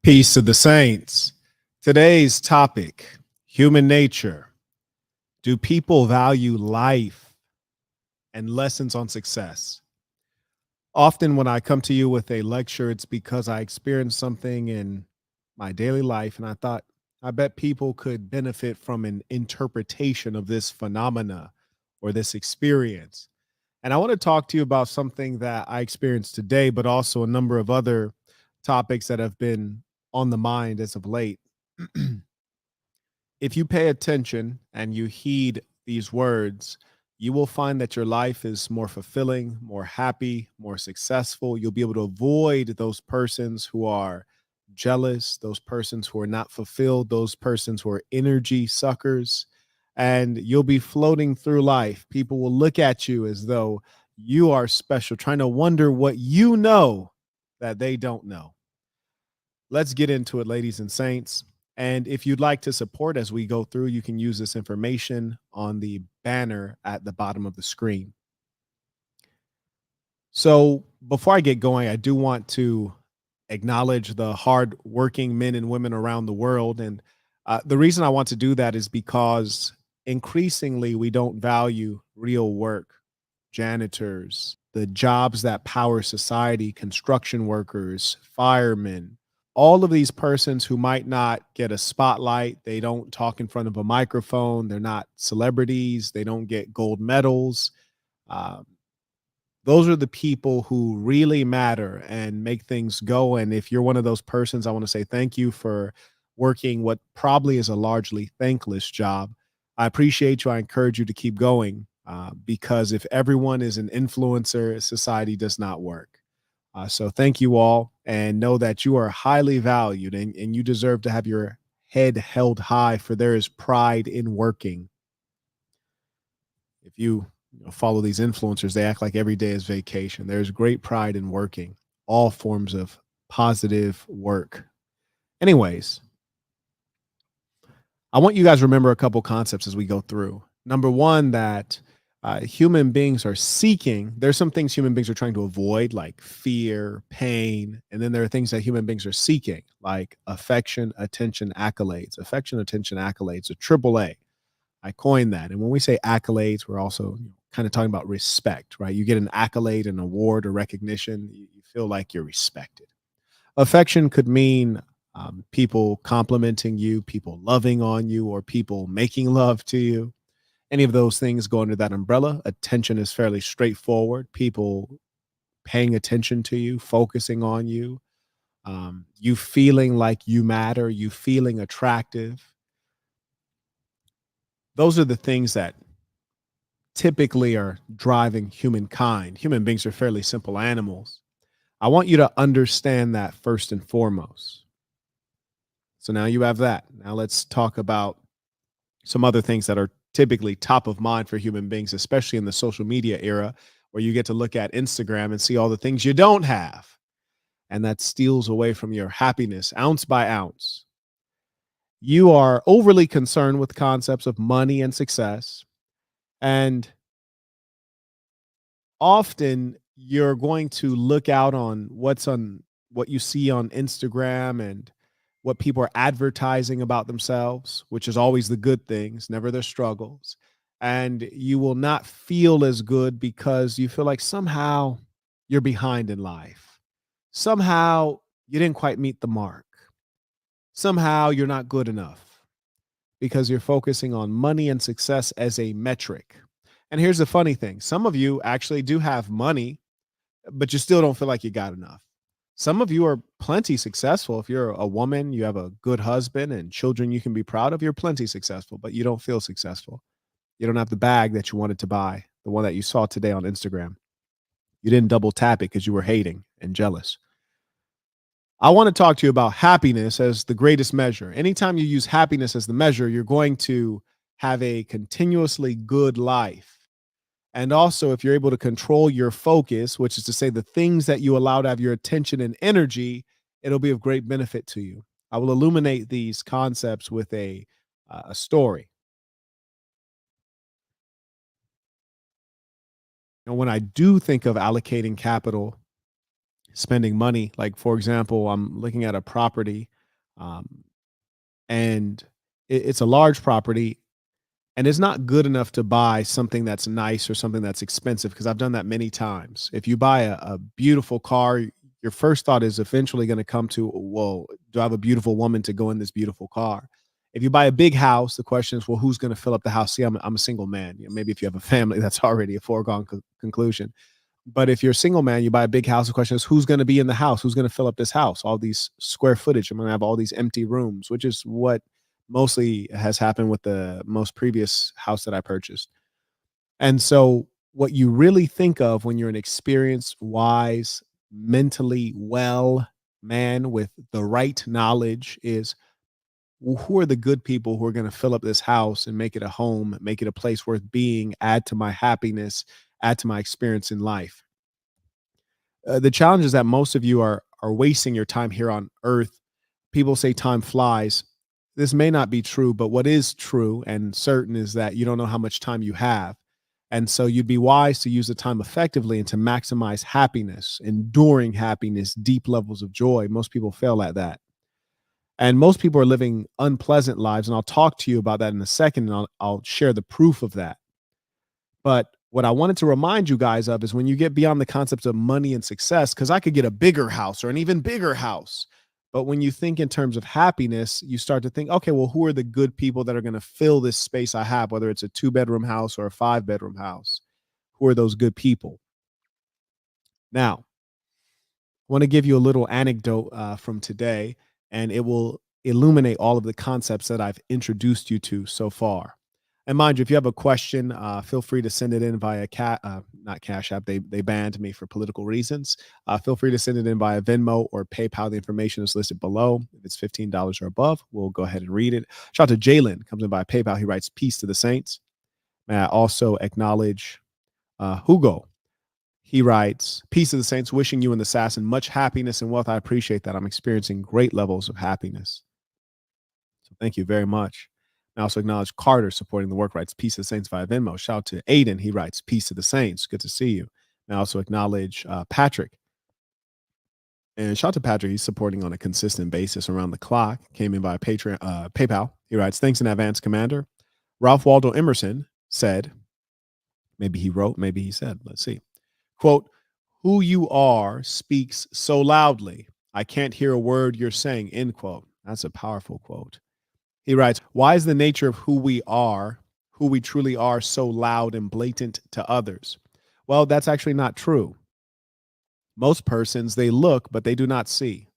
Peace to the saints. Today's topic, human nature. Do people value life and lessons on success? Often, when I come to you with a lecture, it's because I experienced something in my daily life, and I thought, I bet people could benefit from an interpretation of this phenomena or this experience. And I want to talk to you about something that I experienced today, but also a number of other topics that have been on the mind as of late. If you pay attention and you heed these words, you will find that your life is more fulfilling, more happy, more successful. You'll be able to avoid those persons who are jealous, those persons who are not fulfilled, those persons who are energy suckers, and you'll be floating through life. People will look at you as though you are special, trying to wonder what you know that they don't know. Let's get into it, ladies and saints. And if you'd like to support as we go through, you can use this information on the banner at the bottom of the screen. So, before I get going, I do want to acknowledge the hard-working men and women around the world. And the reason I want to do that is because increasingly we don't value real work, janitors, the jobs that power society, construction workers, firemen, all of these persons who might not get a spotlight. They don't talk in front of a microphone. They're not celebrities. They don't get gold medals. Um, those are the people who really matter and make things go. And if you're one of those persons, I want to say thank you for working what probably is a largely thankless job. I appreciate you. I encourage you to keep going because if everyone is an influencer, society does not work. So thank you all, and know that you are highly valued, and you deserve to have your head held high, for there is pride in working. If you follow these influencers, they act like every day is vacation. There's great pride in working, all forms of positive work. Anyways, I want you guys to remember a couple concepts as we go through. Number one, that human beings are seeking. There's some things human beings are trying to avoid, like fear, pain, and then there are things that human beings are seeking, like affection, attention, accolades. Affection, attention, accolades, a triple A. I coined that. And when we say accolades, we're also kind of talking about respect, right? You get an accolade, an award, or recognition, you feel like you're respected. Affection could mean people complimenting you, people loving on you, or people making love to you. Any of those things go under that umbrella. Attention is fairly straightforward. People paying attention to you, focusing on you, you feeling like you matter, you feeling attractive. Those are the things that typically are driving humankind. Human beings are fairly simple animals. I want you to understand that first and foremost. So now you have that. Now let's talk about some other things that are typically top of mind for human beings, especially in the social media era, where you get to look at Instagram and see all the things you don't have. And that steals away from your happiness ounce by ounce. You are overly concerned with concepts of money and success. And often you're going to look out on what you see on Instagram and what people are advertising about themselves, which is always the good things, never their struggles. And you will not feel as good because you feel like somehow you're behind in life. Somehow you didn't quite meet the mark. Somehow you're not good enough because you're focusing on money and success as a metric. And here's the funny thing, some of you actually do have money, but you still don't feel like you got enough. Some of you are plenty successful. If you're a woman, you have a good husband and children you can be proud of, you're plenty successful, but you don't feel successful. You don't have the bag that you wanted to buy, the one that you saw today on Instagram. You didn't double tap it because you were hating and jealous. I want to talk to you about happiness as the greatest measure. Anytime you use happiness as the measure, you're going to have a continuously good life. And also, if you're able to control your focus, which is to say the things that you allow to have your attention and energy, it'll be of great benefit to you. I will illuminate these concepts with a story. And when I do think of allocating capital spending money. Like, for example, I'm looking at a property, um, and it's a large property, and it's not good enough to buy something that's nice or something that's expensive, because I've done that many times. If you buy a beautiful car, your first thought is eventually going to come to, well, do I have a beautiful woman to go in this beautiful car? If you buy a big house, the question is, well, who's going to fill up the house? See, I'm a single man. Maybe if you have a family, that's already a foregone conclusion. But if you're a single man, you buy a big house, the question is, who's going to be in the house? Who's going to fill up this house? All these square footage. I'm going to have all these empty rooms, which is what mostly has happened with the most previous house that I purchased. And so, what you really think of when you're an experienced, wise, mentally well man with the right knowledge is, well, who are the good people who are going to fill up this house and make it a home, make it a place worth being, add to my happiness, add to my experience in life. The challenge is that most of you are wasting your time here on earth. People say time flies. This may not be true, but what is true and certain is that you don't know how much time you have. And so you'd be wise to use the time effectively and to maximize happiness, enduring happiness, deep levels of joy. Most people fail at that. And most people are living unpleasant lives. And I'll talk to you about that in a second. And I'll share the proof of that. But what I wanted to remind you guys of is when you get beyond the concepts of money and success, because I could get a bigger house or an even bigger house. But when you think in terms of happiness, you start to think, okay, well, who are the good people that are going to fill this space I have, whether it's a 2-bedroom house or a 5-bedroom house? Who are those good people? Now, I want to give you a little anecdote from today, and it will illuminate all of the concepts that I've introduced you to so far. And mind you, if you have a question, feel free to send it in via not Cash App. They banned me for political reasons. Feel free to send it in via Venmo or PayPal. The information is listed below. If it's $15 or above, we'll go ahead and read it. Shout out to Jalen, comes in via PayPal. He writes, "Peace to the saints." May I also acknowledge Hugo. He writes, "Peace to the saints, wishing you and the assassin much happiness and wealth. I appreciate that. I'm experiencing great levels of happiness." So thank you very much. I also acknowledge Carter supporting the work, writes, "Peace to the saints" via Venmo. Shout out to Aiden. He writes, "Peace to the saints. Good to see you." And I also acknowledge Patrick. And shout out to Patrick. He's supporting on a consistent basis around the clock. Came in via PayPal. He writes, "Thanks in advance, Commander." Ralph Waldo Emerson said, maybe he wrote, maybe he said, let's see. Quote, "Who you are speaks so loudly. I can't hear a word you're saying," end quote. That's a powerful quote. He writes, "Why is the nature of who we truly are, so loud and blatant to others?" Well, that's actually not true. Most persons, they look, but they do not see.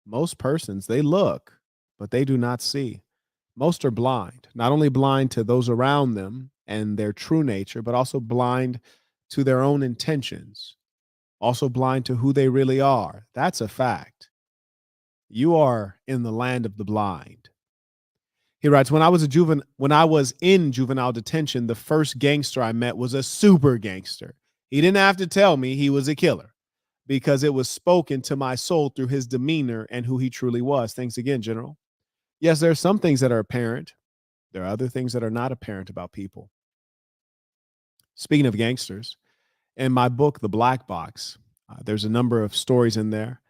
Most persons, they look, but they do not see. Most are blind, not only blind to those around them and their true nature, but also blind to their own intentions, also blind to who they really are. That's a fact. You are in the land of the blind. He writes, when I was in juvenile detention, the first gangster I met was a super gangster. He didn't have to tell me he was a killer because it was spoken to my soul through his demeanor and who he truly was." Thanks again, General. Yes, there are some things that are apparent. There are other things that are not apparent about people. Speaking of gangsters, in my book, The Black Box, there's a number of stories in there,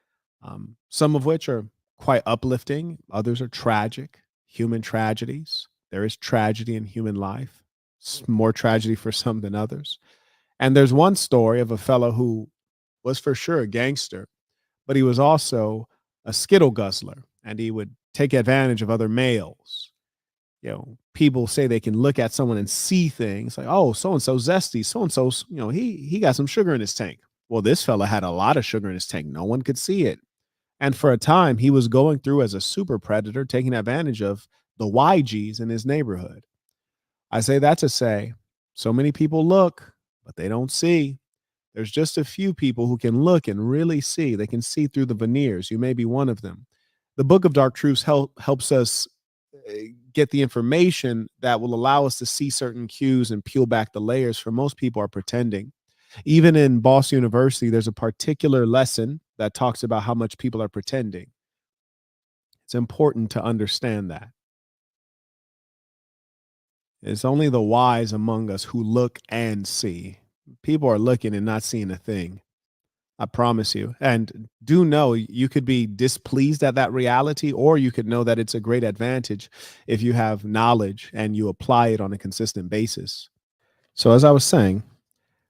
some of which are quite uplifting. Others are tragic, human tragedies. There is tragedy in human life, more tragedy for some than others. And there's one story of a fellow who was for sure a gangster, but he was also a Skittle guzzler, and he would take advantage of other males. People say they can look at someone and see things like, oh, so and so zesty, so and so, he got some sugar in his tank. Well, this fella had a lot of sugar in his tank. No one could see it. And for a time, he was going through as a super predator, taking advantage of the YGs in his neighborhood. I say that to say, so many people look, but they don't see. There's just a few people who can look and really see. They can see through the veneers. You may be one of them. The Book of Dark Truths helps us get the information that will allow us to see certain cues and peel back the layers. For most people are pretending. Even in Boss University, there's a particular lesson that talks about how much people are pretending. It's important to understand that. It's only the wise among us who look and see. People are looking and not seeing a thing. I promise you. And do know you could be displeased at that reality, or you could know that it's a great advantage if you have knowledge and you apply it on a consistent basis. So, as I was saying,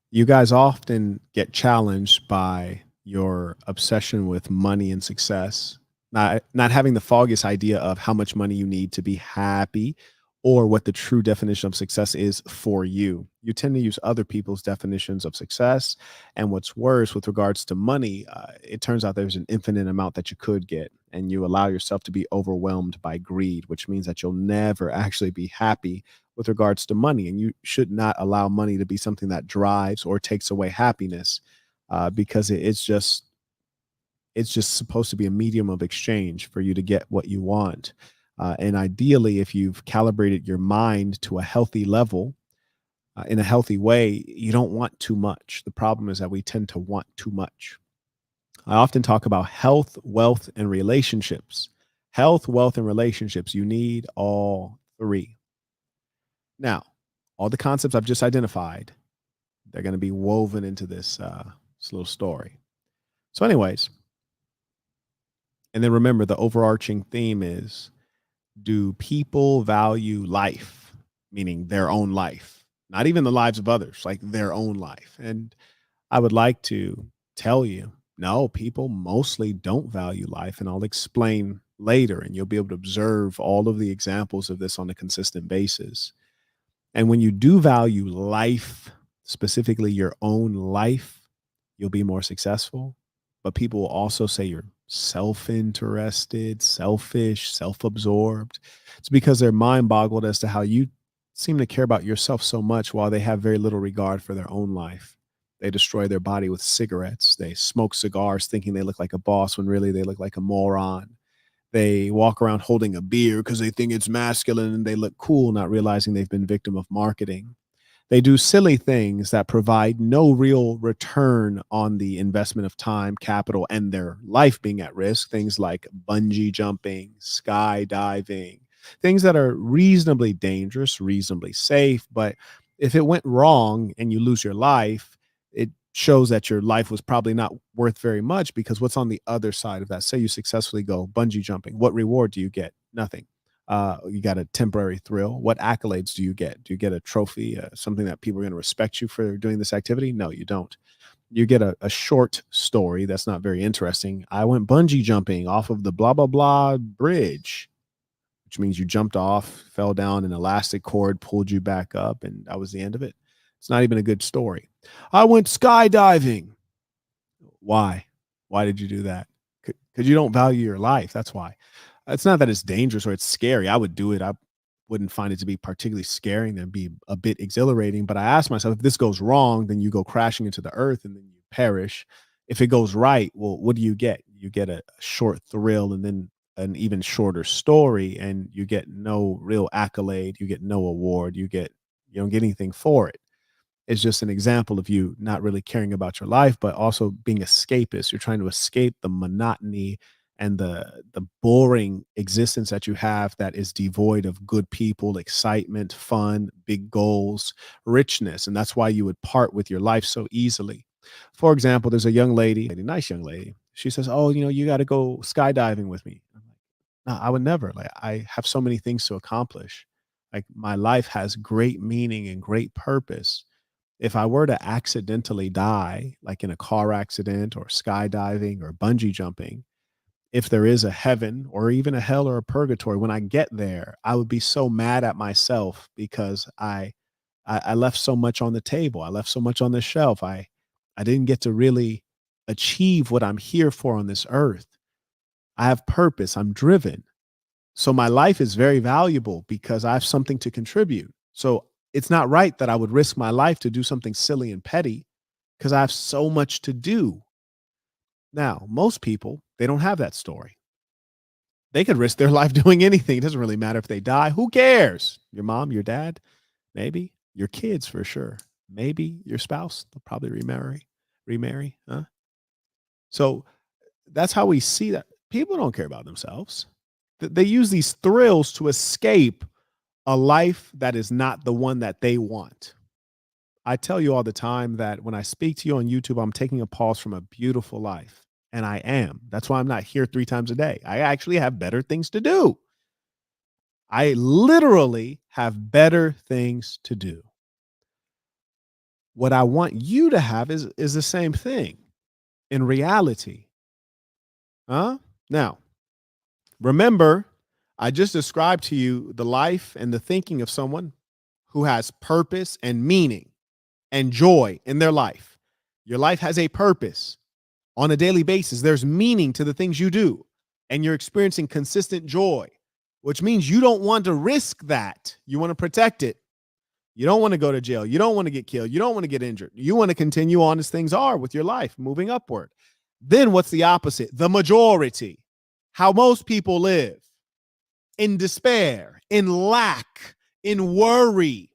you guys often get challenged by your obsession with money and success, not having the foggiest idea of how much money you need to be happy or what the true definition of success is for you. You tend to use other people's definitions of success. And what's worse, with regards to money, it turns out there's an infinite amount that you could get. And you allow yourself to be overwhelmed by greed, which means that you'll never actually be happy with regards to money. And you should not allow money to be something that drives or takes away happiness, because it's just supposed to be a medium of exchange for you to get what you want. And ideally, if you've calibrated your mind to a healthy level, in a healthy way, you don't want too much. The problem is that we tend to want too much. I often talk about health, wealth, and relationships. Health, wealth, and relationships. You need all three. Now, all the concepts I've just identified, they're going to be woven into this little story. So, anyways, and then remember the overarching theme is, do people value life, meaning their own life, not even the lives of others, like their own life? And I would like to tell you, no, people mostly don't value life. And I'll explain later, and you'll be able to observe all of the examples of this on a consistent basis. And when you do value life, specifically your own life, you'll be more successful. But people will also say you're self interested, selfish, self absorbed. It's because they're mind boggled as to how you seem to care about yourself so much while they have very little regard for their own life. They destroy their body with cigarettes. They smoke cigars thinking they look like a boss when really they look like a moron. They walk around holding a beer because they think it's masculine and they look cool, not realizing they've been victim of marketing. They do silly things that provide no real return on the investment of time, capital, and their life being at risk. Things like bungee jumping, skydiving, things that are reasonably dangerous, reasonably safe. But if it went wrong and you lose your life, it shows that your life was probably not worth very much, because what's on the other side of that? Say you successfully go bungee jumping. What reward do you get? Nothing. You got a temporary thrill. What accolades do you get? Do you get a trophy, something that people are going to respect you for doing this activity? No, you don't. You get a short story that's not very interesting. I went bungee jumping off of the blah, blah, blah bridge, which means you jumped off, fell down, an elastic cord pulled you back up, and that was the end of it. It's not even a good story. I went skydiving. Why? Why did you do that? Because you don't value your life. That's why. It's not that it's dangerous or it's scary. I would do it. I wouldn't find it to be particularly scary and be a bit exhilarating. But I ask myself, if this goes wrong, then you go crashing into the earth and then you perish. If it goes right, well, what do you get? You get a short thrill and then an even shorter story, and you get no real accolade. You get no award. You don't get anything for it. Is just an example of you not really caring about your life, but also being escapist. You're trying to escape the monotony and the boring existence that you have that is devoid of good people, excitement, fun, big goals, richness. And that's why you would part with your life so easily. For example, there's a young lady, a nice young lady. She says, "Oh, you got to go skydiving with me." I'm like, "No, I would never. Like, I have so many things to accomplish. Like, my life has great meaning and great purpose. If I were to accidentally die, like in a car accident or skydiving or bungee jumping, if there is a heaven or even a hell or a purgatory, when I get there, I would be so mad at myself because I left so much on the table. I left so much on the shelf. I didn't get to really achieve what I'm here for on this earth. I have purpose. I'm driven. So my life is very valuable because I have something to contribute. So it's not right that I would risk my life to do something silly and petty because I have so much to do." Now, most people, they don't have that story. They could risk their life doing anything. It doesn't really matter if they die. Who cares? Your mom, your dad, maybe your kids for sure. Maybe your spouse, they'll probably remarry, huh? So that's how we see that people don't care about themselves. They use these thrills to escape a life that is not the one that they want. I tell you all the time that when I speak to you on YouTube, I'm taking a pause from a beautiful life. And I am. That's why I'm not here 3 times a day. I actually have better things to do. I literally have better things to do. What I want you to have is the same thing in reality. Huh? Now, remember, I just described to you the life and the thinking of someone who has purpose and meaning and joy in their life. Your life has a purpose on a daily basis. There's meaning to the things you do, and you're experiencing consistent joy, which means you don't want to risk that. You want to protect it. You don't want to go to jail. You don't want to get killed. You don't want to get injured. You want to continue on as things are with your life, moving upward. Then what's the opposite? The majority, how most people live, in despair, in lack, in worry.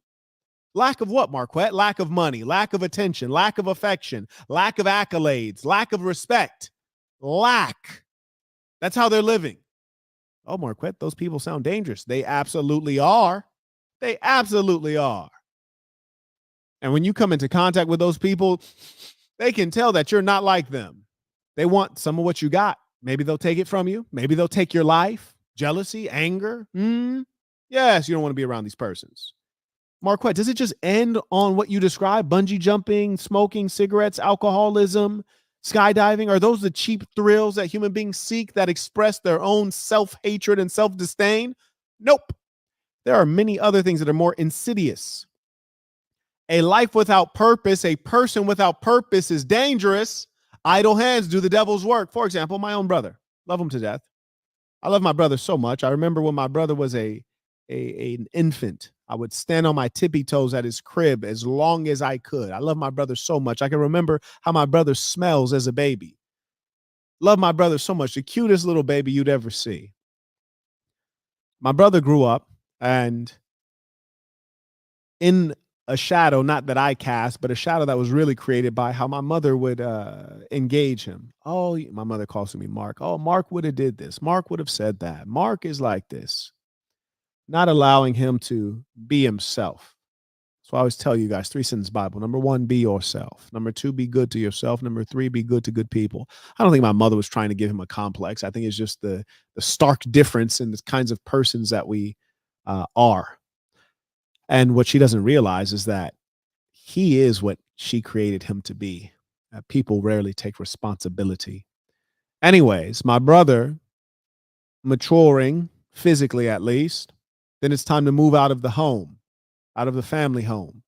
Lack of what, Marquette? Lack of money, lack of attention, lack of affection, lack of accolades, lack of respect. Lack. That's how they're living. Oh, Marquette, those people sound dangerous. They absolutely are. They absolutely are. And when you come into contact with those people, they can tell that you're not like them. They want some of what you got. Maybe they'll take it from you. Maybe they'll take your life. Jealousy, anger. Yes, you don't want to be around these persons. Marquette, does it just end on what you described? Bungee jumping, smoking, cigarettes, alcoholism, skydiving? Are those the cheap thrills that human beings seek that express their own self-hatred and self-disdain? Nope. There are many other things that are more insidious. A life without purpose, a person without purpose is dangerous. Idle hands do the devil's work. For example, my own brother. Love him to death. I love my brother so much. I remember when my brother was an infant, I would stand on my tippy toes at his crib as long as I could. I love my brother so much. I can remember how my brother smells as a baby. Love my brother so much. The cutest little baby you'd ever see. My brother grew up, and in a shadow, not that I cast, but a shadow that was really created by how my mother would engage him. Oh, my mother calls me Mark. Oh, Mark would have did this. Mark would have said that. Mark is like this. Not allowing him to be himself. So I always tell you guys, 3 sentence Bible. Number 1, be yourself. Number 2, be good to yourself. Number 3, be good to good people. I don't think my mother was trying to give him a complex. I think it's just the stark difference in the kinds of persons that we are. And what she doesn't realize is that he is what she created him to be. People rarely take responsibility. Anyways, my brother maturing, physically at least, then it's time to move out of the home, out of the family home.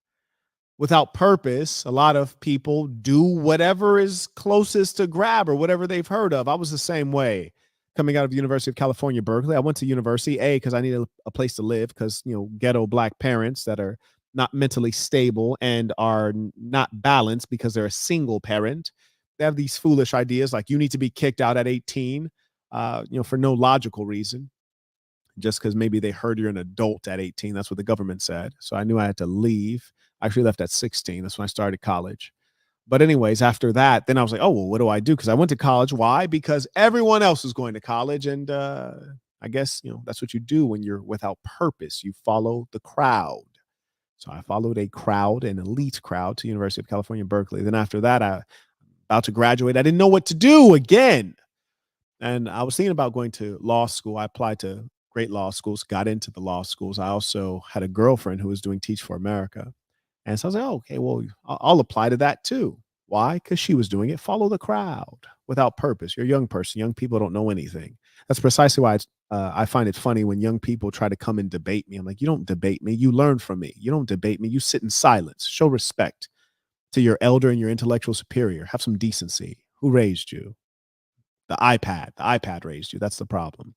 Without purpose, a lot of people do whatever is closest to grab or whatever they've heard of. I was the same way coming out of the University of California, Berkeley. I went to university, because I needed a place to live because, ghetto black parents that are not mentally stable and are not balanced because they're a single parent. They have these foolish ideas like you need to be kicked out at 18, for no logical reason. Just because maybe they heard you're an adult at 18. That's what the government said. So I knew I had to leave. I actually left at 16. That's when I started college. But anyways, after that, then I was like, oh, well, what do I do? Because I went to college. Why? Because everyone else was going to college. And I guess, that's what you do when you're without purpose. You follow the crowd. So I followed a crowd, an elite crowd, to University of California, Berkeley. Then after that, I about to graduate. I didn't know what to do again. And I was thinking about going to law school. I applied to great law schools, got into the law schools. I also had a girlfriend who was doing Teach for America. And so I was like, oh, okay, well, I'll apply to that too. Why? Because she was doing it. Follow the crowd without purpose. You're a young person. Young people don't know anything. That's precisely why I find it funny when young people try to come and debate me. I'm like, you don't debate me. You learn from me. You don't debate me. You sit in silence. Show respect to your elder and your intellectual superior. Have some decency. Who raised you? The iPad. The iPad raised you. That's the problem.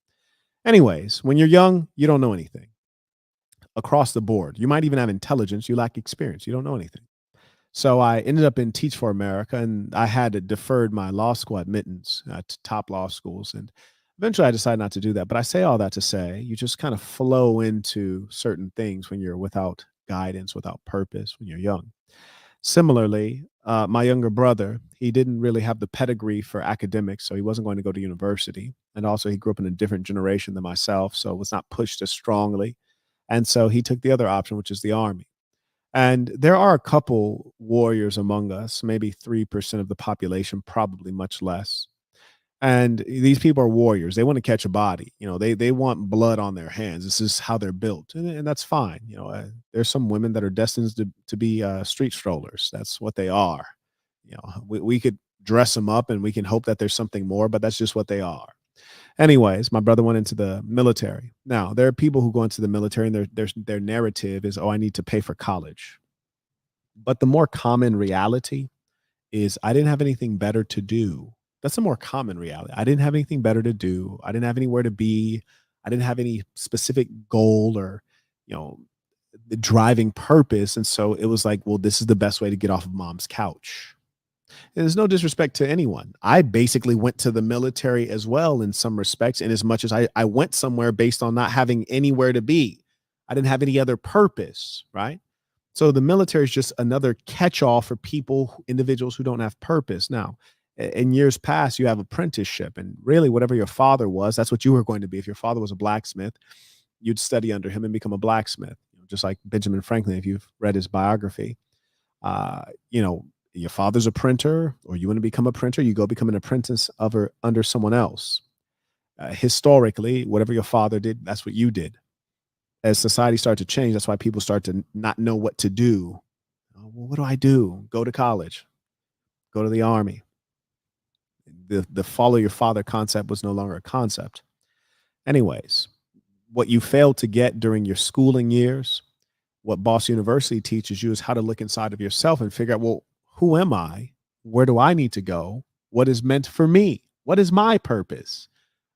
Anyways, when you're young, you don't know anything. Across the board. You might even have intelligence. You lack experience. You don't know anything. So I ended up in Teach for America, and I had deferred my law school admittance to top law schools. And eventually I decided not to do that. But I say all that to say you just kind of flow into certain things when you're without guidance, without purpose, when you're young. Similarly, my younger brother, he didn't really have the pedigree for academics, so he wasn't going to go to university. And also he grew up in a different generation than myself, so was not pushed as strongly. And so he took the other option, which is the Army. And there are a couple warriors among us, maybe 3% of the population, probably much less. And these people are warriors. They want to catch a body. They want blood on their hands. This is how they're built, and that's fine. There's some women that are destined to be street strollers. That's what they are. We could dress them up, and we can hope that there's something more, but that's just what they are. Anyways, my brother went into the military. Now, there are people who go into the military, and their narrative is, "Oh, I need to pay for college." But the more common reality is, I didn't have anything better to do. That's a more common reality. I didn't have anything better to do. I didn't have anywhere to be. I didn't have any specific goal or, you know, the driving purpose. And so it was like, well, this is the best way to get off of mom's couch. And there's no disrespect to anyone. I basically went to the military as well in some respects, in as much as I went somewhere based on not having anywhere to be. I didn't have any other purpose, right? So the military is just another catch-all for people, individuals who don't have purpose. Now, in years past, you have apprenticeship, and really, whatever your father was, that's what you were going to be. If your father was a blacksmith, you'd study under him and become a blacksmith. Just like Benjamin Franklin, if you've read his biography, uh, you know, your father's a printer, or you want to become a printer, you go become an apprentice of or under someone else. Historically, whatever your father did, that's what you did. As society started to change, that's why people start to not know what to do. Oh, well, what do I do? Go to college, go to the army. The follow your father concept was no longer a concept. Anyways, what you failed to get during your schooling years, what Boss University teaches you, is how to look inside of yourself and figure out, well, who am I? Where do I need to go? What is meant for me? What is my purpose?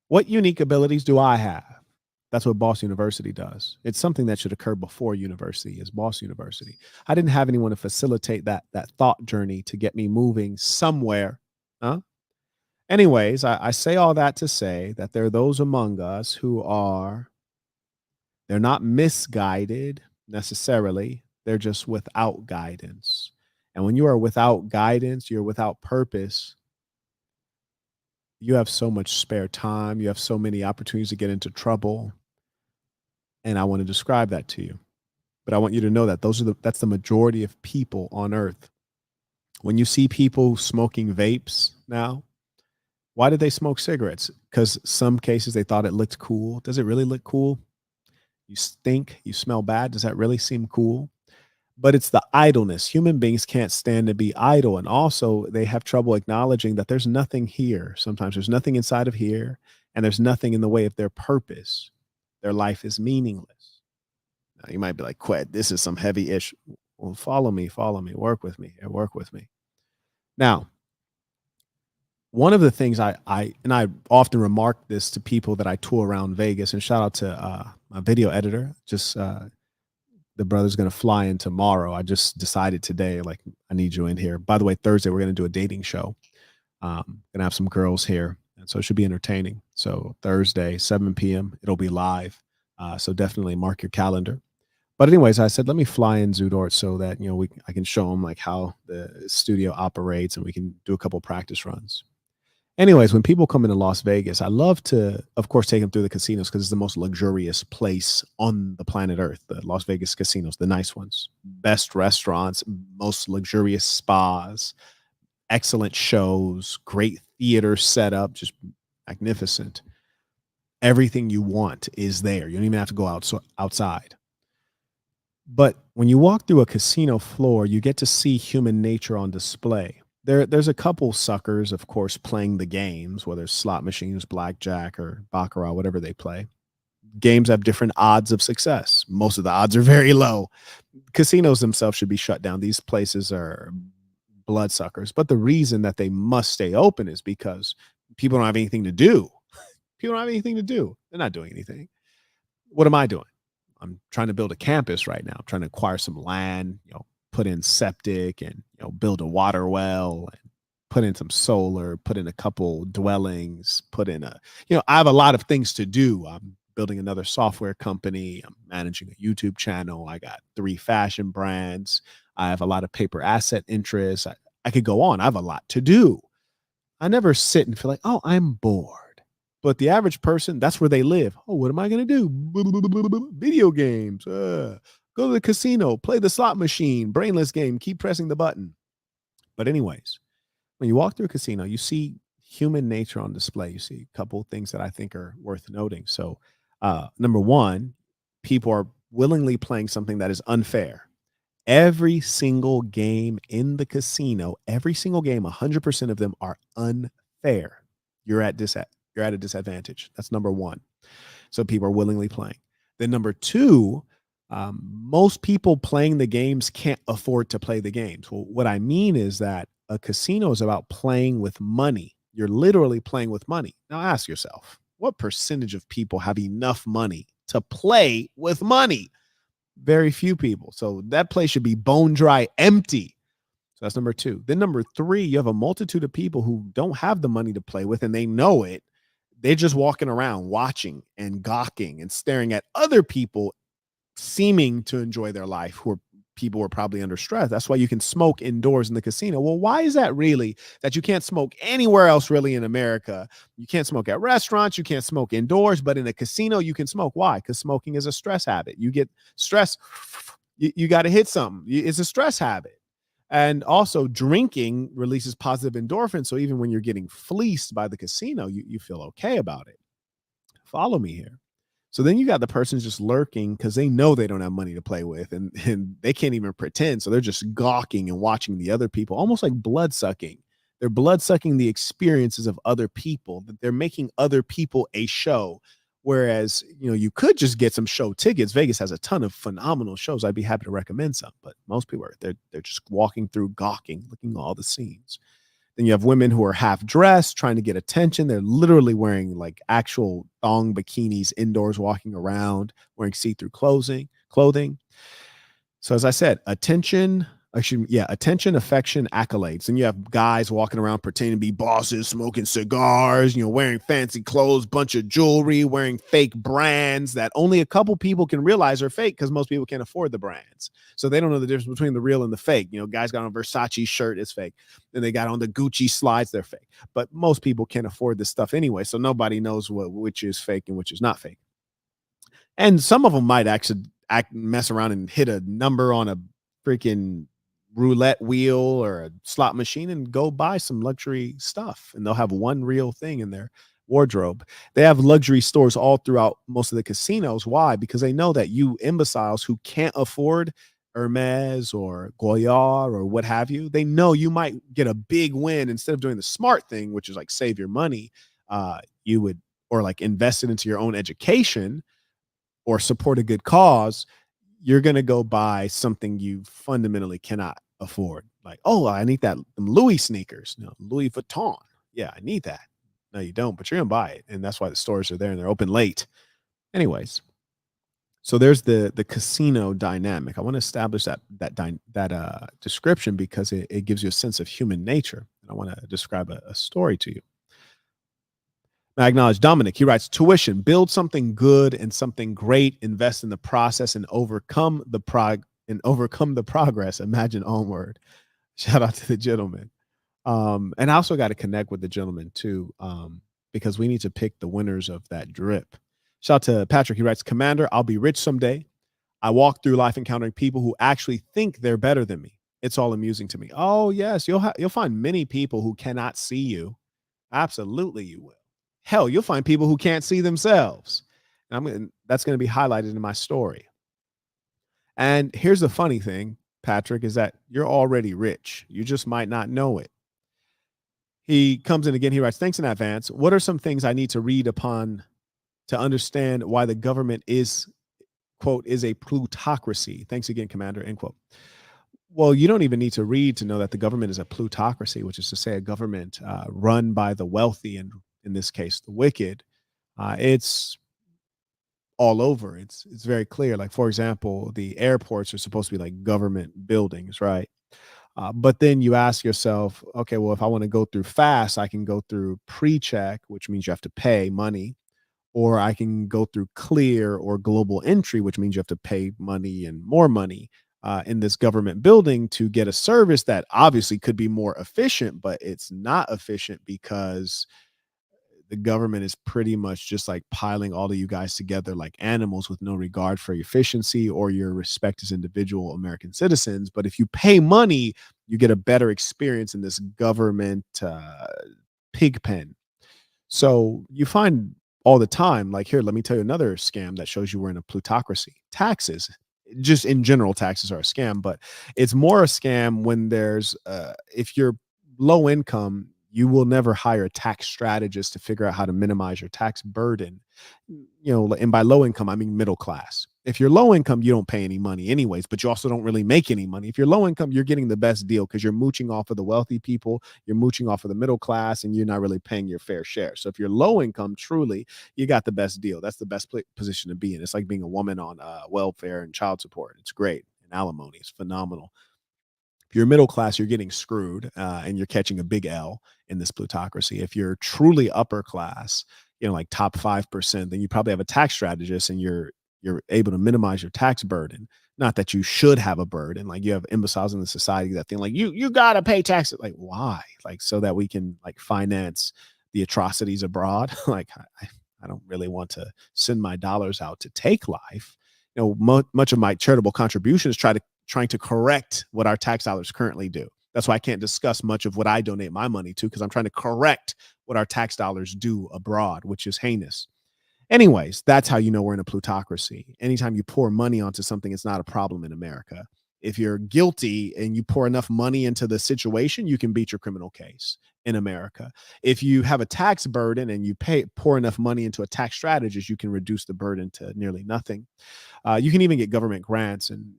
What unique abilities do I have? That's what Boss University does. It's something that should occur before university, is Boss University. I didn't have anyone to facilitate that thought journey to get me moving somewhere. Huh? Anyways, I say all that to say that there are those among us who are, they're not misguided necessarily. They're just without guidance. And when you are without guidance, you're without purpose, you have so much spare time. You have so many opportunities to get into trouble. And I want to describe that to you. But I want you to know that that's the majority of people on earth. When you see people smoking vapes now, why did they smoke cigarettes? Because some cases they thought it looked cool. Does it really look cool? You stink, you smell bad. Does that really seem cool? But it's the idleness. Human beings can't stand to be idle. And also, they have trouble acknowledging that there's nothing here. Sometimes there's nothing inside of here, and there's nothing in the way of their purpose. Their life is meaningless. Now, you might be like, Quet, this is some heavy issue. Well, follow me, work with me, work with me. Now, one of the things I often remark this to people that I tour around Vegas, and shout out to my video editor. Just the brother's going to fly in tomorrow. I just decided today, like, I need you in here. By the way, Thursday we're going to do a dating show. Gonna have some girls here, and so it should be entertaining. So Thursday, 7 p.m. it'll be live. So definitely mark your calendar. But anyways, I said, let me fly in Zudort so that, I can show them like how the studio operates, and we can do a couple practice runs. Anyways, when people come into Las Vegas, I love to, of course, take them through the casinos, because it's the most luxurious place on the planet Earth. The Las Vegas casinos, the nice ones, best restaurants, most luxurious spas, excellent shows, great theater setup, just magnificent. Everything you want is there. You don't even have to go outside. But when you walk through a casino floor, you get to see human nature on display. There's a couple suckers, of course, playing the games, whether it's slot machines, blackjack, or baccarat, whatever they play. Games have different odds of success. Most of the odds are very low. Casinos themselves should be shut down. These places are bloodsuckers. But the reason that they must stay open is because people don't have anything to do. People don't have anything to do. They're not doing anything. What am I doing? I'm trying to build a campus right now. I'm trying to acquire some land, put in septic, and build a water well, and put in some solar, put in a couple dwellings, put in I have a lot of things to do. I'm building another software company. I'm managing a YouTube channel. I got 3 fashion brands. I have a lot of paper asset interests. I could go on. I have a lot to do. I never sit and feel like, oh, I'm bored. But the average person, that's where they live. Oh, what am I going to do? Video games. Go to the casino, play the slot machine, brainless game, keep pressing the button. But anyways, when you walk through a casino, you see human nature on display. You see a couple of things that I think are worth noting. So, number one, people are willingly playing something that is unfair. Every single game in the casino, every single game, 100% of them are unfair. You're at you're at a disadvantage. That's number one. So people are willingly playing. Then number two, most people playing the games can't afford to play the games. Well, what I mean is that a casino is about playing with money. You're literally playing with money. Now ask yourself, what percentage of people have enough money to play with money? Very few people. So that place should be bone dry empty. So that's number two. Then number three, you have a multitude of people who don't have the money to play with and they know it. They're just walking around watching and gawking and staring at other people seeming to enjoy their life who are people who are probably under stress. That's why you can smoke indoors in the casino. Well, why is that really that you can't smoke anywhere else really in America? You can't smoke at restaurants, you can't smoke indoors, but in a casino you can smoke. Why? Because smoking is a stress habit. You get stress, you got to hit something. It's a stress habit. And also drinking releases positive endorphins. So even when you're getting fleeced by the casino, you feel okay about it. Follow me here. So then you got the person just lurking because they know they don't have money to play with and they can't even pretend. So they're just gawking and watching the other people, almost like blood sucking. They're blood sucking the experiences of other people, that they're making other people a show. Whereas, you could just get some show tickets. Vegas has a ton of phenomenal shows. I'd be happy to recommend some, but most people are they're just walking through gawking, looking at all the scenes. Then you have women who are half dressed, trying to get attention. They're literally wearing like actual thong bikinis indoors, walking around, wearing see-through clothing. So as I said, attention, affection, accolades. And you have guys walking around pretending to be bosses, smoking cigars, wearing fancy clothes, bunch of jewelry, wearing fake brands that only a couple people can realize are fake because most people can't afford the brands. So they don't know the difference between the real and the fake. Guys got on a Versace shirt, it's fake. Then they got on the Gucci slides, they're fake. But most people can't afford this stuff anyway. So nobody knows which is fake and which is not fake. And some of them might actually mess around and hit a number on a freaking roulette wheel or a slot machine and go buy some luxury stuff. And they'll have one real thing in their wardrobe. They have luxury stores all throughout most of the casinos. Why? Because they know that you imbeciles who can't afford Hermes or Goyard or what have you, they know you might get a big win. Instead of doing the smart thing, which is like save your money, you would, or like invest it into your own education or support a good cause, you're going to go buy something you fundamentally cannot afford. Like, oh, I need them Louis sneakers, Louis Vuitton. Yeah, I need that. No, you don't, but you're going to buy it. And that's why the stores are there and they're open late. Anyways, so there's the casino dynamic. I want to establish that description because it gives you a sense of human nature. And I want to describe a story to you. I acknowledge Dominic. He writes, tuition, build something good and something great, invest in the process and overcome the progress. Imagine onward. Shout out to the gentleman. And I also got to connect with the gentleman too, because we need to pick the winners of that drip. Shout out to Patrick. He writes, Commander, I'll be rich someday. I walk through life encountering people who actually think they're better than me. It's all amusing to me. Oh yes, you'll find many people who cannot see you. Absolutely, you will. Hell, you'll find people who can't see themselves. And that's going to be highlighted in my story. And here's the funny thing, Patrick, is that you're already rich. You just might not know it. He comes in again. He writes, thanks in advance. What are some things I need to read upon to understand why the government is, quote, is a plutocracy? Thanks again, Commander, end quote. Well, you don't even need to read to know that the government is a plutocracy, which is to say a government run by the wealthy and, in this case, the wicked. It's all over. It's very clear. Like, for example, the airports are supposed to be like government buildings, right? But then you ask yourself, okay, well, if I want to go through fast, I can go through pre-check, which means you have to pay money, or I can go through clear or global entry, which means you have to pay money and more money in this government building to get a service that obviously could be more efficient, but it's not efficient because the government is pretty much just like piling all of you guys together like animals with no regard for your efficiency or your respect as individual American citizens. But if you pay money, you get a better experience in this government pig pen. So you find all the time, like, here, let me tell you another scam that shows you we're in a plutocracy. Taxes, just in general, taxes are a scam, but it's more a scam when if you're low income, you will never hire a tax strategist to figure out how to minimize your tax burden. And by low income, I mean middle class. If you're low income, you don't pay any money anyways, but you also don't really make any money. If you're low income, you're getting the best deal because you're mooching off of the wealthy people, you're mooching off of the middle class, and you're not really paying your fair share. So if you're low income, truly, you got the best deal. That's the best position to be in. It's like being a woman on welfare and child support. It's great. And alimony is phenomenal. If you're middle class, you're getting screwed, and you're catching a big L in this plutocracy. If you're truly upper class, like top 5%, then you probably have a tax strategist, and you're able to minimize your tax burden. Not that you should have a burden. Like, you have imbeciles in the society that think like you gotta pay taxes. Like, why? Like, so that we can like finance the atrocities abroad. Like, I don't really want to send my dollars out to take life. Much of my charitable contributions trying to correct what our tax dollars currently do. That's why I can't discuss much of what I donate my money to, because I'm trying to correct what our tax dollars do abroad, which is heinous. Anyways, that's how you know we're in a plutocracy. Anytime you pour money onto something, it's not a problem in America. If you're guilty and you pour enough money into the situation, you can beat your criminal case in America. If you have a tax burden and you pour enough money into a tax strategist, you can reduce the burden to nearly nothing. You can even get government grants, and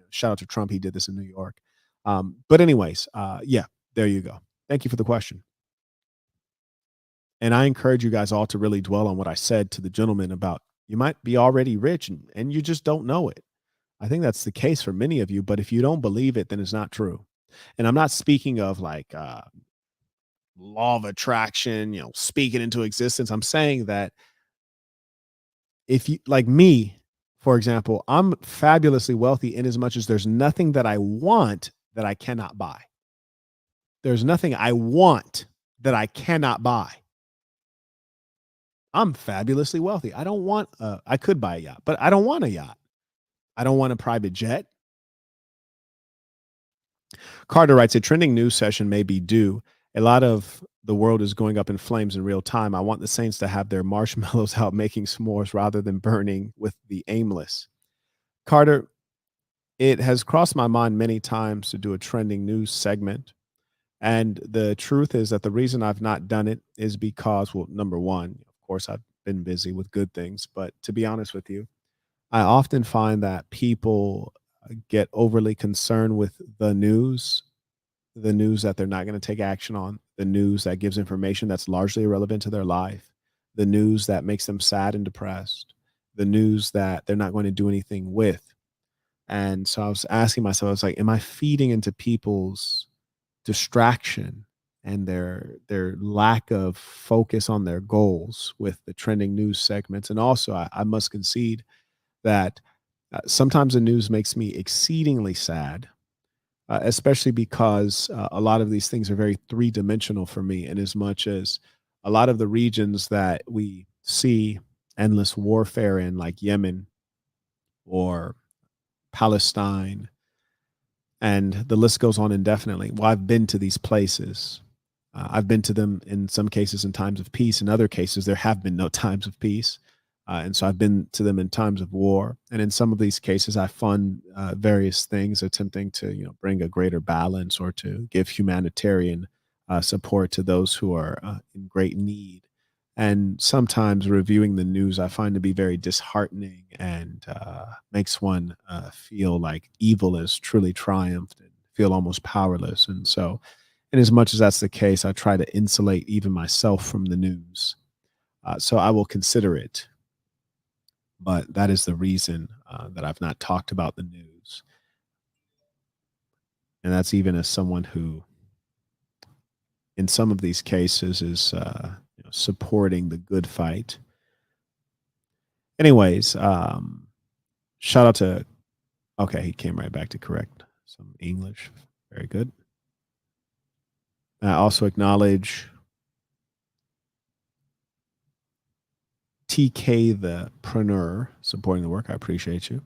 shout out to Trump, he did this in New York. But anyways, yeah, there you go. Thank you for the question. And I encourage you guys all to really dwell on what I said to the gentleman about you might be already rich, and you just don't know it. I think that's the case for many of you, but if you don't believe it, then it's not true. And I'm not speaking of like law of attraction, speaking into existence. I'm saying that if you, like me, for example, I'm fabulously wealthy in as much as there's nothing that I want that I cannot buy. There's nothing I want that I cannot buy. I'm fabulously wealthy. I could buy a yacht, but I don't want a yacht. I don't want a private jet. Carter writes, a trending news session may be due. A lot of the world is going up in flames in real time. I want the Saints to have their marshmallows out making s'mores rather than burning with the aimless. Carter, it has crossed my mind many times to do a trending news segment. And the truth is that the reason I've not done it is because, well, number one, of course, I've been busy with good things. But to be honest with you, I often find that people get overly concerned with the news that they're not going to take action on, the news that gives information that's largely irrelevant to their life, the news that makes them sad and depressed, the news that they're not going to do anything with. And so I was asking myself, I was like, am I feeding into people's distraction and their lack of focus on their goals with the trending news segments? And also, I must concede that sometimes the news makes me exceedingly sad, especially because a lot of these things are very three-dimensional for me, in as much as a lot of the regions that we see endless warfare in, like Yemen or Palestine, and the list goes on indefinitely. Well, I've been to these places. I've been to them in some cases in times of peace. In other cases, there have been no times of peace. And so I've been to them in times of war. And in some of these cases, I fund various things attempting to, bring a greater balance or to give humanitarian support to those who are in great need. And sometimes reviewing the news, I find to be very disheartening and makes one feel like evil has truly triumphed and feel almost powerless. And so, in as much as that's the case, I try to insulate even myself from the news. So I will consider it, but that is the reason that I've not talked about the news. And that's even as someone who, in some of these cases, is supporting the good fight. Anyways, shout out to, okay, he came right back to correct some English. Very good. I also acknowledge TK the preneur supporting the work. I appreciate you.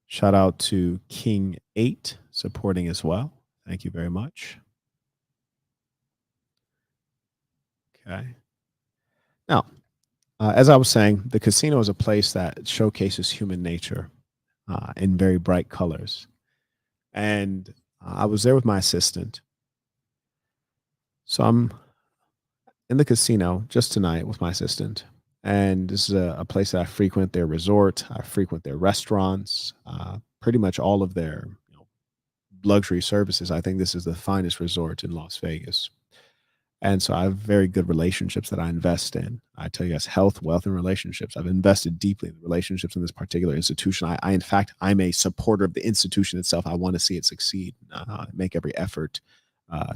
Shout out to King 8 supporting as well. Thank you very much. Okay. Now, as I was saying, the casino is a place that showcases human nature in very bright colors. And I was there with my assistant. So I'm in the casino just tonight with my assistant. And this is a place that I frequent their resort. I frequent their restaurants, pretty much all of their luxury services. I think this is the finest resort in Las Vegas. And so I have very good relationships that I invest in. I tell you guys, health, wealth, and relationships. I've invested deeply in relationships in this particular institution. In fact, I'm a supporter of the institution itself. I want to see it succeed, make every effort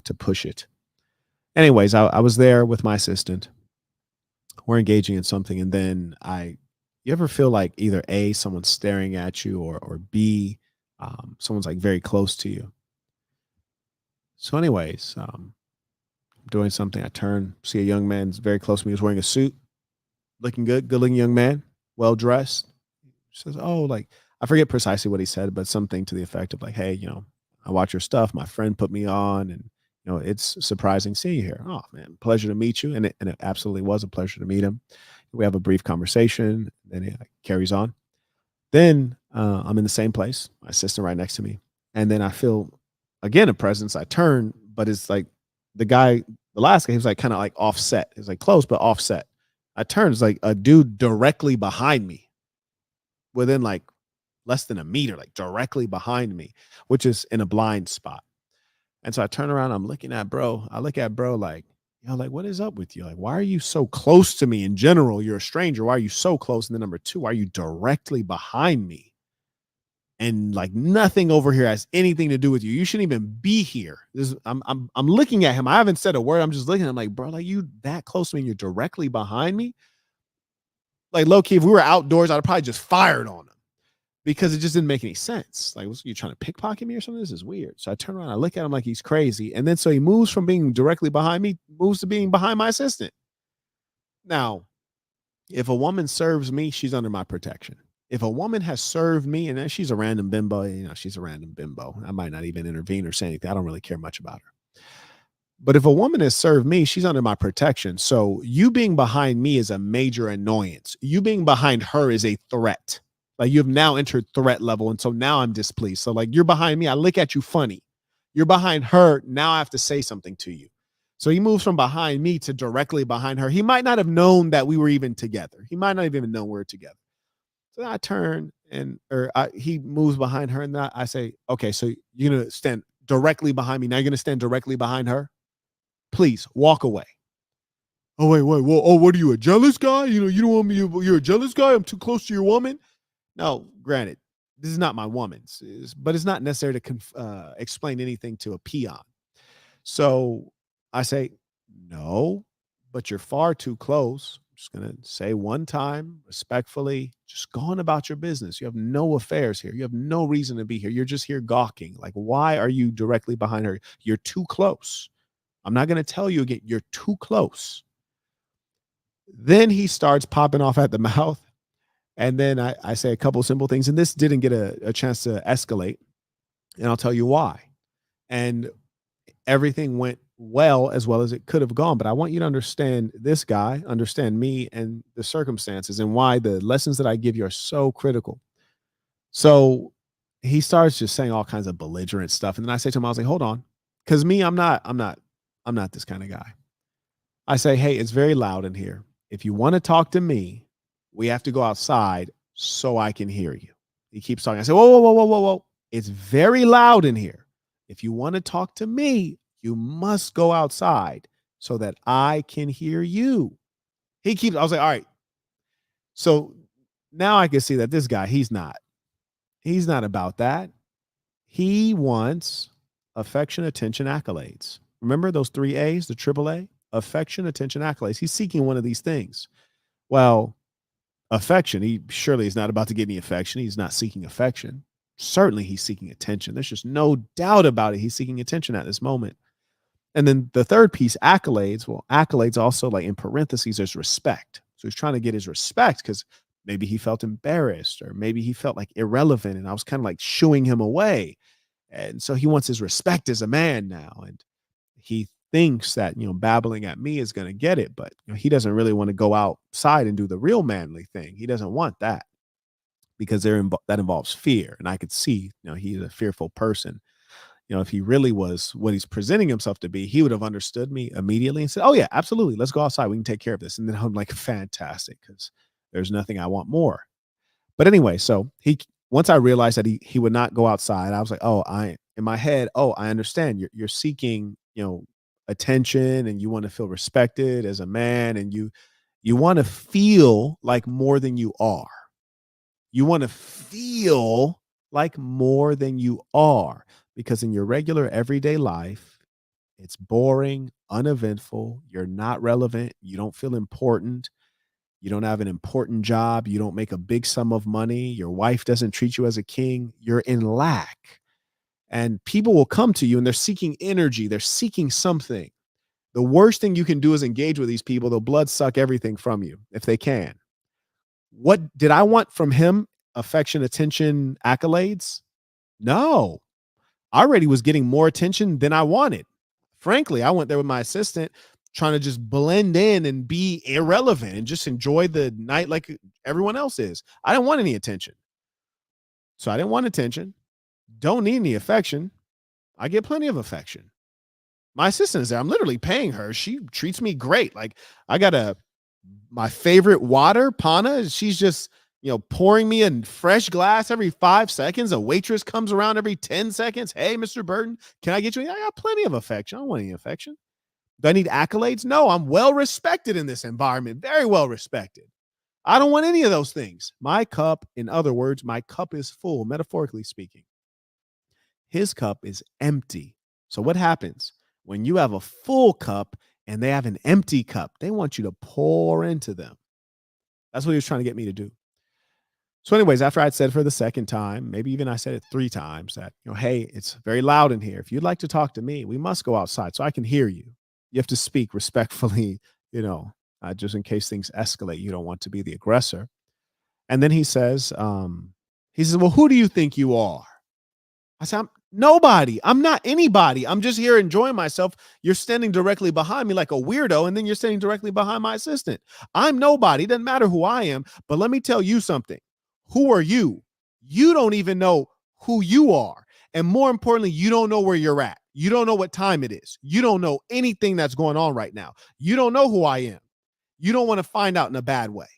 to push it. Anyways, I was there with my assistant. We're engaging in something, and then you ever feel like either A, someone's staring at you, or B, someone's like very close to you. So, anyways, doing something. I turn, see a young man's very close to me. He's wearing a suit, looking good looking young man, well dressed. Says, "Oh, like I forget precisely what he said, but something to the effect of like, hey, I watch your stuff. My friend put me on, and it's surprising seeing you here. Oh man, pleasure to meet you." And it absolutely was a pleasure to meet him. We have a brief conversation, then he carries on. Then I'm in the same place, my assistant right next to me, and then I feel again a presence. I turn, but it's like the last guy, he was like kind of like offset. He was like close, but offset. I turned, it's like a dude directly behind me, within like less than a meter, like directly behind me, which is in a blind spot. And so I turn around, I'm looking at bro. I look at bro like, like, what is up with you? Like, why are you so close to me in general? You're a stranger. Why are you so close? And then number two, why are you directly behind me? And like nothing over here has anything to do with you. You shouldn't even be here. I'm looking at him. I haven't said a word. I'm just looking at him like, bro, like you that close to me and you're directly behind me. Like low key, if we were outdoors, I'd probably just fired on him because it just didn't make any sense. Like, was you trying to pickpocket me or something? This is weird. So I turn around, I look at him like he's crazy. And then so he moves from being directly behind me, moves to being behind my assistant. Now, if a woman serves me, she's under my protection. If a woman has served me and then she's a random bimbo, she's a random bimbo. I might not even intervene or say anything. I don't really care much about her. But if a woman has served me, she's under my protection. So you being behind me is a major annoyance. You being behind her is a threat. Like you've now entered threat level. And so now I'm displeased. So like you're behind me. I look at you funny. You're behind her. Now I have to say something to you. So he moves from behind me to directly behind her. He might not have known that we were even together. He might not have even known we were together. So I turn he moves behind her and I say, okay, so you're going to stand directly behind me. Now you're going to stand directly behind her. Please walk away. Oh, wait. Well, oh, what are you, a jealous guy? You don't want me. You're a jealous guy. I'm too close to your woman. No, granted, this is not my woman, but it's not necessary to explain anything to a peon. So I say, no, but you're far too close. I'm just going to say one time, respectfully, just go on about your business. You have no affairs here. You have no reason to be here. You're just here gawking. Like, why are you directly behind her? You're too close. I'm not going to tell you again. You're too close. Then he starts popping off at the mouth. And then I say a couple simple things. And this didn't get a chance to escalate. And I'll tell you why. And everything went well as it could have gone. But I want you to understand this guy, understand me and the circumstances and why the lessons that I give you are so critical. So he starts just saying all kinds of belligerent stuff. And then I say to him, I was like, hold on. Cause me, I'm not this kind of guy. I say, hey, it's very loud in here. If you want to talk to me, we have to go outside so I can hear you. He keeps talking. I say, whoa. It's very loud in here. If you want to talk to me, you must go outside so that I can hear you. I was like, all right. So now I can see that this guy, he's not about that. He wants affection, attention, accolades. Remember those 3 A's, the AAA? Affection, attention, accolades. He's seeking one of these things. Well, affection, he surely is not about to get any affection. He's not seeking affection. Certainly he's seeking attention. There's just no doubt about it. He's seeking attention at this moment. And then the third piece, accolades. Well, accolades also, like in parentheses, there's respect. So he's trying to get his respect because maybe he felt embarrassed or maybe he felt like irrelevant and I was kind of like shooing him away. And so he wants his respect as a man now. And he thinks that, babbling at me is going to get it, but he doesn't really want to go outside and do the real manly thing. He doesn't want that because that involves fear. And I could see, he's a fearful person. If he really was what he's presenting himself to be, he would have understood me immediately and said, "Oh yeah, absolutely. Let's go outside. We can take care of this." And then I'm like, fantastic, because there's nothing I want more. But anyway, so once I realized that he would not go outside, I was like, oh, in my head, oh, I understand. You're seeking, attention and you want to feel respected as a man and you want to feel like more than you are. You want to feel like more than you are because in your regular everyday life, it's boring, uneventful, you're not relevant, you don't feel important, you don't have an important job, you don't make a big sum of money, your wife doesn't treat you as a king, you're in lack. And people will come to you and they're seeking energy, they're seeking something. The worst thing you can do is engage with these people. They'll blood suck everything from you if they can. What did I want from him? Affection, attention, accolades? No. I already was getting more attention than I wanted. Frankly, I went there with my assistant trying to just blend in and be irrelevant and just enjoy the night like everyone else is. I didn't want any attention. So I didn't want attention. Don't need any affection. I get plenty of affection. My assistant is there. I'm literally paying her. She treats me great. Like I got my favorite water, Pana. She's just, pouring me a fresh glass every 5 seconds. A waitress comes around every 10 seconds. "Hey, Mr. Burton, can I get you?" I got plenty of affection. I don't want any affection. Do I need accolades? No, I'm well respected in this environment. Very well respected. I don't want any of those things. My cup, in other words, my cup is full, metaphorically speaking. His cup is empty. So what happens when you have a full cup and they have an empty cup? They want you to pour into them. That's what he was trying to get me to do. So anyways, after I'd said for the second time, maybe even I said it 3 times that, "Hey, it's very loud in here. If you'd like to talk to me, we must go outside so I can hear you. You have to speak respectfully, just in case things escalate. You don't want to be the aggressor." And then he says, "Well, who do you think you are?" I said, "I'm nobody. I'm not anybody. I'm just here enjoying myself. You're standing directly behind me like a weirdo, and then you're standing directly behind my assistant. I'm nobody. It doesn't matter who I am. But let me tell you something. Who are you? You don't even know who you are. And more importantly, you don't know where you're at. You don't know what time it is. You don't know anything that's going on right now. You don't know who I am. You don't want to find out in a bad way."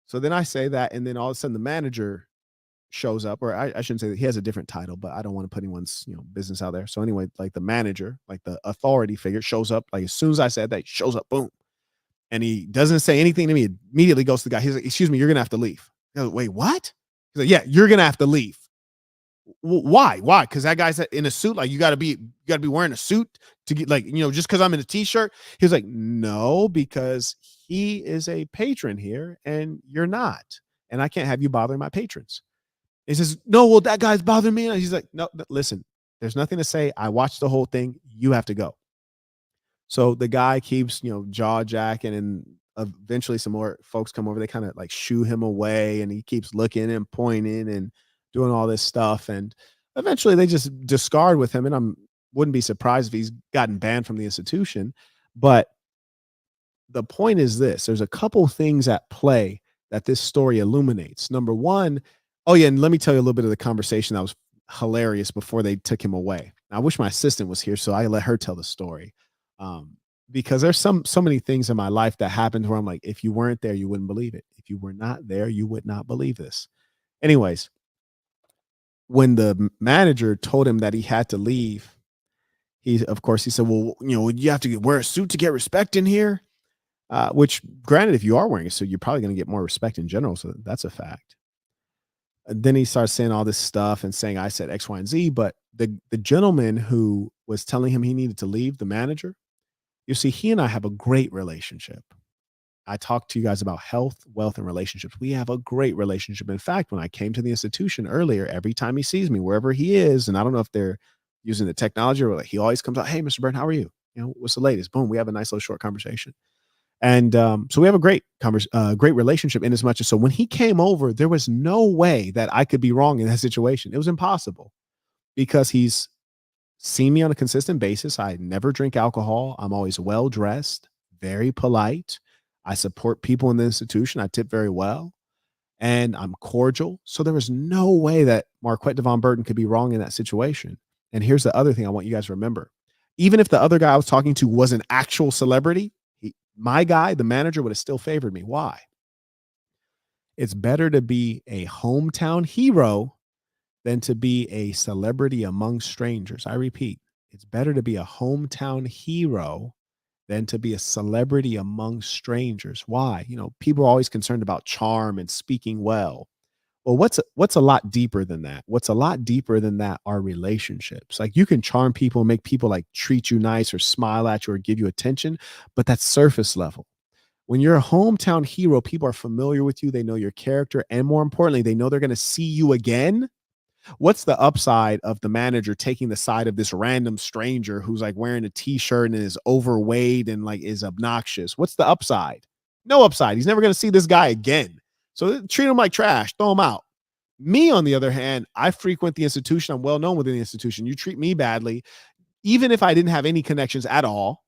So then I say that, and then all of a sudden the manager shows up, or I shouldn't say that he has a different title, but I don't want to put anyone's business out there. So anyway, like the manager, like the authority figure, shows up. Like as soon as I said that, he shows up, boom, and he doesn't say anything to me. Immediately goes to the guy. He's like, "Excuse me, you're gonna have to leave." I go, "Wait, what?" He's like, "Yeah, you're gonna have to leave." Why? Why? Because that guy's in a suit. Like you got to be wearing a suit to get just because I'm in a t-shirt. He was like, "No, because he is a patron here and you're not, and I can't have you bothering my patrons." He says, "No, well, that guy's bothering me." And he's like, "No, listen, there's nothing to say. I watched the whole thing. You have to go." So the guy keeps, jaw jacking, and eventually some more folks come over. They kind of like shoo him away, and he keeps looking and pointing and doing all this stuff. And eventually they just discard with him. And wouldn't be surprised if he's gotten banned from the institution. But the point is this: there's a couple things at play that this story illuminates. Number one, oh yeah, and let me tell you a little bit of the conversation that was hilarious before they took him away. I wish my assistant was here so I let her tell the story. Because there's so many things in my life that happened where I'm like, if you weren't there, you wouldn't believe it. If you were not there, you would not believe this. Anyways, when the manager told him that he had to leave, of course, he said, "Well, you have to wear a suit to get respect in here." Which, granted, if you are wearing a suit, you're probably going to get more respect in general. So that's a fact. And then he starts saying all this stuff and saying I said X, Y, and Z. But the gentleman who was telling him he needed to leave, the manager, you see, he and I have a great relationship. I talked to you guys about health, wealth, and relationships. We have a great relationship. In fact, when I came to the institution earlier, every time he sees me, wherever he is, and I don't know if they're using the technology or like, he always comes out, "Hey, Mr. Burton, how are you? What's the latest?" Boom, we have a nice little short conversation. And so we have a great relationship in as much as so when he came over, there was no way that I could be wrong in that situation. It was impossible because he's seen me on a consistent basis. I never drink alcohol. I'm always well dressed, very polite. I support people in the institution. I tip very well and I'm cordial. So there was no way that Marquett Devon Burton could be wrong in that situation. And here's the other thing I want you guys to remember. Even if the other guy I was talking to was an actual celebrity, my guy, the manager, would have still favored me. Why? It's better to be a hometown hero than to be a celebrity among strangers. I repeat, it's better to be a hometown hero than to be a celebrity among strangers. Why? People are always concerned about charm and speaking well. Well, what's a lot deeper than that? What's a lot deeper than that are relationships. Like you can charm people, make people like treat you nice or smile at you or give you attention, but that's surface level. When you're a hometown hero, people are familiar with you, they know your character, and more importantly, they know they're going to see you again. What's the upside of the manager taking the side of this random stranger who's like wearing a t-shirt and is overweight and like is obnoxious? What's the upside? No upside. He's never going to see this guy again. So treat him like trash, throw him out. Me, on the other hand, I frequent the institution. I'm well known within the institution. You treat me badly, even if I didn't have any connections at all,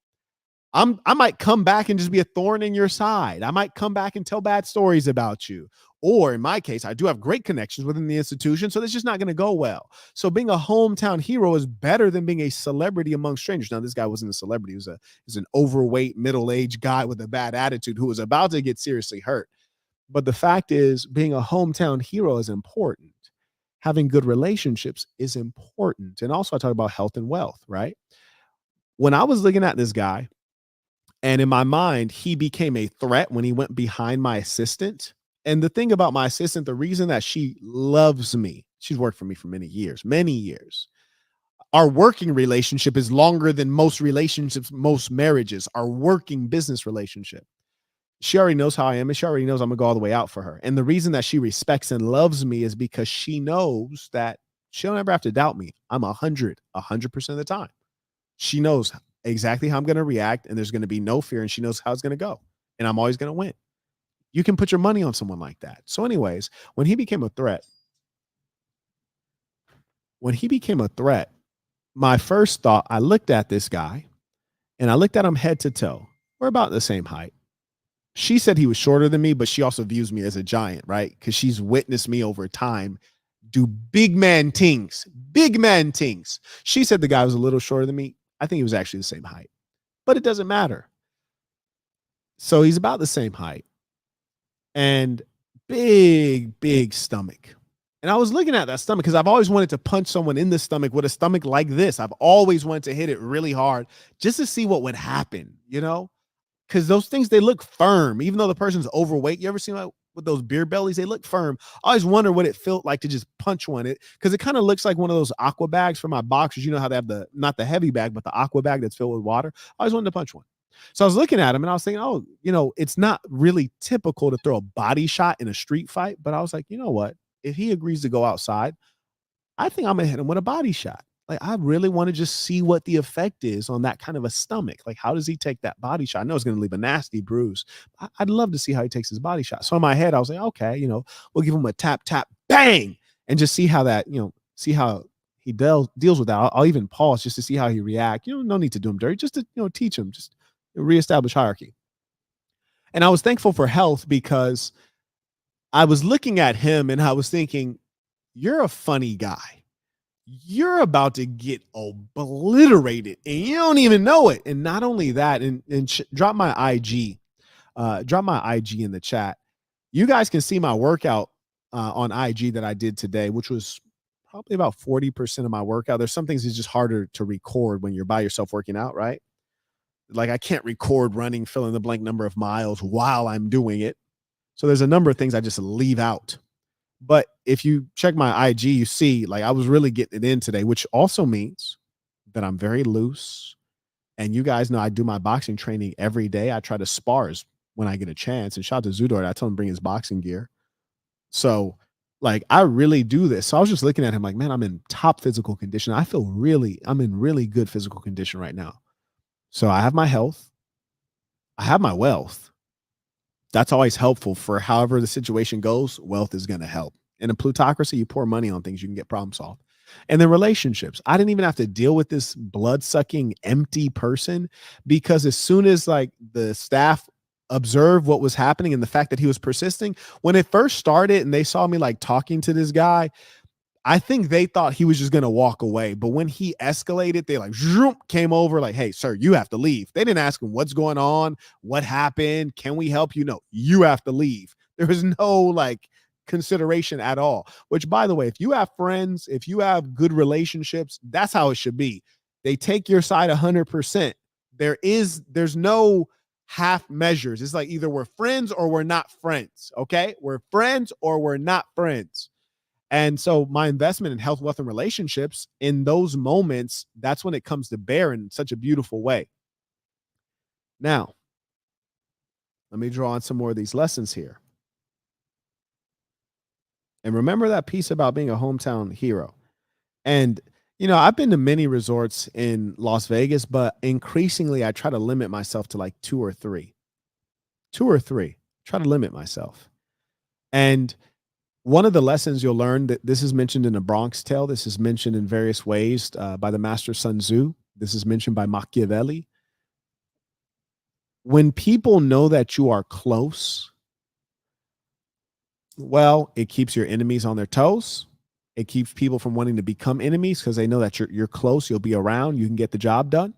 I might come back and just be a thorn in your side. I might come back and tell bad stories about you. Or in my case, I do have great connections within the institution, so that's just not going to go well. So being a hometown hero is better than being a celebrity among strangers. Now, this guy wasn't a celebrity. He was an overweight, middle-aged guy with a bad attitude who was about to get seriously hurt. But the fact is, being a hometown hero is important. Having good relationships is important. And also I talk about health and wealth, right? When I was looking at this guy, and in my mind, he became a threat when he went behind my assistant. And the thing about my assistant, the reason that she loves me, she's worked for me for many years, many years. Our working relationship is longer than most relationships, most marriages, our working business relationship. She already knows how I am, and she already knows I'm gonna go all the way out for her. And the reason that she respects and loves me is because she knows that she don't ever have to doubt me. I'm 100% of the time. She knows exactly how I'm going to react, and there's going to be no fear, and she knows how it's going to go, and I'm always going to win. You can put your money on someone like that. So anyways, when he became a threat, my first thought, I looked at this guy and I looked at him head to toe. We're about the same height. She said he was shorter than me, but she also views me as a giant, right? Because she's witnessed me over time do big man things, big man things. She said the guy was a little shorter than me. I think he was actually the same height, but it doesn't matter. So he's about the same height and big stomach. And I was looking at that stomach because I've always wanted to punch someone in the stomach with a stomach like this. I've always wanted to hit it really hard just to see what would happen, because those things, they look firm, even though the person's overweight. You ever seen like with those beer bellies? They look firm. I always wonder what it felt like to just punch one, because it kind of looks like one of those aqua bags for my boxers. You know how they have not the heavy bag, but the aqua bag that's filled with water. I always wanted to punch one. So I was looking at him and I was thinking, oh, it's not really typical to throw a body shot in a street fight. But I was like, you know what? If he agrees to go outside, I think I'm gonna hit him with a body shot. Like, I really want to just see what the effect is on that kind of a stomach. Like, how does he take that body shot? I know it's going to leave a nasty bruise. I'd love to see how he takes his body shot. So in my head, I was like, okay, we'll give him a tap, bang, and just see how that, see how he deals with that. I'll even pause just to see how he react. No need to do him dirty, just to, teach him, just reestablish hierarchy. And I was thankful for health because I was looking at him and I was thinking, you're a funny guy. You're about to get obliterated and you don't even know it. And not only that, and drop my IG in the chat. You guys can see my workout on IG that I did today, which was probably about 40% of my workout. There's some things that's just harder to record when you're by yourself working out, right? Like, I can't record running, fill in the blank number of miles while I'm doing it. So there's a number of things I just leave out. But if you check my IG, you see, like, I was really getting it in today, which also means that I'm very loose. And you guys know I do my boxing training every day. I try to spars when I get a chance. And shout out to Zudor. I tell him to bring his boxing gear. So, like, I really do this. So I was just looking at him like, man, I'm in top physical condition. I'm in really good physical condition right now. So I have my health. I have my wealth. That's always helpful for however the situation goes. Wealth is going to help. In a plutocracy, you pour money on things, you can get problem solved. And then relationships. I didn't even have to deal with this blood sucking, empty person because as soon as like the staff observed what was happening and the fact that he was persisting, when it first started and they saw me like talking to this guy, I think they thought he was just going to walk away. But when he escalated, they like zoom, came over like, hey, sir, you have to leave. They didn't ask him what's going on, what happened, can we help you? No, you have to leave. There was no like consideration at all, which by the way, if you have friends, if you have good relationships, that's how it should be. They take your side 100%. There's no half measures. It's like either we're friends or we're not friends. Okay. We're friends or we're not friends. And so my investment in health, wealth, and relationships in those moments, that's when it comes to bear in such a beautiful way. Now, let me draw on some more of these lessons here. And remember that piece about being a hometown hero. And, I've been to many resorts in Las Vegas, but increasingly I try to limit myself to like two or three. Try to limit myself. And one of the lessons you'll learn that this is mentioned in a Bronx Tale. This is mentioned in various ways by the master Sun Tzu. This is mentioned by Machiavelli. When people know that you are close, well, it keeps your enemies on their toes. It keeps people from wanting to become enemies because they know that you're close, you'll be around, you can get the job done.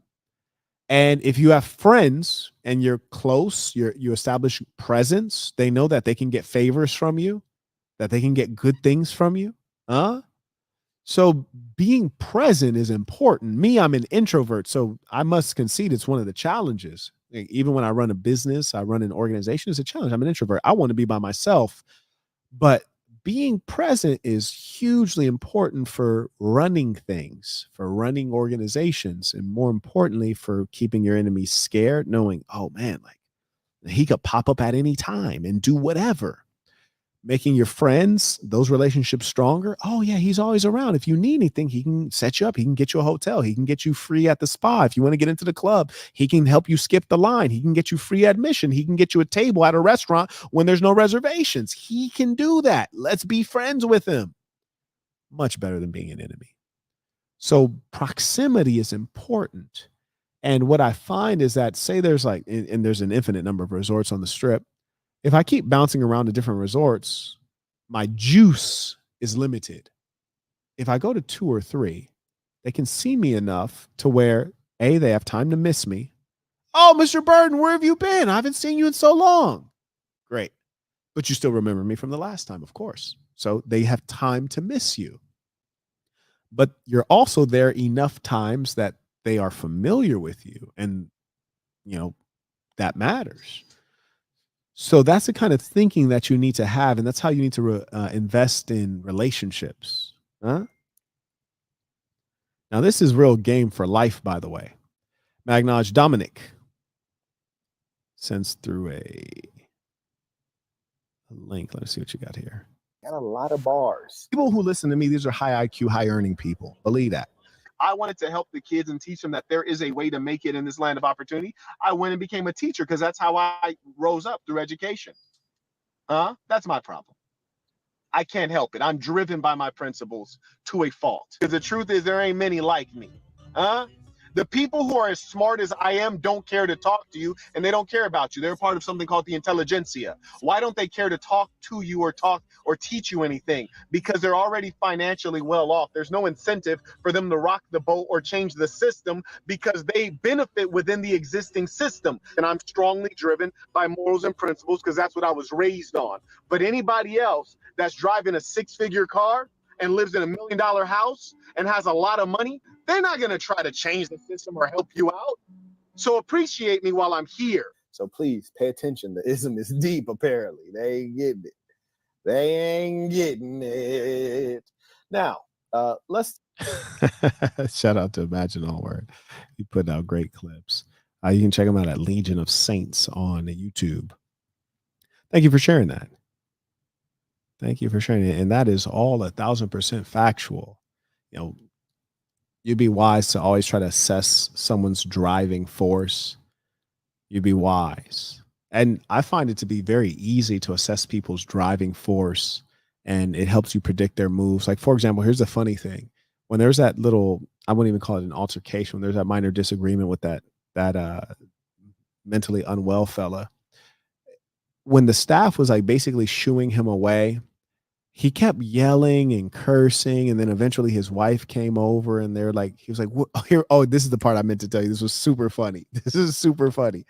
And if you have friends and you're close, you establish presence, they know that they can get favors from you, that they can get good things from you. So being present is important. Me, I'm an introvert, so I must concede it's one of the challenges. Like, even when I run a business, I run an organization, it's a challenge. I'm an introvert. I want to be by myself, but being present is hugely important for running things, for running organizations, and more importantly, for keeping your enemies scared, knowing, oh man, like he could pop up at any time and do whatever. Making your friends, those relationships stronger. Oh yeah, he's always around. If you need anything, he can set you up. He can get you a hotel. He can get you free at the spa. If you want to get into the club, he can help you skip the line. He can get you free admission. He can get you a table at a restaurant when there's no reservations. He can do that. Let's be friends with him. Much better than being an enemy. So proximity is important. And what I find is that, say there's like, and there's an infinite number of resorts on the strip. If I keep bouncing around to different resorts, my juice is limited. If I go to two or three, they can see me enough to where, A, they have time to miss me. Oh, Mr. Burton, where have you been? I haven't seen you in so long. Great. But you still remember me from the last time, of course. So they have time to miss you. But you're also there enough times that they are familiar with you. And, that matters. So that's the kind of thinking that you need to have, and that's how you need to invest in relationships. Huh? Now, this is real game for life, by the way. Magnage Dominic sends through a link. Let's see what you got here. Got a lot of bars. People who listen to me, these are high IQ, high earning people. Believe that. I wanted to help the kids and teach them that there is a way to make it in this land of opportunity. I went and became a teacher because that's how I rose up through education. That's my problem. I can't help it. I'm driven by my principles to a fault. Because the truth is there ain't many like me. The people who are as smart as I am don't care to talk to you, and they don't care about you. They're part of something called the intelligentsia. Why don't they care to talk to you or teach you anything? Because they're already financially well off. There's no incentive for them to rock the boat or change the system because they benefit within the existing system. And I'm strongly driven by morals and principles because that's what I was raised on. But anybody else that's driving a six-figure car and lives in $1 million house and has a lot of money, they're not going to try to change the system or help you out. So appreciate me while I'm here. So please pay attention. The ism is deep, apparently. They ain't getting it. They ain't getting it. Now, let's... Shout out to Imagine All Word. He put out great clips. You can check him out at Legion of Saints on YouTube. Thank you for sharing that. Thank you for sharing it. And that is all 1,000% factual. You'd be wise to always try to assess someone's driving force You'd be wise. And I find it to be very easy to assess people's driving force, and it helps you predict their moves. Like, for example, here's the funny thing. When there's that little, I wouldn't even call it an altercation, when there's that minor disagreement with that mentally unwell fella, when the staff was like basically shooing him away, he kept yelling and cursing, and then eventually his wife came over and they're like, he was like, "What here? Oh, this is the part I meant to tell you. This was super funny. This is super funny."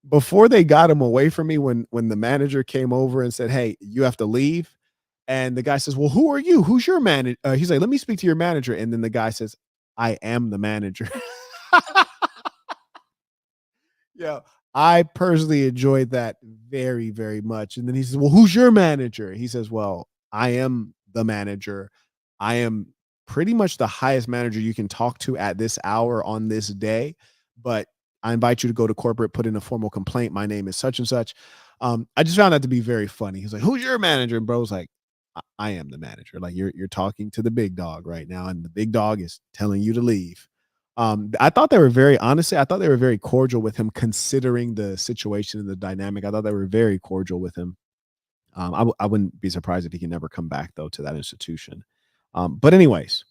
Before they got him away from me, when the manager came over and said, "Hey, you have to leave," and the guy says, "Well, who are you? Who's your manager?" He's like, "Let me speak to your manager," and then the guy says, "I am the manager." Yeah, I personally enjoyed that very, very much. And then he says, "Well, who's your manager?" He says, "Well, I am the manager. I am pretty much the highest manager you can talk to at this hour on this day. But I invite you to go to corporate, put in a formal complaint. My name is such and such." I just found that to be very funny. He's like, "Who's your manager?" And bro's like, I am the manager. Like you're talking to the big dog right now, and the big dog is telling you to leave." I thought they were very honestly, I thought they were very cordial with him considering the situation and the dynamic. I thought they were very cordial with him. I wouldn't be surprised if he can never come back though to that institution. But anyways,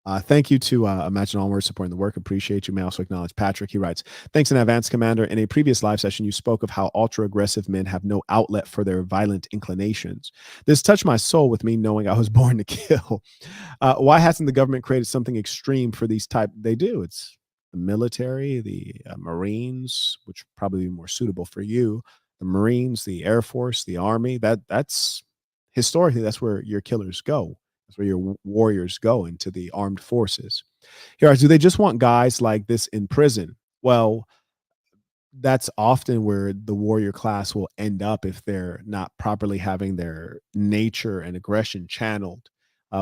thank you to Imagine Onward supporting the work. Appreciate you. May also acknowledge Patrick. He writes, "Thanks in advance, Commander. In a previous live session, you spoke of how ultra aggressive men have no outlet for their violent inclinations. This touched my soul with me knowing I was born to kill. Why hasn't the government created something extreme for these type? They do. It's the military, the Marines, which probably be more suitable for you. The Marines, the Air Force, the Army. That's historically that's where your killers go. That's where your warriors go into the armed forces. Here, do they just want guys like this in prison? Well, that's often where the warrior class will end up if they're not properly having their nature and aggression channeled.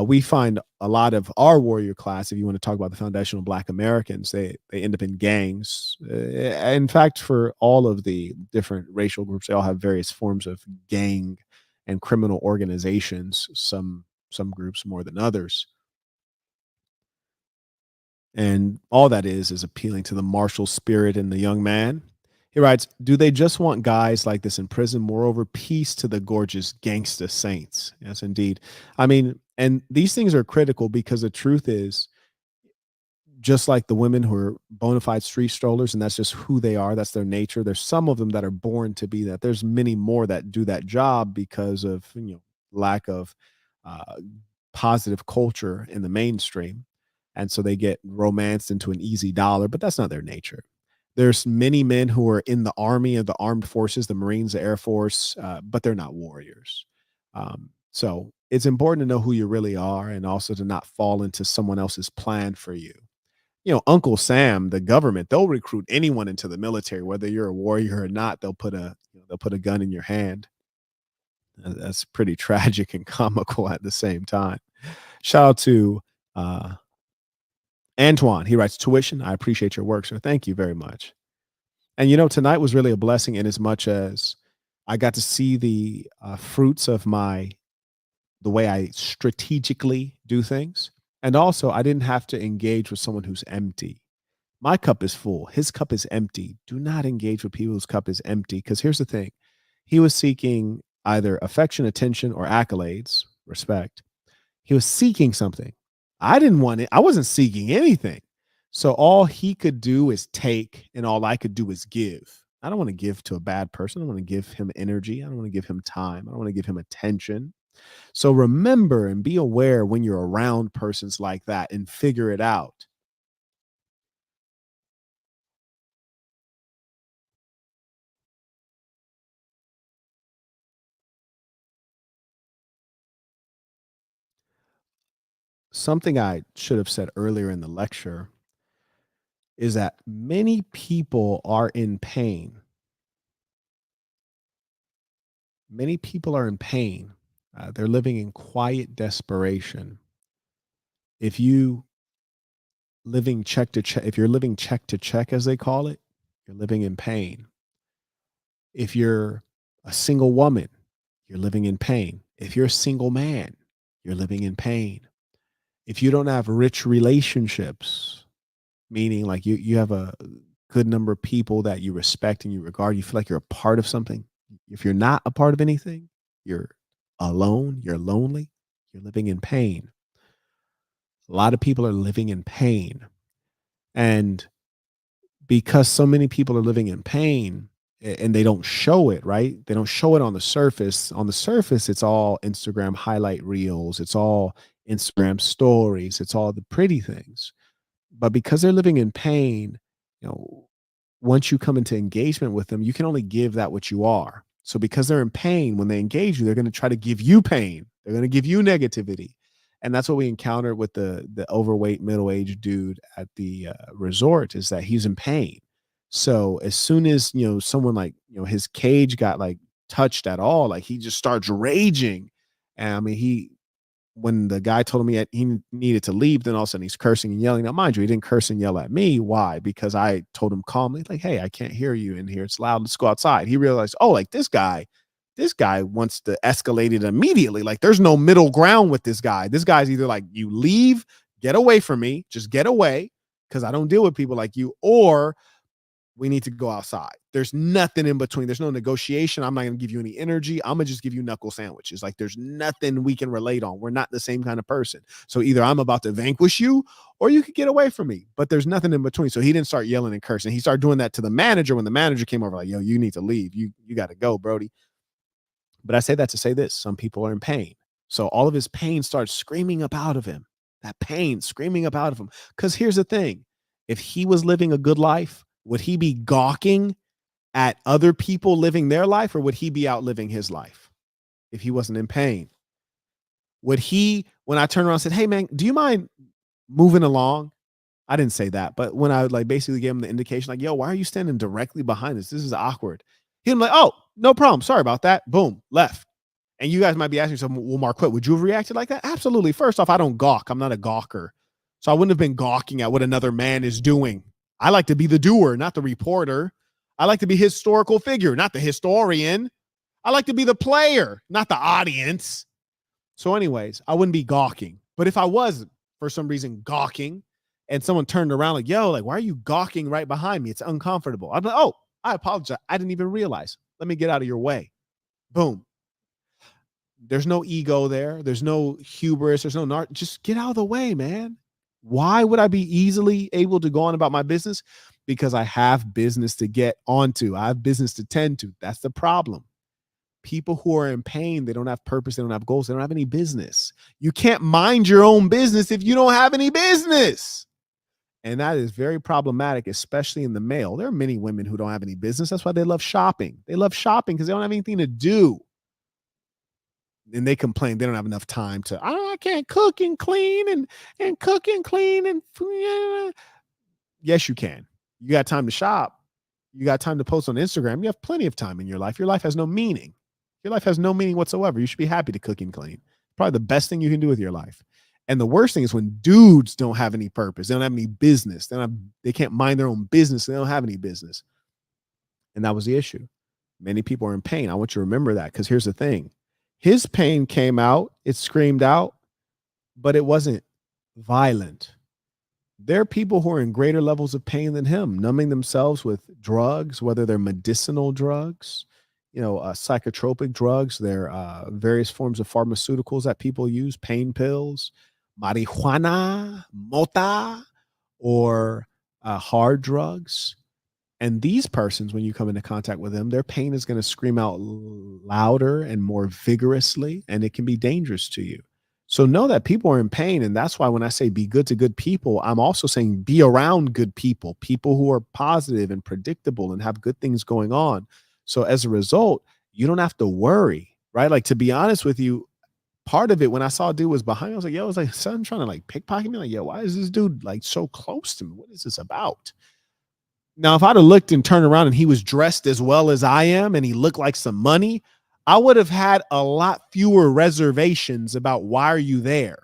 We find a lot of our warrior class, if you want to talk about the foundational Black Americans, they end up in gangs. In fact, for all of the different racial groups, they all have various forms of gang and criminal organizations. Some groups more than others. And all that is appealing to the martial spirit in the young man. He writes, "Do they just want guys like this in prison? Moreover, peace to the gorgeous gangsta saints." Yes, indeed. I mean, and these things are critical because the truth is, just like the women who are bona fide street strollers, and that's just who they are, that's their nature. There's some of them that are born to be that. There's many more that do that job because of lack of uh, positive culture in the mainstream, and so they get romanced into an easy dollar. But that's not their nature. There's many men who are in the army and the armed forces, the Marines, the Air Force, but they're not warriors. So it's important to know who you really are, and also to not fall into someone else's plan for you. Uncle Sam, the government, they'll recruit anyone into the military, whether you're a warrior or not. They'll put a gun in your hand. That's pretty tragic and comical at the same time. Shout out to uh, Antoine. He writes, "Tuition. I appreciate your work, sir. Thank you very much." And tonight was really a blessing in as much as I got to see the fruits of the way I strategically do things, and also I didn't have to engage with someone who's empty. My cup is full. His cup is empty. Do not engage with people whose cup is empty. Because here's the thing, he was seeking either affection, attention, or accolades, respect. He was seeking something. I didn't want it. I wasn't seeking anything. So all he could do is take, and all I could do is give. I don't want to give to a bad person. I don't want to give him energy. I don't want to give him time. I don't want to give him attention. So remember and be aware when you're around persons like that and figure it out. Something I should have said earlier in the lecture is that many people are in pain. Many people are in pain. They're living in quiet desperation. If you living check to check, if you're living check to check, as they call it, you're living in pain. If you're a single woman, you're living in pain. If you're a single man, you're living in pain. If you don't have rich relationships, meaning like you have a good number of people that you respect and you regard. You feel like you're a part of something. If you're not a part of anything, you're alone, you're lonely, you're living in pain. A lot of people are living in pain. And because so many people are living in pain and they don't show it, right? They don't show it on the surface. On the surface, it's all Instagram highlight reels, it's all Instagram stories, it's all the pretty things. But because they're living in pain, you know, once you come into engagement with them, you can only give that what you are. So because they're in pain, when they engage you, they're going to try to give you pain. They're going to give you negativity. And that's what we encountered with the overweight middle-aged dude at the resort, is that he's in pain. So as soon as, someone like, his cage got like touched at all, like he just starts raging. And I mean, when the guy told me he needed to leave, then all of a sudden he's cursing and yelling. Now, mind you, he didn't curse and yell at me. Why? Because I told him calmly, like, hey, I can't hear you in here. It's loud. Let's go outside. He realized, oh, like this guy wants to escalate it immediately. Like there's no middle ground with this guy. This guy's either like, you leave, get away from me, just get away, because I don't deal with people like you, or we need to go outside. There's nothing in between. There's no negotiation. I'm not going to give you any energy. I'm going to just give you knuckle sandwiches. Like there's nothing we can relate on. We're not the same kind of person. So either I'm about to vanquish you or you could get away from me, but there's nothing in between. So he didn't start yelling and cursing. He started doing that to the manager when the manager came over like, yo, you need to leave. You got to go, Brody. But I say that to say this: some people are in pain. So all of his pain starts screaming up out of him. That pain screaming up out of him. Because here's the thing: if he was living a good life, would he be gawking at other people living their life, or would he be out living his life if he wasn't in pain? Would he, when I turned around and said, hey, man, do you mind moving along? I didn't say that, but when I like basically gave him the indication, like, yo, why are you standing directly behind us? This is awkward. He'd be like, oh, no problem. Sorry about that. Boom, left. And you guys might be asking yourself, well, Marquett, would you have reacted like that? Absolutely. First off, I don't gawk. I'm not a gawker. So I wouldn't have been gawking at what another man is doing. I like to be the doer, not the reporter. I like to be historical figure, not the historian. I like to be the player, not the audience. So anyways, I wouldn't be gawking. But if I was for some reason gawking and someone turned around like, yo, like, why are you gawking right behind me? It's uncomfortable. I'm like, oh, I apologize. I didn't even realize. Let me get out of your way. Boom. There's no ego there. There's no hubris. There's no just get out of the way, man. Why would I be easily able to go on about my business? Because I have business to get onto. I have business to tend to. That's the problem. People who are in pain, they don't have purpose. They don't have goals. They don't have any business. You can't mind your own business if you don't have any business. And that is very problematic, especially in the male. There are many women who don't have any business. That's why they love shopping. They love shopping because they don't have anything to do. And they complain they don't have enough time to, I can't cook and clean and cook and clean. And yes, you can. You got time to shop. You got time to post on Instagram. You have plenty of time in your life. Your life has no meaning. Your life has no meaning whatsoever. You should be happy to cook and clean. Probably the best thing you can do with your life. And the worst thing is when dudes don't have any purpose. They don't have any business. They can't mind their own business. They don't have any business. And that was the issue. Many people are in pain. I want you to remember that, because here's the thing. His pain came out. It screamed out, but it wasn't violent. There are people who are in greater levels of pain than him, numbing themselves with drugs, whether they're medicinal drugs, psychotropic drugs. There are various forms of pharmaceuticals that people use, pain pills, marijuana, mota, or hard drugs. And these persons, when you come into contact with them, their pain is going to scream out louder and more vigorously, and it can be dangerous to you. So know that people are in pain. And that's why when I say be good to good people, I'm also saying be around good people, people who are positive and predictable and have good things going on. So as a result, you don't have to worry, right? Like, to be honest with you, part of it, when I saw a dude was behind me, I was like, yo, it's like son trying to like pickpocket me. Like, yo, why is this dude like so close to me? What is this about? Now, if I'd have looked and turned around and he was dressed as well as I am and he looked like some money, I would have had a lot fewer reservations about why are you there.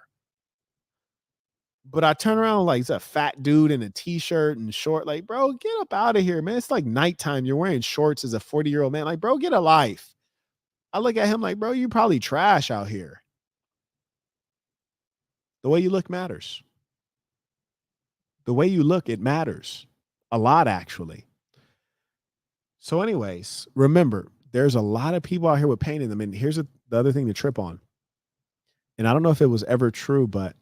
But I turn around like it's a fat dude in a t-shirt and short, like, bro, get up out of here, man. It's like nighttime. You're wearing shorts as a 40-year-old man. Like, bro, get a life. I look at him like, bro, you probably trash out here. The way you look matters. The way you look, it matters. A lot, actually. So, anyways, remember, there's a lot of people out here with pain in them. And here's the other thing to trip on. And I don't know if it was ever true, but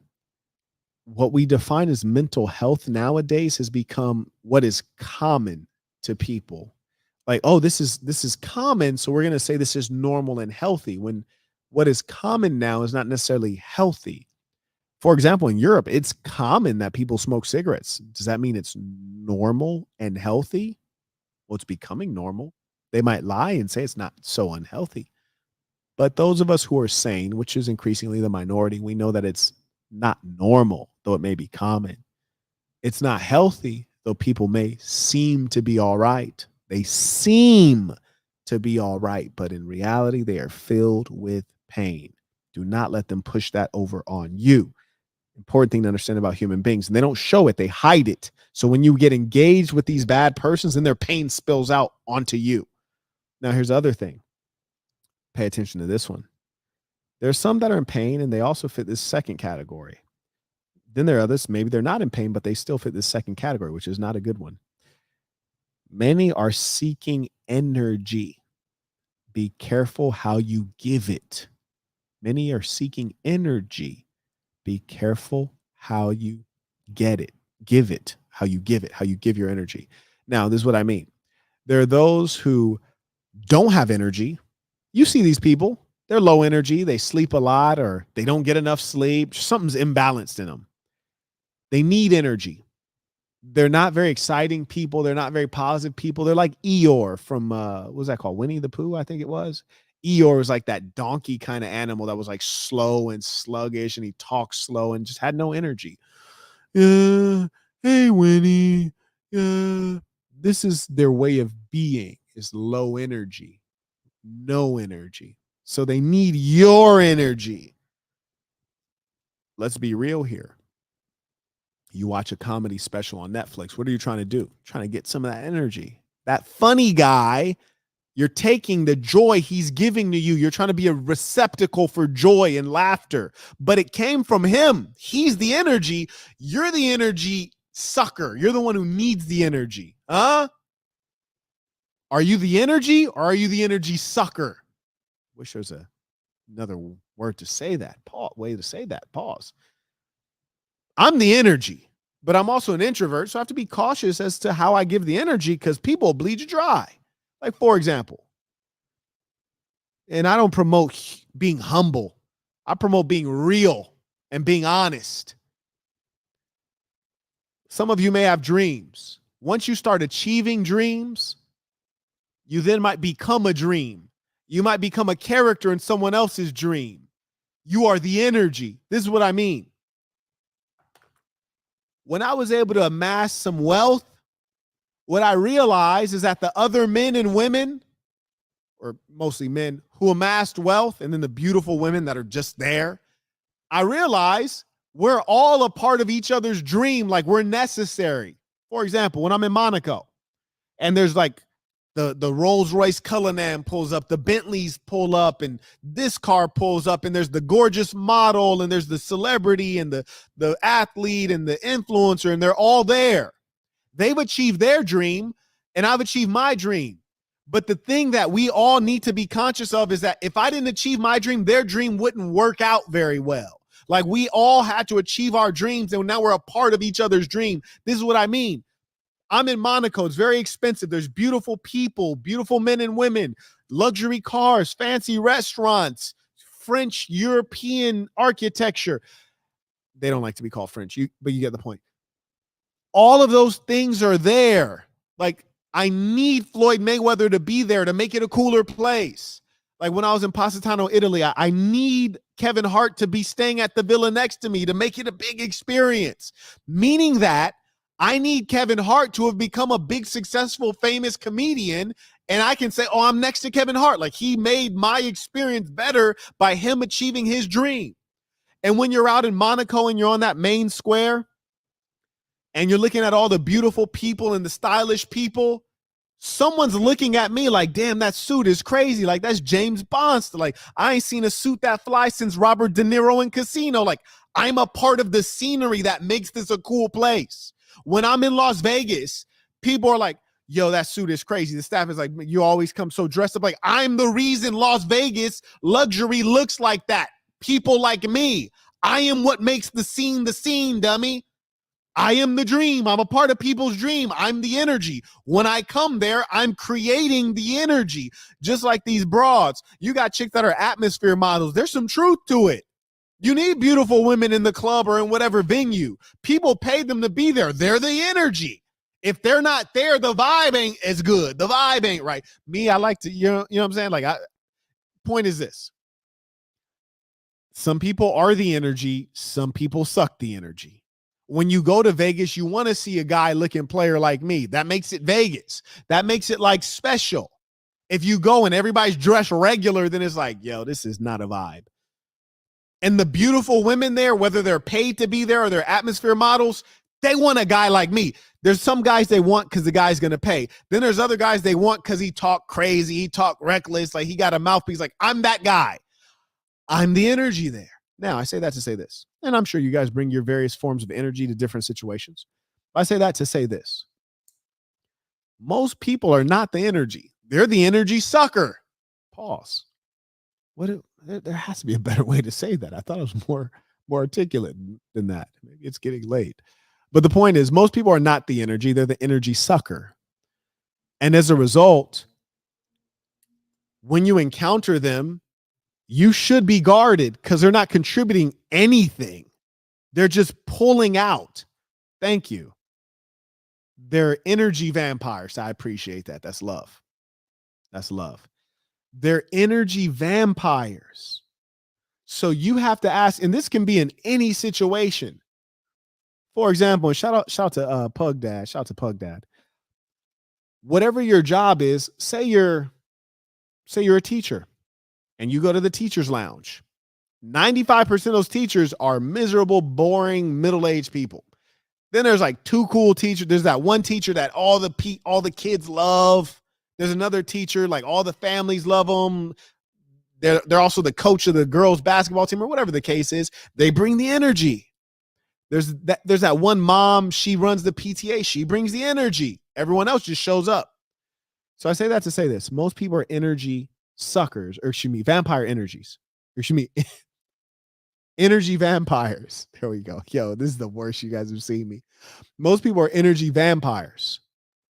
what we define as mental health nowadays has become what is common to people. Like, oh, this is common, so we're going to say this is normal and healthy, when what is common now is not necessarily healthy. For example, in Europe, it's common that people smoke cigarettes. Does that mean it's normal and healthy? Well, it's becoming normal. They might lie and say it's not so unhealthy. But those of us who are sane, which is increasingly the minority, we know that it's not normal, though it may be common. It's not healthy, though people may seem to be all right. They seem to be all right, but in reality, they are filled with pain. Do not let them push that over on you. Important thing to understand about human beings. And they don't show it, they hide it. So when you get engaged with these bad persons, then their pain spills out onto you. Now, here's the other thing. Pay attention to this one. There's some that are in pain and they also fit this second category. Then there are others, maybe they're not in pain, but they still fit this second category, which is not a good one. Many are seeking energy. Be careful how you give it. Many are seeking energy. Be careful how you get it, give it, how you give it, how you give your energy. Now, this is what I mean. There are those who don't have energy. You see these people, they're low energy. They sleep a lot or they don't get enough sleep. Something's imbalanced in them. They need energy. They're not very exciting people. They're not very positive people. They're like Eeyore from, what was that called? Winnie the Pooh, I think it was. Eeyore was like that donkey kind of animal that was like slow and sluggish, and he talked slow and just had no energy. Hey, Winnie. This is their way of being, is low energy, no energy. So they need your energy. Let's be real here. You watch a comedy special on Netflix. What are you trying to do? Trying to get some of that energy. That funny guy, you're taking the joy he's giving to you. You're trying to be a receptacle for joy and laughter, but it came from him. He's the energy. You're the energy sucker. You're the one who needs the energy. Huh? Are you the energy or are you the energy sucker? Wish there's another word to say that. Way to say that. Pause. I'm the energy, but I'm also an introvert, so I have to be cautious as to how I give the energy because people bleed you dry. Like, for example, and I don't promote being humble. I promote being real and being honest. Some of you may have dreams. Once you start achieving dreams, you then might become a dream. You might become a character in someone else's dream. You are the energy. This is what I mean. When I was able to amass some wealth, what I realized is that the other men and women, or mostly men, who amassed wealth, and then the beautiful women that are just there, I realize we're all a part of each other's dream. Like, we're necessary. For example, when I'm in Monaco and there's like the Rolls Royce Cullinan pulls up, the Bentleys pull up, and this car pulls up, and there's the gorgeous model, and there's the celebrity, and the athlete, and the influencer, and they're all there. They've achieved their dream, and I've achieved my dream. But the thing that we all need to be conscious of is that if I didn't achieve my dream, their dream wouldn't work out very well. Like, we all had to achieve our dreams, and now we're a part of each other's dream. This is what I mean. I'm in Monaco. It's very expensive. There's beautiful people, beautiful men and women, luxury cars, fancy restaurants, French, European architecture. They don't like to be called French, but you get the point. All of those things are there. Like, I need Floyd Mayweather to be there to make it a cooler place. Like, when I was in Positano, Italy, I need Kevin Hart to be staying at the villa next to me to make it a big experience. Meaning that I need Kevin Hart to have become a big, successful, famous comedian. And I can say, oh, I'm next to Kevin Hart. Like, he made my experience better by him achieving his dream. And when you're out in Monaco and you're on that main square and you're looking at all the beautiful people and the stylish people, someone's looking at me like, damn, that suit is crazy. Like, that's James Bond. Like, I ain't seen a suit that fly since Robert De Niro in Casino. Like, I'm a part of the scenery that makes this a cool place. When I'm in Las Vegas, People are like, yo, that suit is crazy. The staff is like, you always come so dressed up. Like, I'm the reason Las Vegas luxury looks like that. People like me. I am what makes the scene, dummy. I am the dream. I'm a part of people's dream. I'm the energy. When I come there, I'm creating the energy. Just like these broads. You got chicks that are atmosphere models. There's some truth to it. You need beautiful women in the club or in whatever venue. People pay them to be there. They're the energy. If they're not there, the vibe ain't as good. The vibe ain't right. Me, I like to, you know what I'm saying? Like, point is this. Some people are the energy. Some people suck the energy. When you go to Vegas, you want to see a guy looking player like me. That makes it Vegas. That makes it like special. If you go and everybody's dressed regular, then it's like, yo, this is not a vibe. And the beautiful women there, whether they're paid to be there or they're atmosphere models, they want a guy like me. There's some guys they want because the guy's going to pay. Then there's other guys they want because he talk crazy. He talk reckless. Like he got a mouthpiece. Like, I'm that guy. I'm the energy there. Now, I say that to say this, and I'm sure you guys bring your various forms of energy to different situations. I say that to say this. Most people are not the energy. They're the energy sucker. Pause. There has to be a better way to say that. I thought it was more articulate than that. Maybe it's getting late. But the point is, most people are not the energy. They're the energy sucker. And as a result, when you encounter them, you should be guarded because they're not contributing anything. They're just pulling out. Thank you. They're energy vampires. I appreciate that. That's love. That's love. They're energy vampires. So you have to ask, and this can be in any situation. For example, shout out to Pug Dad. Shout out to Pug Dad. Whatever your job is, say you're a teacher. And you go to the teacher's lounge. 95% of those teachers are miserable, boring, middle-aged people. Then there's like two cool teachers. There's that one teacher that all the kids love. There's another teacher, like all the families love them. They're also the coach of the girls' basketball team or whatever the case is. They bring the energy. There's that one mom, she runs the PTA. She brings the energy. Everyone else just shows up. So I say that to say this. Most people are energy suckers, or excuse me, vampire energies. Or excuse me, energy vampires. There we go. Yo, this is the worst you guys have seen me. Most people are energy vampires.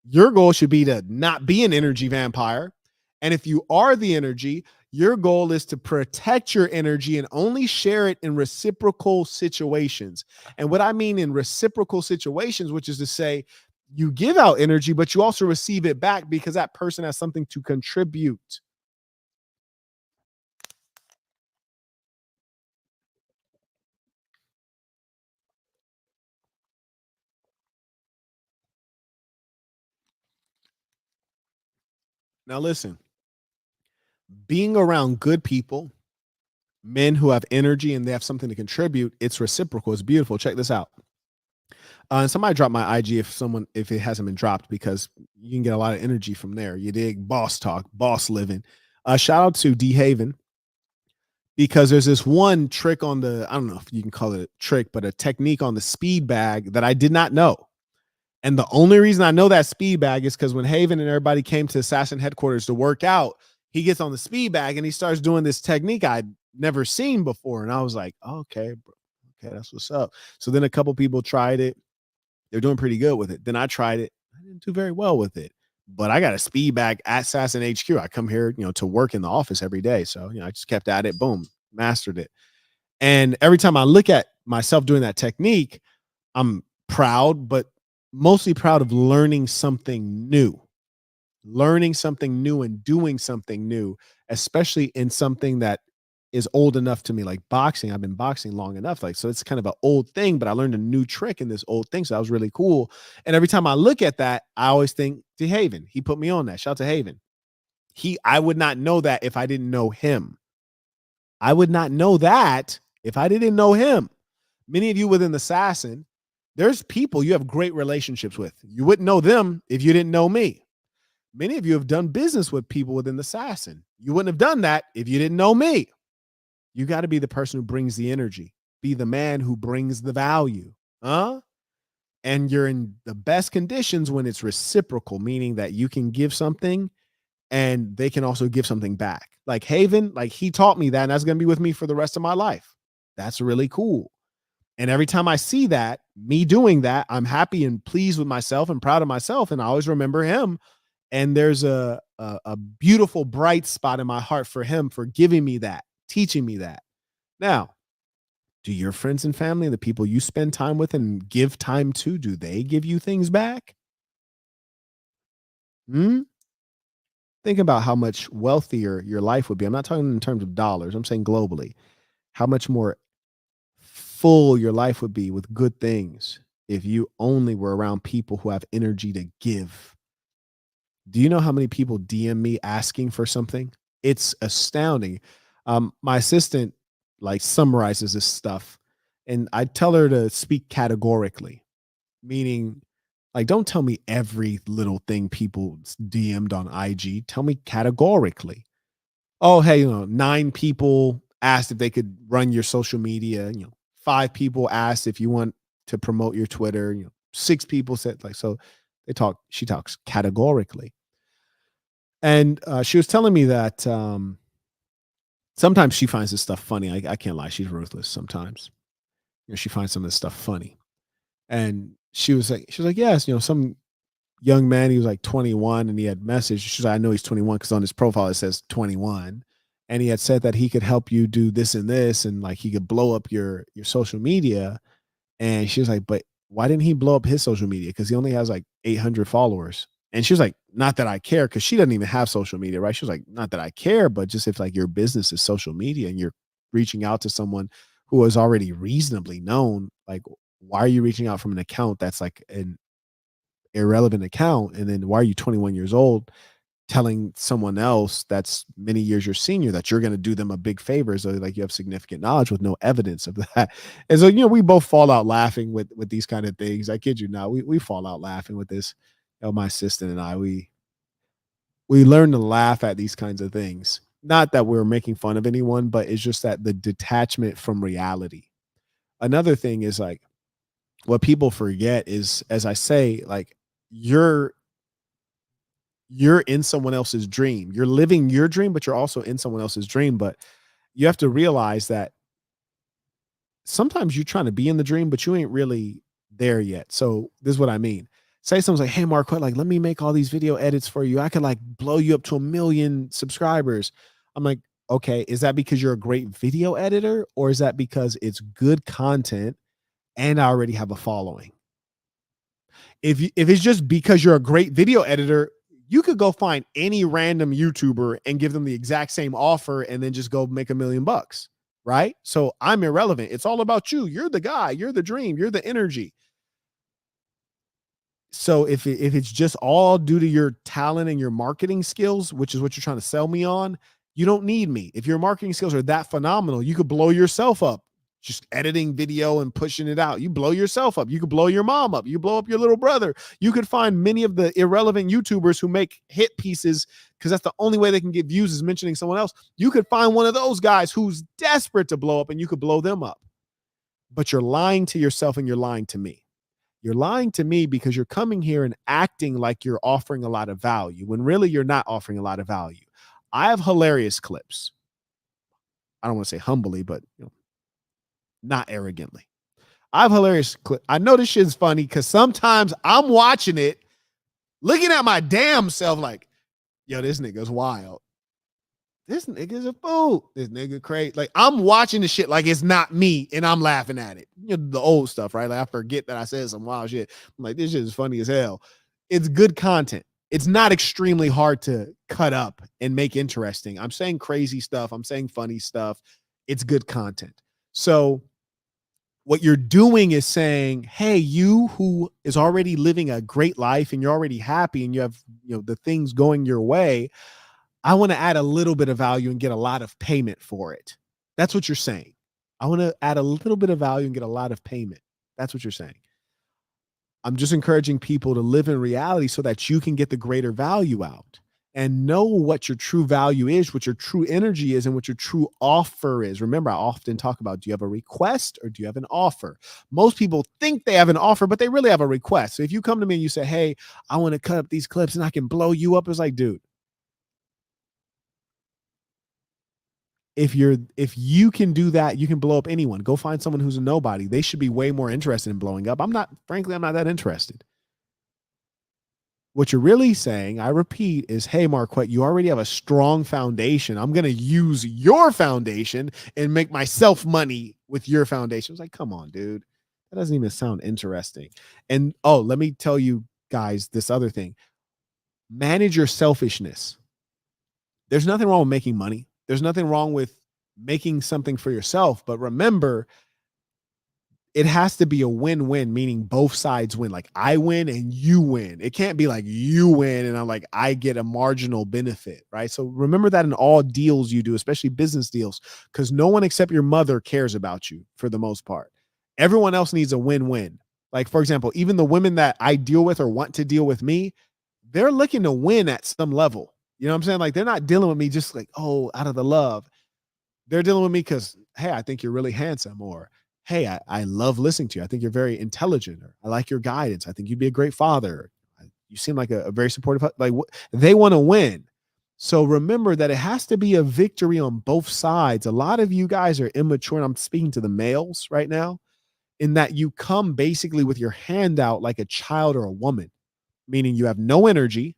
Your goal should be to not be an energy vampire. And if you are the energy, your goal is to protect your energy and only share it in reciprocal situations. And what I mean in reciprocal situations, which is to say, you give out energy, but you also receive it back because that person has something to contribute. Now, listen, being around good people, men who have energy and they have something to contribute, it's reciprocal. It's beautiful. Check this out. And somebody dropped my IG if it hasn't been dropped, because you can get a lot of energy from there. You dig? Boss talk, boss living. Shout out to D Haven, because there's this one trick on the, I don't know if you can call it a trick, but a technique on the speed bag that I did not know. And the only reason I know that speed bag is because when Haven and everybody came to Assassin headquarters to work out, he gets on the speed bag and he starts doing this technique I'd never seen before. And I was like, oh, okay, bro. Okay, that's what's up. So then a couple people tried it. They're doing pretty good with it. Then I tried it. I didn't do very well with it. But I got a speed bag at Assassin HQ. I come here, to work in the office every day. So, I just kept at it. Boom, mastered it. And every time I look at myself doing that technique, I'm proud, but mostly proud of learning something new and doing something new, especially in something that is old enough to me, like boxing. I've been boxing long enough. So it's kind of an old thing, but I learned a new trick in this old thing. So that was really cool. And every time I look at that, I always think to Haven. He put me on that. Shout out to Haven. I would not know that if I didn't know him. I would not know that if I didn't know him. Many of you within the Assassin, there's people you have great relationships with. You wouldn't know them if you didn't know me. Many of you have done business with people within the Assassin. You wouldn't have done that if you didn't know me. You got to be the person who brings the energy. Be the man who brings the value. And you're in the best conditions when it's reciprocal, meaning that you can give something and they can also give something back. Like Haven, like he taught me that, and that's going to be with me for the rest of my life. That's really cool. And every time I see that, me doing that, I'm happy and pleased with myself and proud of myself. And I always remember him. And there's a beautiful bright spot in my heart for him for giving me that, teaching me that. Now, do your friends and family, the people you spend time with and give time to, do they give you things back? Hmm? Think about how much wealthier your life would be. I'm not talking in terms of dollars. I'm saying globally. How much more full your life would be with good things if you only were around people who have energy to give. Do you know how many people DM me asking for something? It's astounding. My assistant like summarizes this stuff, and I tell her to speak categorically, meaning like don't tell me every little thing people DM'd on IG. Tell me categorically. Oh, hey, 9 people asked if they could run your social media. 5 people asked if you want to promote your Twitter. 6 people said like so. She talks categorically. And she was telling me that sometimes she finds this stuff funny. I can't lie. She's ruthless sometimes. She finds some of this stuff funny. And she was like, yes, some young man, he was like 21 and he had messaged. She's like, I know he's 21 because on his profile it says 21. And he had said that he could help you do this and this, and like he could blow up your social media. And she was like, but why didn't he blow up his social media? Because he only has like 800 followers. And she was like, not that I care, because she doesn't even have social media, right? She was like, not that I care, but just if like your business is social media and you're reaching out to someone who is already reasonably known, like why are you reaching out from an account that's like an irrelevant account? And then why are you 21 years old telling someone else that's many years your senior that you're going to do them a big favor, so like you have significant knowledge with no evidence of that? And so we both fall out laughing with these kind of things. I kid you not, we fall out laughing with this. My assistant and I, we learn to laugh at these kinds of things. Not that we're making fun of anyone, but it's just that the detachment from reality. Another thing is like what people forget is, as I say, like you're you're in someone else's dream. You're living your dream, but you're also in someone else's dream. But you have to realize that sometimes you're trying to be in the dream, but you ain't really there yet. So this is what I mean. Say someone's like, hey, Marquett, like, let me make all these video edits for you. I could like blow you up to 1 million subscribers. I'm like, okay, is that because you're a great video editor, or is that because it's good content and I already have a following? If it's just because you're a great video editor, you could go find any random YouTuber and give them the exact same offer and then just go make $1 million, right? So I'm irrelevant. It's all about you. You're the guy, you're the dream, you're the energy. So if it's just all due to your talent and your marketing skills, which is what you're trying to sell me on, you don't need me. If your marketing skills are that phenomenal, you could blow yourself up just editing video and pushing it out. You blow yourself up. You could blow your mom up. You blow up your little brother. You could find many of the irrelevant YouTubers who make hit pieces because that's the only way they can get views is mentioning someone else. You could find one of those guys who's desperate to blow up and you could blow them up. But you're lying to yourself and you're lying to me. You're lying to me because you're coming here and acting like you're offering a lot of value when really you're not offering a lot of value. I have hilarious clips. I don't want to say humbly, but not arrogantly. I have hilarious clip. I know this shit's funny because sometimes I'm watching it, looking at my damn self like, yo, this nigga's wild. This nigga's a fool. This nigga crazy. Like I'm watching the shit like it's not me and I'm laughing at it. The old stuff, right? Like I forget that I said some wild shit. I'm like, this shit is funny as hell. It's good content. It's not extremely hard to cut up and make interesting. I'm saying crazy stuff. I'm saying funny stuff. It's good content. So what you're doing is saying, hey, you who is already living a great life and you're already happy and you have the things going your way, I want to add a little bit of value and get a lot of payment for it. That's what you're saying. I want to add a little bit of value and get a lot of payment. That's what you're saying. I'm just encouraging people to live in reality so that you can get the greater value out. and know what your true value is, what your true energy is, and what your true offer is. Remember, I often talk about, do you have a request or do you have an offer? Most people think they have an offer, but they really have a request. So if you come to me and you say, hey, I want to cut up these clips and I can blow you up, it's like, dude, if you can do that, you can blow up anyone. Go find someone who's a nobody. They should be way more interested in blowing up. I'm not that interested. What you're really saying, I repeat, is, hey, Marquette, you already have a strong foundation. I'm going to use your foundation and make myself money with your foundation. It's like, come on, dude. That doesn't even sound interesting. And let me tell you guys this other thing. Manage your selfishness. There's nothing wrong with making money. There's nothing wrong with making something for yourself. But remember, it has to be a win-win, meaning both sides win. Like, I win and you win. It can't be like you win and I'm like, I get a marginal benefit, right? So remember that in all deals you do, especially business deals, because no one except your mother cares about you for the most part. Everyone else needs a win-win. Like, for example, even the women that I deal with or want to deal with me, they're looking to win at some level. You know what I'm saying? Like, they're not dealing with me just like, oh, out of the love. They're dealing with me because, hey, I think you're really handsome, or hey, I love listening to you. I think you're very intelligent, or I like your guidance. I think you'd be a great father. You seem like a very supportive, like, they want to win. So remember that it has to be a victory on both sides. A lot of you guys are immature, and I'm speaking to the males right now, in that you come basically with your hand out like a child or a woman, meaning you have no energy.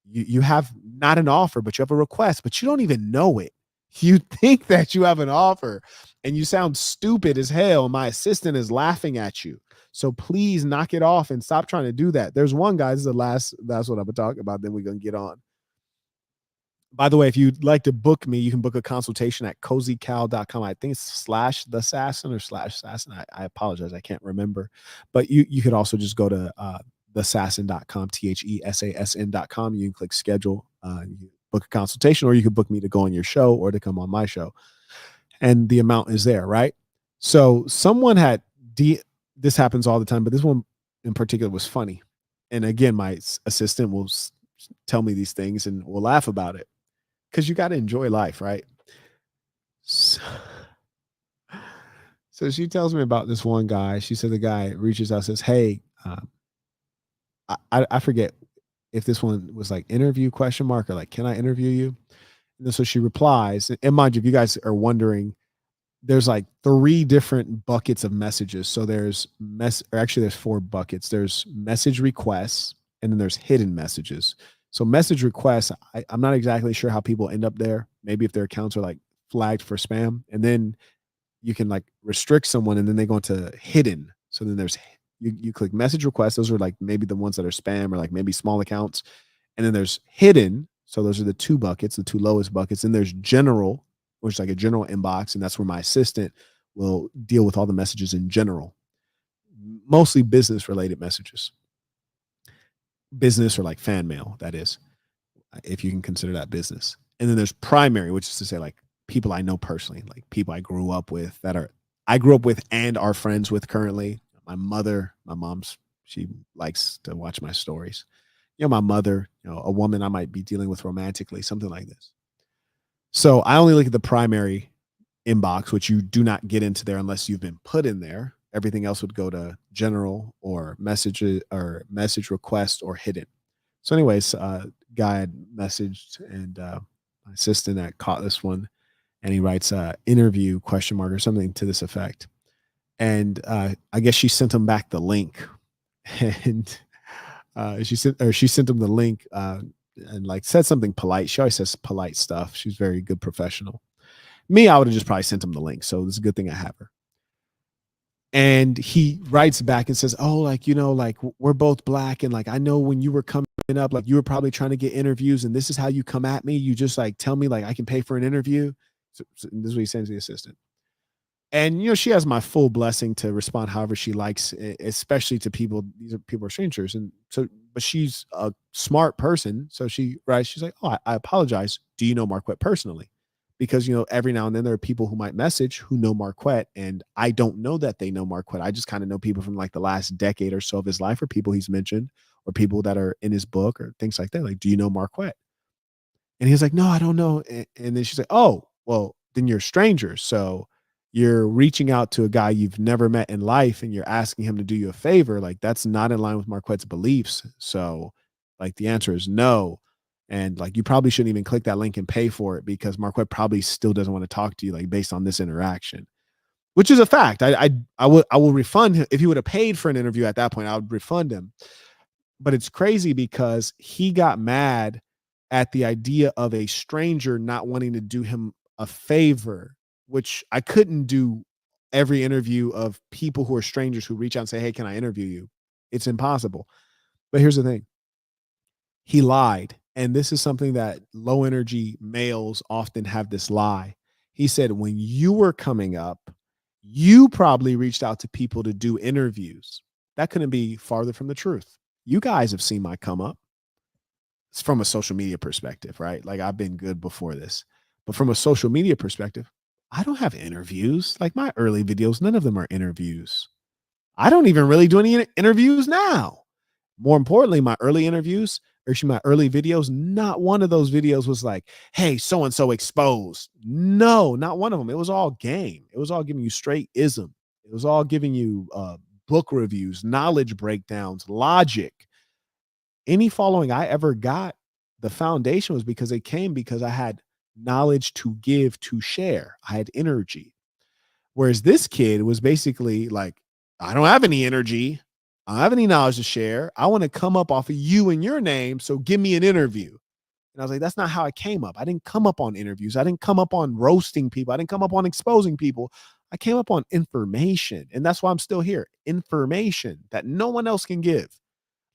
You have not an offer, but you have a request, but you don't even know it. You think that you have an offer and you sound stupid as hell. My assistant is laughing at you. So please knock it off and stop trying to do that. There's one guy, this is the last, that's what I'm talking about. Then we're going to get on. By the way, if you'd like to book me, you can book a consultation at cozycal.com. I think it's /theassassin or /assassin. I apologize. I can't remember, but you could also just go to, theassassin.com, THESASN.com. You can click schedule, you can book a consultation, or you could book me to go on your show or to come on my show. And the amount is there, right? So someone had, this happens all the time, but this one in particular was funny. And again, my assistant will tell me these things and we'll laugh about it, because you got to enjoy life, right? So she tells me about this one guy. She said the guy reaches out, says, hey, I forget if this one was like interview question mark or like, can I interview you? And so she replies, and mind you, if you guys are wondering, there's like 3 different buckets of messages. So there's there's 4 buckets. There's message requests, and then there's hidden messages. So message requests, I'm not exactly sure how people end up there. Maybe if their accounts are like flagged for spam, and then you can like restrict someone and then they go into hidden. So then there's, you click message requests. Those are like maybe the ones that are spam or like maybe small accounts. And then there's hidden. So those are the 2 buckets, the 2 lowest buckets. And there's general, which is like a general inbox. And that's where my assistant will deal with all the messages in general, mostly business related messages, business or like fan mail. That is, if you can consider that business. And then there's primary, which is to say like people I know personally, like people I grew up with and are friends with currently. My mom's, she likes to watch my stories. My mother, a woman I might be dealing with romantically, something like this. So I only look at the primary inbox, which you do not get into there unless you've been put in there. Everything else would go to general or messages or message request or hidden. So anyways, guy had messaged, and my assistant that caught this one, and he writes interview question mark or something to this effect. And I guess she sent him back the link, and she sent him the link and like said something polite. She always says polite stuff. She's very good professional. Me, I would have just probably sent him the link. So it's a good thing I have her. And he writes back and says, oh, like, like we're both black. And like, I know when you were coming up, like you were probably trying to get interviews, and this is how you come at me. You just like tell me like I can pay for an interview. So this is what he sends the assistant. And, she has my full blessing to respond however she likes, especially to people. These are people are strangers. And so, but she's a smart person. So she writes, she's like, oh, I apologize. Do you know Marquette personally? Because, every now and then there are people who might message who know Marquette, and I don't know that they know Marquette. I just kind of know people from like the last decade or so of his life, or people he's mentioned, or people that are in his book or things like that. Like, do you know Marquette? And he's like, no, I don't know. And then she's like, oh, well, then you're strangers. So you're reaching out to a guy you've never met in life and you're asking him to do you a favor. Like, that's not in line with Marquette's beliefs. So, like, the answer is no. And like, you probably shouldn't even click that link and pay for it because Marquette probably still doesn't want to talk to you, like, based on this interaction, which is a fact. I will refund him if he would have paid for an interview at that point. I would refund him. But it's crazy because he got mad at the idea of a stranger not wanting to do him a favor, which I couldn't do every interview of people who are strangers who reach out and say, hey, can I interview you? It's impossible. But here's the thing. He lied. And this is something that low energy males often have this lie. He said, when you were coming up, you probably reached out to people to do interviews. That couldn't be farther from the truth. You guys have seen my come up. It's from a social media perspective, right? Like, I've been good before this. But from a social media perspective, I don't have interviews. Like, my early videos, none of them are interviews. I don't even really do any interviews now. More importantly, my early interviews, or actually my early videos, not one of those videos was like, hey, so and so exposed. No, not one of them. It was all game. It was all giving you straight ism. It was all giving you book reviews, knowledge breakdowns, logic. Any following I ever got, the foundation was because it came because I had knowledge to give, to share. I had energy. Whereas this kid was basically like, I don't have any energy. I don't have any knowledge to share. I want to come up off of you and your name. So give me an interview. And I was like, that's not how I came up. I didn't come up on interviews. I didn't come up on roasting people. I didn't come up on exposing people. I came up on information. And that's why I'm still here. Information that no one else can give.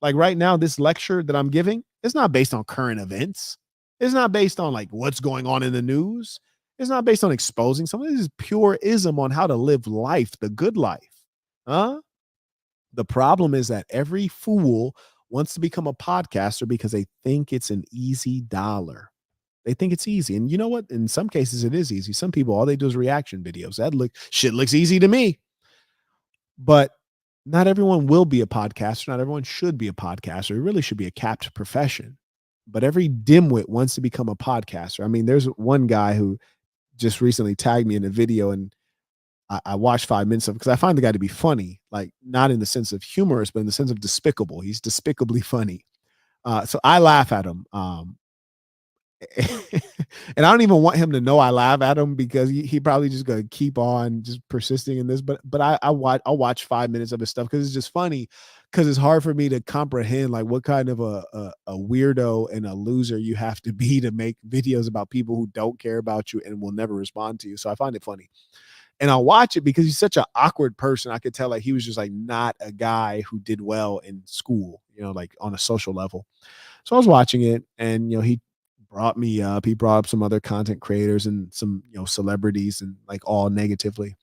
Like right now, this lecture that I'm giving, it's not based on current events. It's not based on like what's going on in the news. It's not based on exposing someone. This is pure ism on how to live life, the good life. Huh? The problem is that every fool wants to become a podcaster because they think it's an easy dollar. They think it's easy. And you know what? In some cases, it is easy. Some people, all they do is reaction videos. Shit looks easy to me. But not everyone will be a podcaster. Not everyone should be a podcaster. It really should be a capped profession. But every dimwit wants to become a podcaster. I mean, there's one guy who just recently tagged me in a video, and I watched 5 minutes of it because I find the guy to be funny, like not in the sense of humorous, but in the sense of despicable. He's despicably funny. So I laugh at him. And I don't even want him to know I laugh at him because he probably just gonna keep on just persisting in this. But I'll watch 5 minutes of his stuff because it's just funny. Because it's hard for me to comprehend like what kind of a weirdo and a loser you have to be to make videos about people who don't care about you and will never respond to you. So I find it funny. And I'll watch it because he's such an awkward person. I could tell like he was just like not a guy who did well in school, like on a social level. So I was watching it, and he brought me up. He brought up some other content creators and some celebrities, and like all negatively.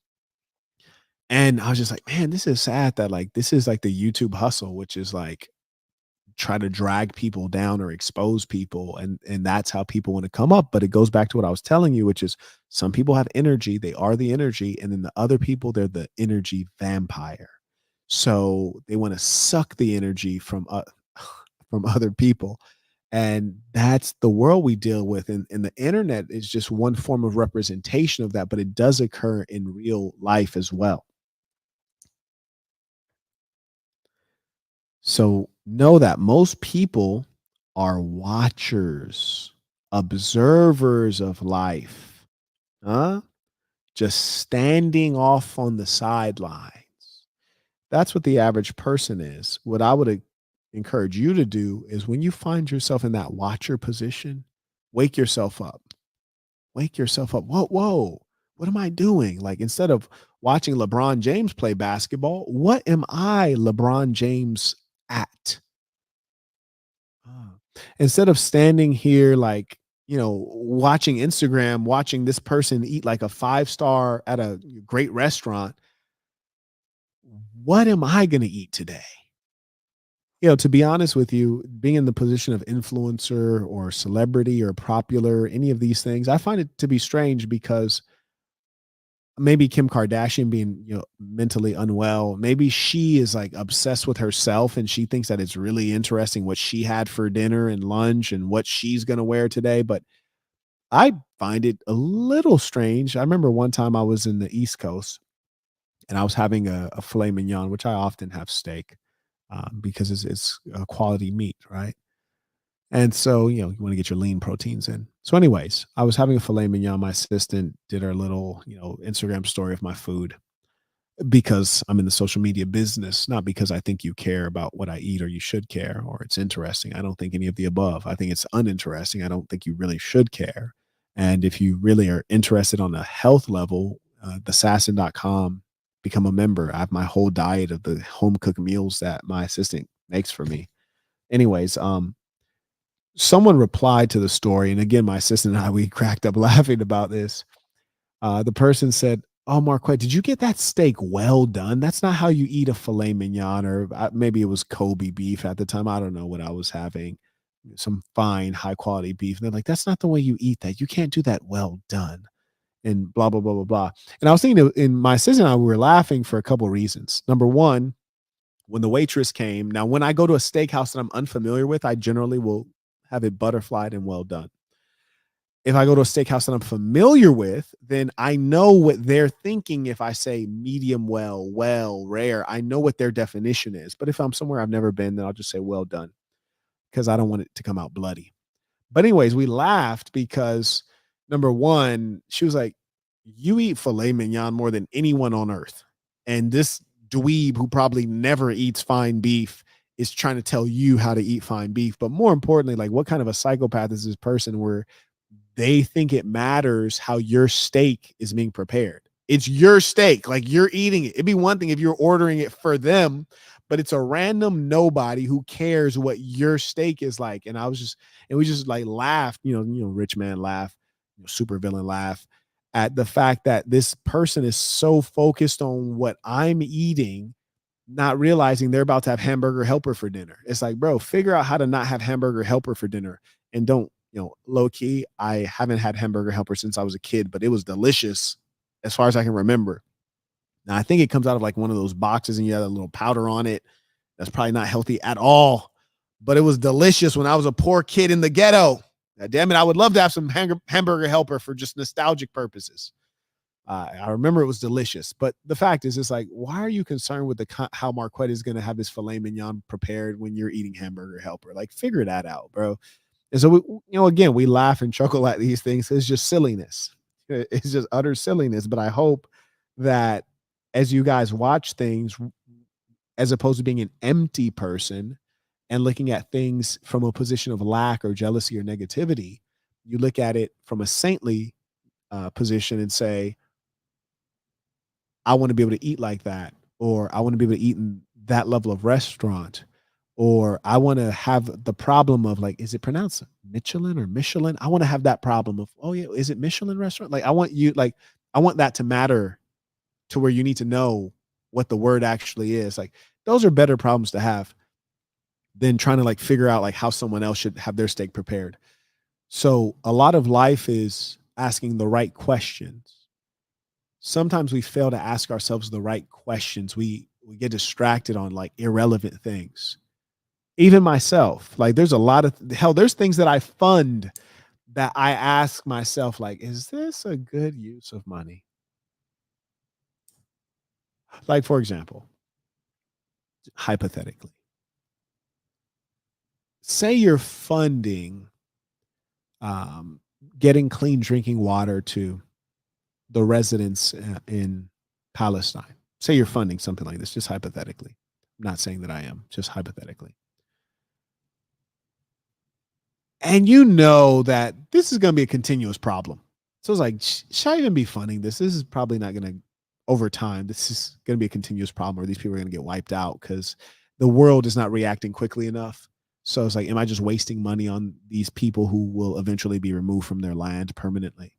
And I was just like, man, this is sad that like this is like the YouTube hustle, which is like try to drag people down or expose people, and that's how people want to come up. But it goes back to what I was telling you, which is some people have energy, they are the energy, and then the other people, they're the energy vampire. So they want to suck the energy from from other people. And that's the world we deal with, and the internet is just one form of representation of that, but it does occur in real life as well. So know that most people are watchers, observers of life, huh? Just standing off on the sidelines. That's what the average person is. What I would encourage you to do is when you find yourself in that watcher position, wake yourself up. Wake yourself up. Whoa, whoa. What am I doing? Like instead of watching LeBron James play basketball, what am I, LeBron James, at? Ah. Instead of standing here like, watching Instagram, watching this person eat like a 5-star at a great restaurant, what am I going to eat today? To be honest with you, being in the position of influencer or celebrity or popular, any of these things, I find it to be strange because maybe Kim Kardashian being, mentally unwell. Maybe she is like obsessed with herself and she thinks that it's really interesting what she had for dinner and lunch and what she's going to wear today. But I find it a little strange. I remember one time I was in the East Coast and I was having a filet mignon, which I often have steak because it's a quality meat, right? And so, you want to get your lean proteins in. So, anyways, I was having a filet mignon. My assistant did her little, Instagram story of my food because I'm in the social media business, not because I think you care about what I eat or you should care or it's interesting. I don't think any of the above. I think it's uninteresting. I don't think you really should care. And if you really are interested on a health level, thesassin.com, become a member. I have my whole diet of the home cooked meals that my assistant makes for me. Anyways, someone replied to the story. And again, my assistant and I, we cracked up laughing about this. The person said, "Oh, Marquette, did you get that steak well done? That's not how you eat a filet mignon," or maybe it was Kobe beef at the time. I don't know what I was having, some fine, high quality beef. And they're like, "That's not the way you eat that. You can't do that well done." And blah, blah, blah, blah, blah. And I was thinking, in my assistant and I, we were laughing for a couple of reasons. Number one, when the waitress came, now when I go to a steakhouse that I'm unfamiliar with, I generally will have it butterflied and well done. If I go to a steakhouse that I'm familiar with, then I know what they're thinking. If I say medium well, rare, I know what their definition is. But if I'm somewhere I've never been, then I'll just say well done because I don't want it to come out bloody. But anyways, we laughed because number one, she was like, "You eat filet mignon more than anyone on earth." And this dweeb who probably never eats fine beef is trying to tell you how to eat fine beef. But more importantly, like, what kind of a psychopath is this person where they think it matters how your steak is being prepared? It's your steak, like you're eating it. It'd be one thing if you're ordering it for them, but it's a random nobody who cares what your steak is like. And we just like laughed, rich man laugh, super villain laugh at the fact that this person is so focused on what I'm eating, not realizing they're about to have hamburger helper for dinner. It's like, bro, figure out how to not have hamburger helper for dinner and don't, low key. I haven't had hamburger helper since I was a kid, but it was delicious as far as I can remember. Now I think it comes out of like one of those boxes and you have a little powder on it. That's probably not healthy at all, but it was delicious when I was a poor kid in the ghetto. Now, damn it, I would love to have some hamburger helper for just nostalgic purposes. I remember it was delicious, but the fact is, it's like, why are you concerned with how Marquette is going to have his filet mignon prepared when you're eating hamburger helper? Like, figure that out, bro. And so, again, we laugh and chuckle at these things. It's just silliness. It's just utter silliness. But I hope that as you guys watch things, as opposed to being an empty person and looking at things from a position of lack or jealousy or negativity, you look at it from a saintly position and say, I want to be able to eat like that, or I want to be able to eat in that level of restaurant, or I want to have the problem of, like, is it pronounced Michelin or Michelin? I want to have that problem of, oh yeah, is it Michelin restaurant? Like, I want that to matter to where you need to know what the word actually is. Like, those are better problems to have than trying to like figure out like how someone else should have their steak prepared. So a lot of life is asking the right questions. Sometimes we fail to ask ourselves the right questions. We get distracted on like irrelevant things. Even myself, like there's a lot of hell, there's things that I fund that I ask myself, like, is this a good use of money? Like, for example, hypothetically, say you're funding um, getting clean drinking water to the residents in Palestine. Say you're funding something like this, just hypothetically. I'm not saying that I am, just hypothetically. And you know that this is going to be a continuous problem. So it's like, should I even be funding this? This is probably not going to, over time, this is going to be a continuous problem, or these people are going to get wiped out because the world is not reacting quickly enough. So it's like, am I just wasting money on these people who will eventually be removed from their land permanently?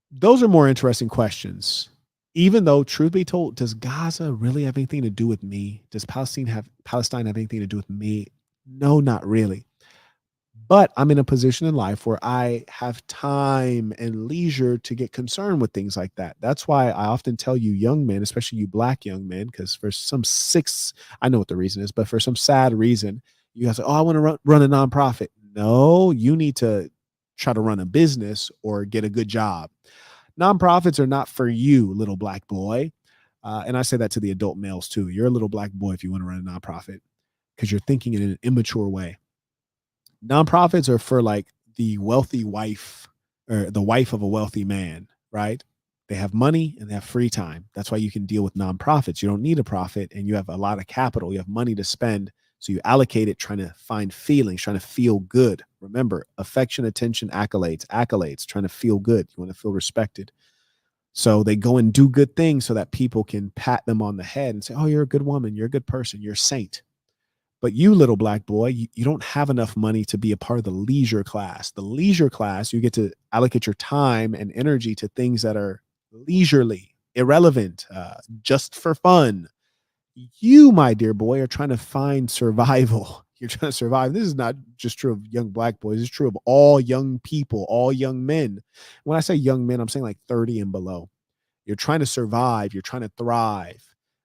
Those are more interesting questions. Even though, truth be told, does Gaza really have anything to do with me? Does Palestine have anything to do with me? No, not really. But I'm in a position in life where I have time and leisure to get concerned with things like that. That's why I often tell you young men, especially you black young men, because for some six, I know what the reason is, but for some sad reason, you guys say, oh, I want to run a nonprofit. No, you need to try to run a business or get a good job. Nonprofits are not for you, little black boy. And I say that to the adult males too. You're a little black boy if you want to run a nonprofit because you're thinking in an immature way. Nonprofits are for like the wealthy wife or the wife of a wealthy man, right? They have money and they have free time. That's why you can deal with nonprofits. You don't need a profit and you have a lot of capital. You have money to spend. So you allocate it trying to find feelings, trying to feel good. Remember, affection, attention, accolades, trying to feel good. You want to feel respected. So they go and do good things so that people can pat them on the head and say, oh, you're a good woman. You're a good person. You're a saint. But you, little black boy, you don't have enough money to be a part of the leisure class. The leisure class, you get to allocate your time and energy to things that are leisurely, irrelevant, just for fun. You, my dear boy, are trying to find survival. You're trying to survive. This is not just true of young black boys. It's true of all young people, all young men. When I say young men, I'm saying like 30 and below. You're trying to survive. You're trying to thrive.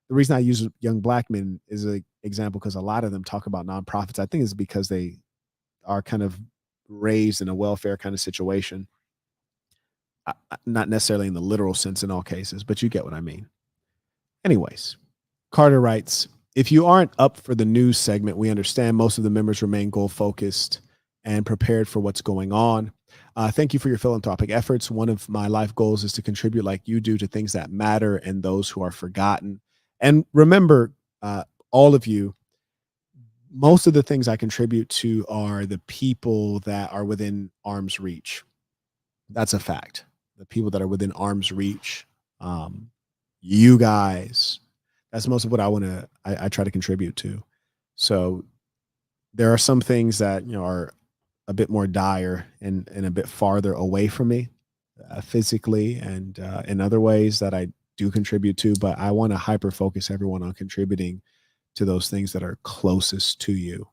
The reason I use young black men is an example because a lot of them talk about nonprofits. I think it's because they are kind of raised in a welfare kind of situation. Not necessarily in the literal sense in all cases, but you get what I mean. Anyways, Carter writes, if you aren't up for the news segment, we understand most of the members remain goal focused and prepared for what's going on. Thank you for your philanthropic efforts. One of my life goals is to contribute like you do to things that matter and those who are forgotten. And remember, all of you, most of the things I contribute to are the people that are within arm's reach. That's a fact. The people that are within arm's reach, you guys, that's most of what I try to contribute to. So there are some things that, are a bit more dire and a bit farther away from me physically and in other ways that I do contribute to, but I want to hyper focus everyone on contributing to those things that are closest to you.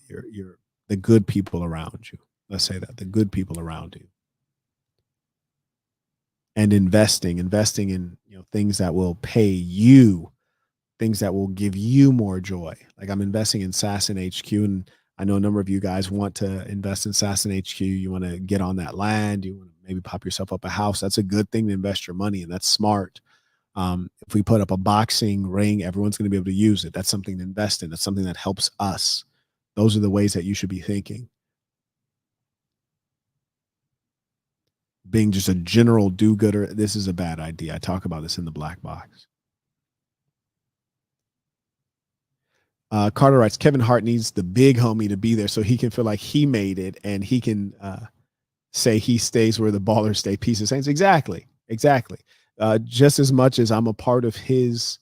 You're the good people around you. Let's say that the good people around you, and investing in things that will pay you, things that will give you more joy. Like I'm investing in Sasson HQ, and I know a number of you guys want to invest in Sasson HQ. You want to get on that land. You want to maybe pop yourself up a house. That's a good thing to invest your money in. That's smart. If we put up a boxing ring, everyone's going to be able to use it. That's something to invest in. That's something that helps us. Those are the ways that you should be thinking. Being just a general do-gooder, this is a bad idea. I talk about this in the black box. Carter writes, Kevin Hart needs the big homie to be there so he can feel like he made it and he can say he stays where the ballers stay. Peace of saints. Exactly. Just as much as I'm a part of his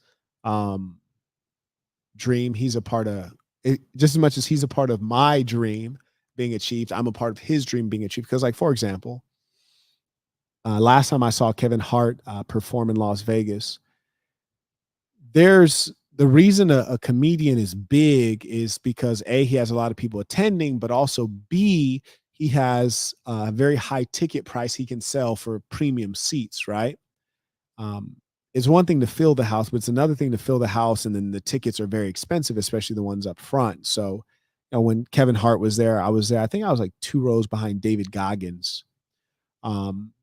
dream, he's a part of it. Just as much as he's a part of my dream being achieved, I'm a part of his dream being achieved. Because, like, for example, last time I saw Kevin Hart perform in Las Vegas, there's the reason a comedian is big is because A, he has a lot of people attending, but also B, he has a very high ticket price he can sell for premium seats, right? It's one thing to fill the house, but it's another thing to fill the house, and then the tickets are very expensive, especially the ones up front. So, when Kevin Hart was there, I was there. I think I was like 2 rows behind David Goggins.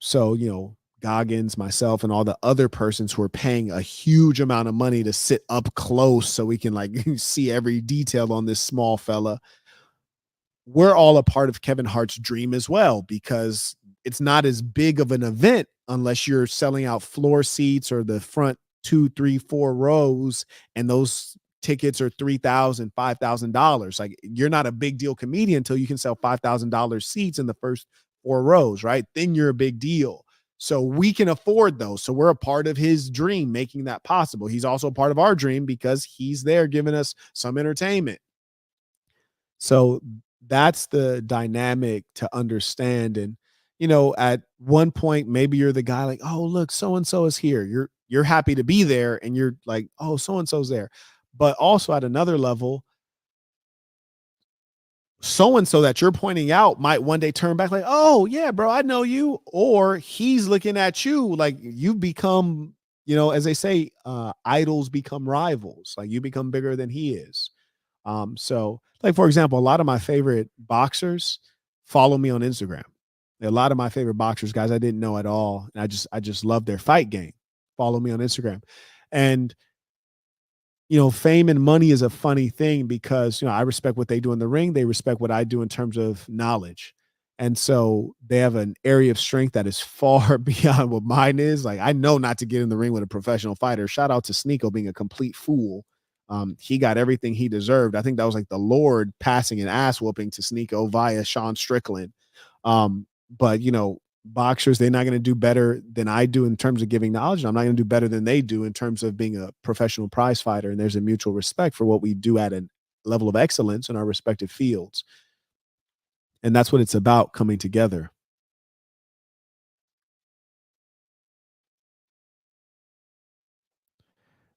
So, Goggins, myself, and all the other persons who are paying a huge amount of money to sit up close so we can like see every detail on this small fella. We're all a part of Kevin Hart's dream as well, because it's not as big of an event unless you're selling out floor seats or the front 2, 3, 4 rows, and those tickets are $3,000, $5,000. Like, you're not a big deal comedian until you can sell $5,000 seats in the first 4 rows, right? Then you're a big deal. So we can afford those. So we're a part of his dream, making that possible. He's also a part of our dream because he's there giving us some entertainment. So that's the dynamic to understand. And, at one point, maybe you're the guy like, oh, look, so-and-so is here. You're happy to be there. And you're like, oh, so-and-so's there. But also at another level, so and so that you're pointing out might one day turn back like, oh yeah, bro, I know you. Or he's looking at you like you've become, as they say, idols become rivals. Like you become bigger than he is. So like for example, a lot of my favorite boxers follow me on Instagram. A lot of my favorite boxers, guys I didn't know at all. And I just love their fight game. Follow me on Instagram. And fame and money is a funny thing because, I respect what they do in the ring. They respect what I do in terms of knowledge. And so they have an area of strength that is far beyond what mine is. Like, I know not to get in the ring with a professional fighter. Shout out to Sneeko being a complete fool. He got everything he deserved. I think that was like the Lord passing an ass whooping to Sneeko via Sean Strickland. But boxers, they're not going to do better than I do in terms of giving knowledge. And I'm not going to do better than they do in terms of being a professional prize fighter. And there's a mutual respect for what we do at a level of excellence in our respective fields. And that's what it's about, coming together.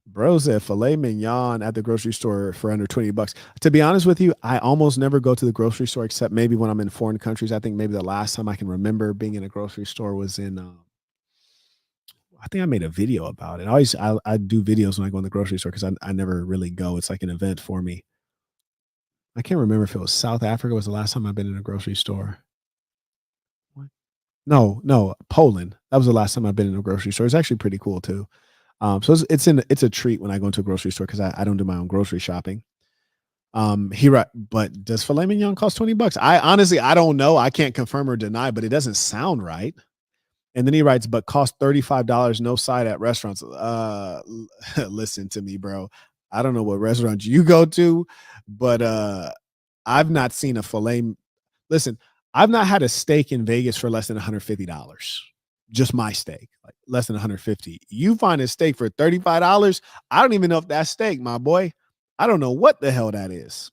Bro said filet mignon at the grocery store for under $20. To be honest with you, I almost never go to the grocery store except maybe when I'm in foreign countries. I think maybe the last time I can remember being in a grocery store was in I think I made a video about it. I do videos when I go in the grocery store because I never really go. It's like an event for me. I can't remember if it was South Africa was the last time I've been in a grocery store. What? No, no, Poland. That was the last time I've been in a grocery store. It's actually pretty cool too. So it's a treat when I go into a grocery store because I don't do my own grocery shopping. But does filet mignon cost $20? I honestly I don't know. I can't confirm or deny, but it doesn't sound right. And then he writes, but cost $35, no side at restaurants. Listen to me, bro. I don't know what restaurants you go to, but I've not seen a filet. Listen, I've not had a steak in Vegas for less than $150. Just my steak, like less than 150. You find a steak for $35. I don't even know if that's steak, my boy. I don't know what the hell that is.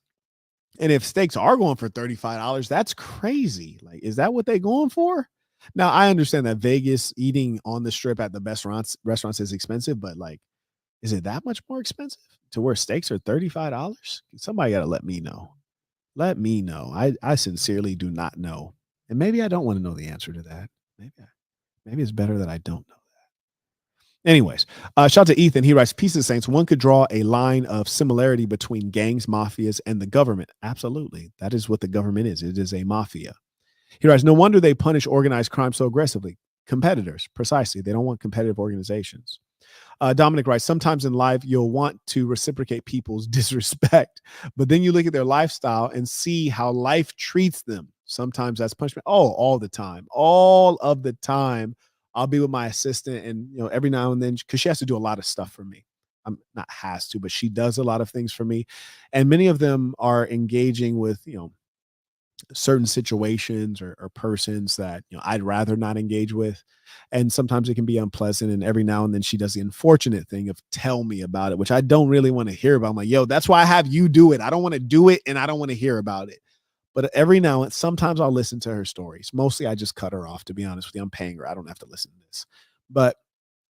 And if steaks are going for $35, that's crazy. Like, is that what they're going for? Now, I understand that Vegas eating on the strip at the best restaurants is expensive, but like, is it that much more expensive to where steaks are $35? Somebody got to let me know. Let me know. I sincerely do not know. And maybe I don't want to know the answer to that. Maybe it's better that I don't know. Anyways, shout out to Ethan. He writes, Peace of the Saints. One could draw a line of similarity between gangs, mafias, and the government. Absolutely. That is what the government is. It is a mafia. He writes, no wonder they punish organized crime so aggressively. Competitors, precisely. They don't want competitive organizations. Dominic writes, sometimes in life, you'll want to reciprocate people's disrespect, but then you look at their lifestyle and see how life treats them. Sometimes that's punishment. Oh, all the time. All of the time. I'll be with my assistant and, every now and then, because she has to do a lot of stuff for me. I'm not has to, but she does a lot of things for me. And many of them are engaging with, certain situations or persons that I'd rather not engage with, and sometimes it can be unpleasant. And every now and then she does the unfortunate thing of tell me about it, which I don't really want to hear about. I'm like, yo, that's why I have you do it. I don't want to do it, and I don't want to hear about it. But every now and sometimes I'll listen to her stories. Mostly I just cut her off, to be honest with you. I'm paying her. I don't have to listen to this. But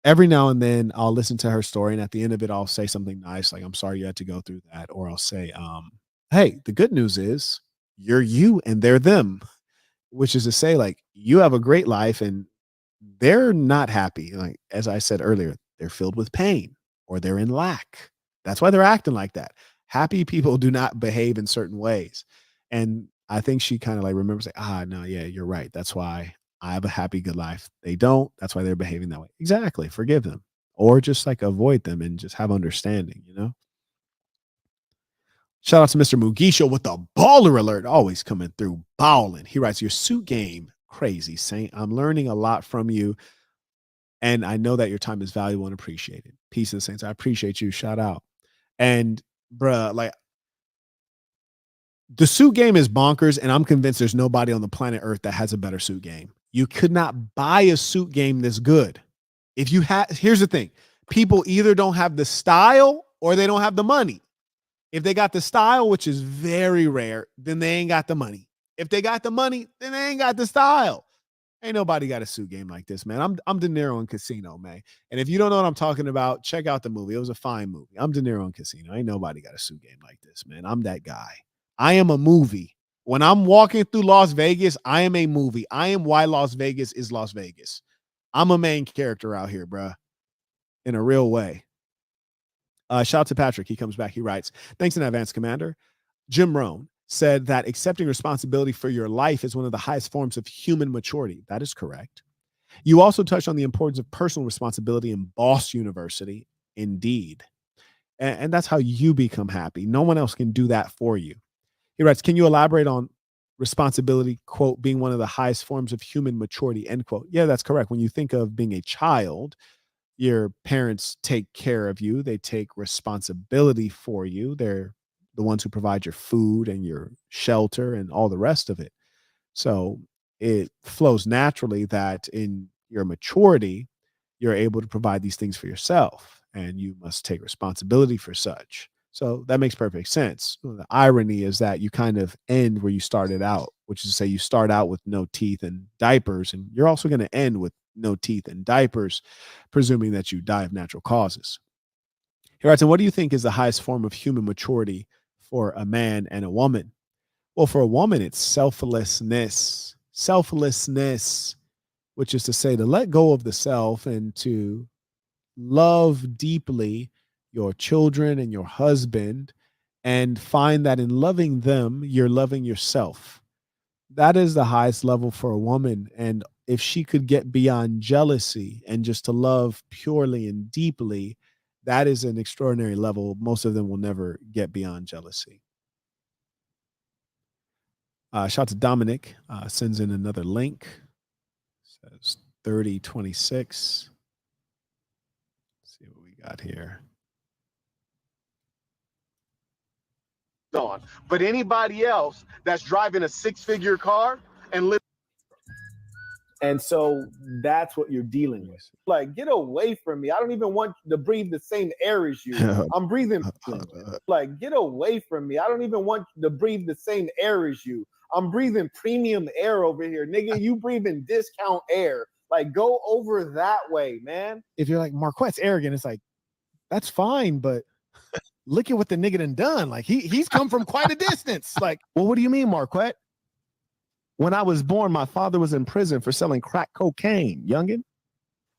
every now and then I'll listen to her story, and at the end of it, I'll say something nice, like, I'm sorry you had to go through that. Or I'll say, hey, the good news is you're you and they're them, which is to say, like, you have a great life and they're not happy. Like, as I said earlier, they're filled with pain or they're in lack. That's why they're acting like that. Happy people do not behave in certain ways. And I think she kind of like remembers, like, no, yeah, you're right. That's why I have a happy, good life. They don't. That's why they're behaving that way. Exactly. Forgive them or just like avoid them and just have understanding. Shout out to Mr. Mugisha with the baller alert, always coming through balling. He writes, your suit game, crazy, Saint. I'm learning a lot from you, and I know that your time is valuable and appreciated. Peace of the Saints. I appreciate you. Shout out. And, bruh, like, the suit game is bonkers, and I'm convinced there's nobody on the planet Earth that has a better suit game. You could not buy a suit game this good. If you have, here's the thing. People either don't have the style or they don't have the money. If they got the style, which is very rare, then they ain't got the money. If they got the money, then they ain't got the style. Ain't nobody got a suit game like this, man. I'm De Niro in Casino, man. And if you don't know what I'm talking about, check out the movie. It was a fine movie. I'm De Niro in Casino. Ain't nobody got a suit game like this, man. I'm that guy. I am a movie When I'm walking through Las Vegas, I am a movie. I am why Las Vegas is Las Vegas. I'm a main character out here, bruh, in a real way. Shout out to Patrick. He comes back. He writes, thanks in advance, Commander. Jim Rohn said that accepting responsibility for your life is one of the highest forms of human maturity. That is correct. You also touched on the importance of personal responsibility in Boss University. Indeed. And that's how you become happy. No one else can do that for you. He writes, can you elaborate on responsibility, quote, being one of the highest forms of human maturity, end quote? Yeah, that's correct. When you think of being a child, your parents take care of you. They take responsibility for you. They're the ones who provide your food and your shelter and all the rest of it. So it flows naturally that in your maturity, you're able to provide these things for yourself and you must take responsibility for such. So that makes perfect sense. The irony is that you kind of end where you started out, which is to say you start out with no teeth and diapers, and you're also going to end with no teeth and diapers, presuming that you die of natural causes. He writes, and what do you think is the highest form of human maturity for a man and a woman? Well, for a woman, it's selflessness. Selflessness, which is to say to let go of the self and to love deeply your children and your husband and find that in loving them, you're loving yourself. That is the highest level for a woman. And if she could get beyond jealousy and just to love purely and deeply, that is an extraordinary level. Most of them will never get beyond jealousy. Shout out to Dominic, sends in another link. Says 3026. See what we got here. On. But anybody else that's driving a six-figure car and live. And so that's what you're dealing with. Like, get away from me. I don't even want to breathe the same air as you. I'm breathing. Like, get away from me. I don't even want to breathe the same air as you. I'm breathing premium air over here. Nigga, you breathing discount air. Like, go over that way, man. If you're like, Marquett's arrogant, it's like, that's fine, but look at what the nigga done. Like, he's come from quite a distance. Like, well, what do you mean, Marquette? When I was born, my father was in prison for selling crack cocaine, youngin'.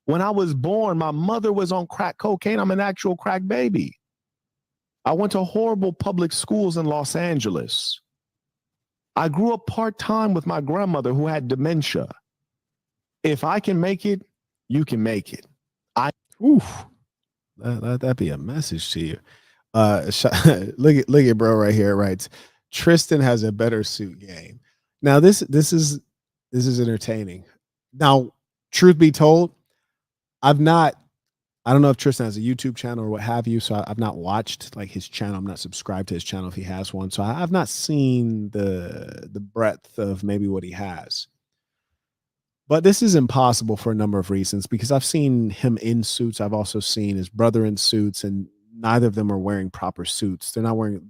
When I was born, my mother was on crack cocaine. I'm an actual crack baby. I went to horrible public schools in Los Angeles. I grew up part-time with my grandmother who had dementia. If I can make it, you can make it. That'd be a message to you. Look at bro right here. It writes, Tristan has a better suit game. Now this is entertaining. Now, truth be told, I don't know if Tristan has a YouTube channel or what have you, so I've not watched like his channel. I'm not subscribed to his channel if he has one, so I've not seen the breadth of maybe what he has. But this is impossible for a number of reasons, because I've seen him in suits. I've also seen his brother in suits, and neither of them are wearing proper suits. They're not wearing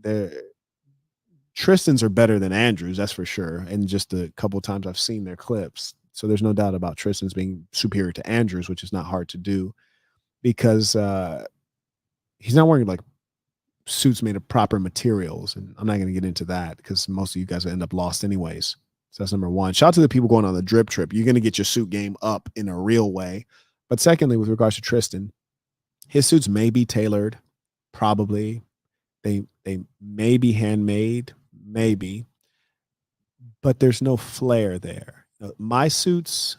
Tristan's are better than Andrew's, that's for sure. And just a couple of times I've seen their clips. So there's no doubt about Tristan's being superior to Andrew's, which is not hard to do, because he's not wearing like suits made of proper materials. And I'm not going to get into that because most of you guys will end up lost anyways. So that's number one. Shout out to the people going on the drip trip. You're going to get your suit game up in a real way. But secondly, with regards to Tristan, his suits may be tailored, probably. They may be handmade, maybe, but there's no flair there. My suits,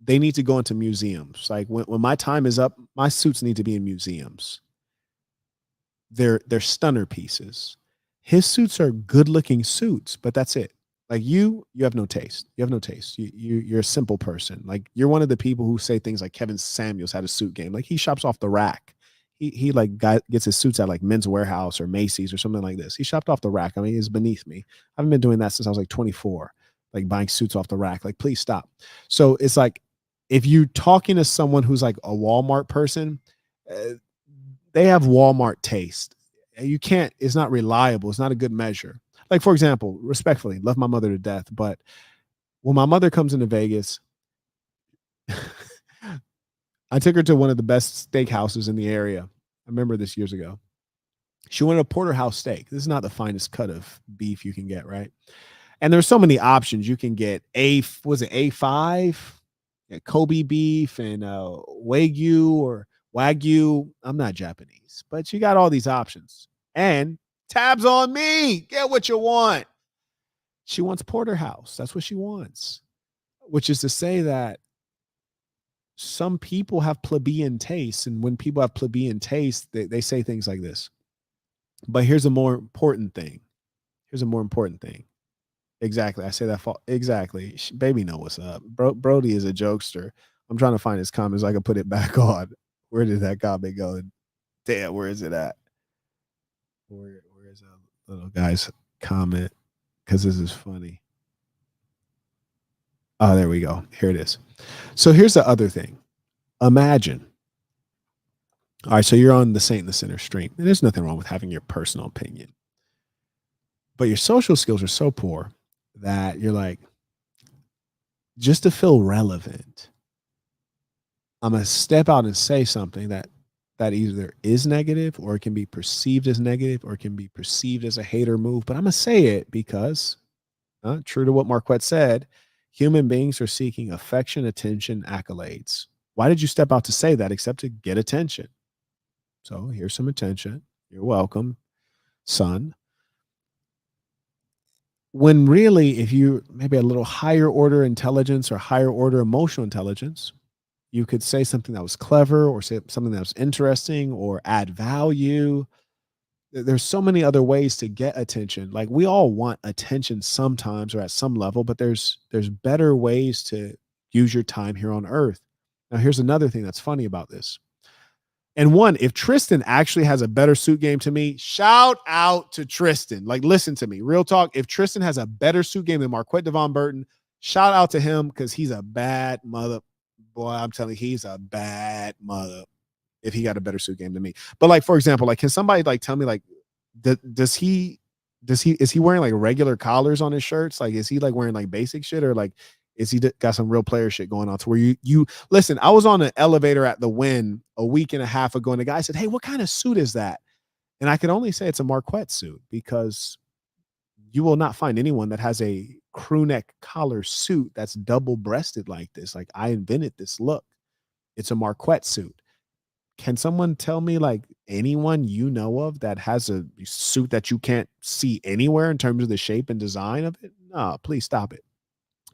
they need to go into museums. Like when my time is up, my suits need to be in museums. They're stunner pieces. His suits are good looking suits, but that's it. Like you have no taste. You have no taste. You're a simple person. Like you're one of the people who say things like Kevin Samuels had a suit game. Like he shops off the rack. He like gets his suits at like Men's Warehouse or Macy's or something like this. He shopped off the rack. I mean, it's beneath me. I haven't been doing that since I was like 24, like buying suits off the rack. Like, please stop. So it's like, if you're talking to someone who's like a Walmart person, they have Walmart taste. You can't, it's not reliable. It's not a good measure. Like, for example, respectfully, love my mother to death, but when my mother comes into Vegas, I took her to one of the best steakhouses in the area. I remember this years ago. She wanted a porterhouse steak. This is not the finest cut of beef you can get, right? And there's so many options. You can get was it A5, yeah, Kobe beef and Wagyu or Wagyu. I'm not Japanese, but you got all these options. And tabs on me. Get what you want. She wants porterhouse. That's what she wants, which is to say that some people have plebeian tastes. And when people have plebeian taste, they say things like this. But here's a more important thing. Here's a more important thing. Exactly. I say that exactly. Baby know what's up. Brody is a jokester. I'm trying to find his comments so I can put it back on. Where did that comment go? Damn, where is it at? Where is that little guy's comment? Because this is funny. Oh, there we go. Here it is. So here's the other thing. Imagine. All right, so you're on the Saint in the Center stream. And there's nothing wrong with having your personal opinion. But your social skills are so poor that you're like, just to feel relevant, I'm going to step out and say something that either is negative or it can be perceived as negative or it can be perceived as a hater move. But I'm going to say it because, true to what Marquett said, human beings are seeking affection, attention, accolades. Why did you step out to say that except to get attention? So here's some attention. You're welcome, son. When really, if you maybe a little higher order intelligence or higher order emotional intelligence, you could say something that was clever or say something that was interesting or add value. There's so many other ways to get attention. Like we all want attention sometimes or at some level, but there's better ways to use your time here on earth. Now, here's another thing that's funny about this. And one, if Tristan actually has a better suit game to me, shout out to Tristan. Like, listen to me. Real talk. If Tristan has a better suit game than Marquett Burton, shout out to him because he's a bad mother. Boy, I'm telling you, he's a bad mother if he got a better suit game than me. But like, for example, like, can somebody like tell me like, is he wearing like regular collars on his shirts? Like, is he like wearing like basic shit or like, is he got some real player shit going on to where you listen? I was on an elevator at the Wynn a week and a half ago and the guy said, "Hey, what kind of suit is that?" And I could only say it's a Marquett suit because you will not find anyone that has a crew neck collar suit that's double breasted like this. Like I invented this look. It's a Marquett suit. Can someone tell me like anyone you know of that has a suit that you can't see anywhere in terms of the shape and design of it? No, please stop it.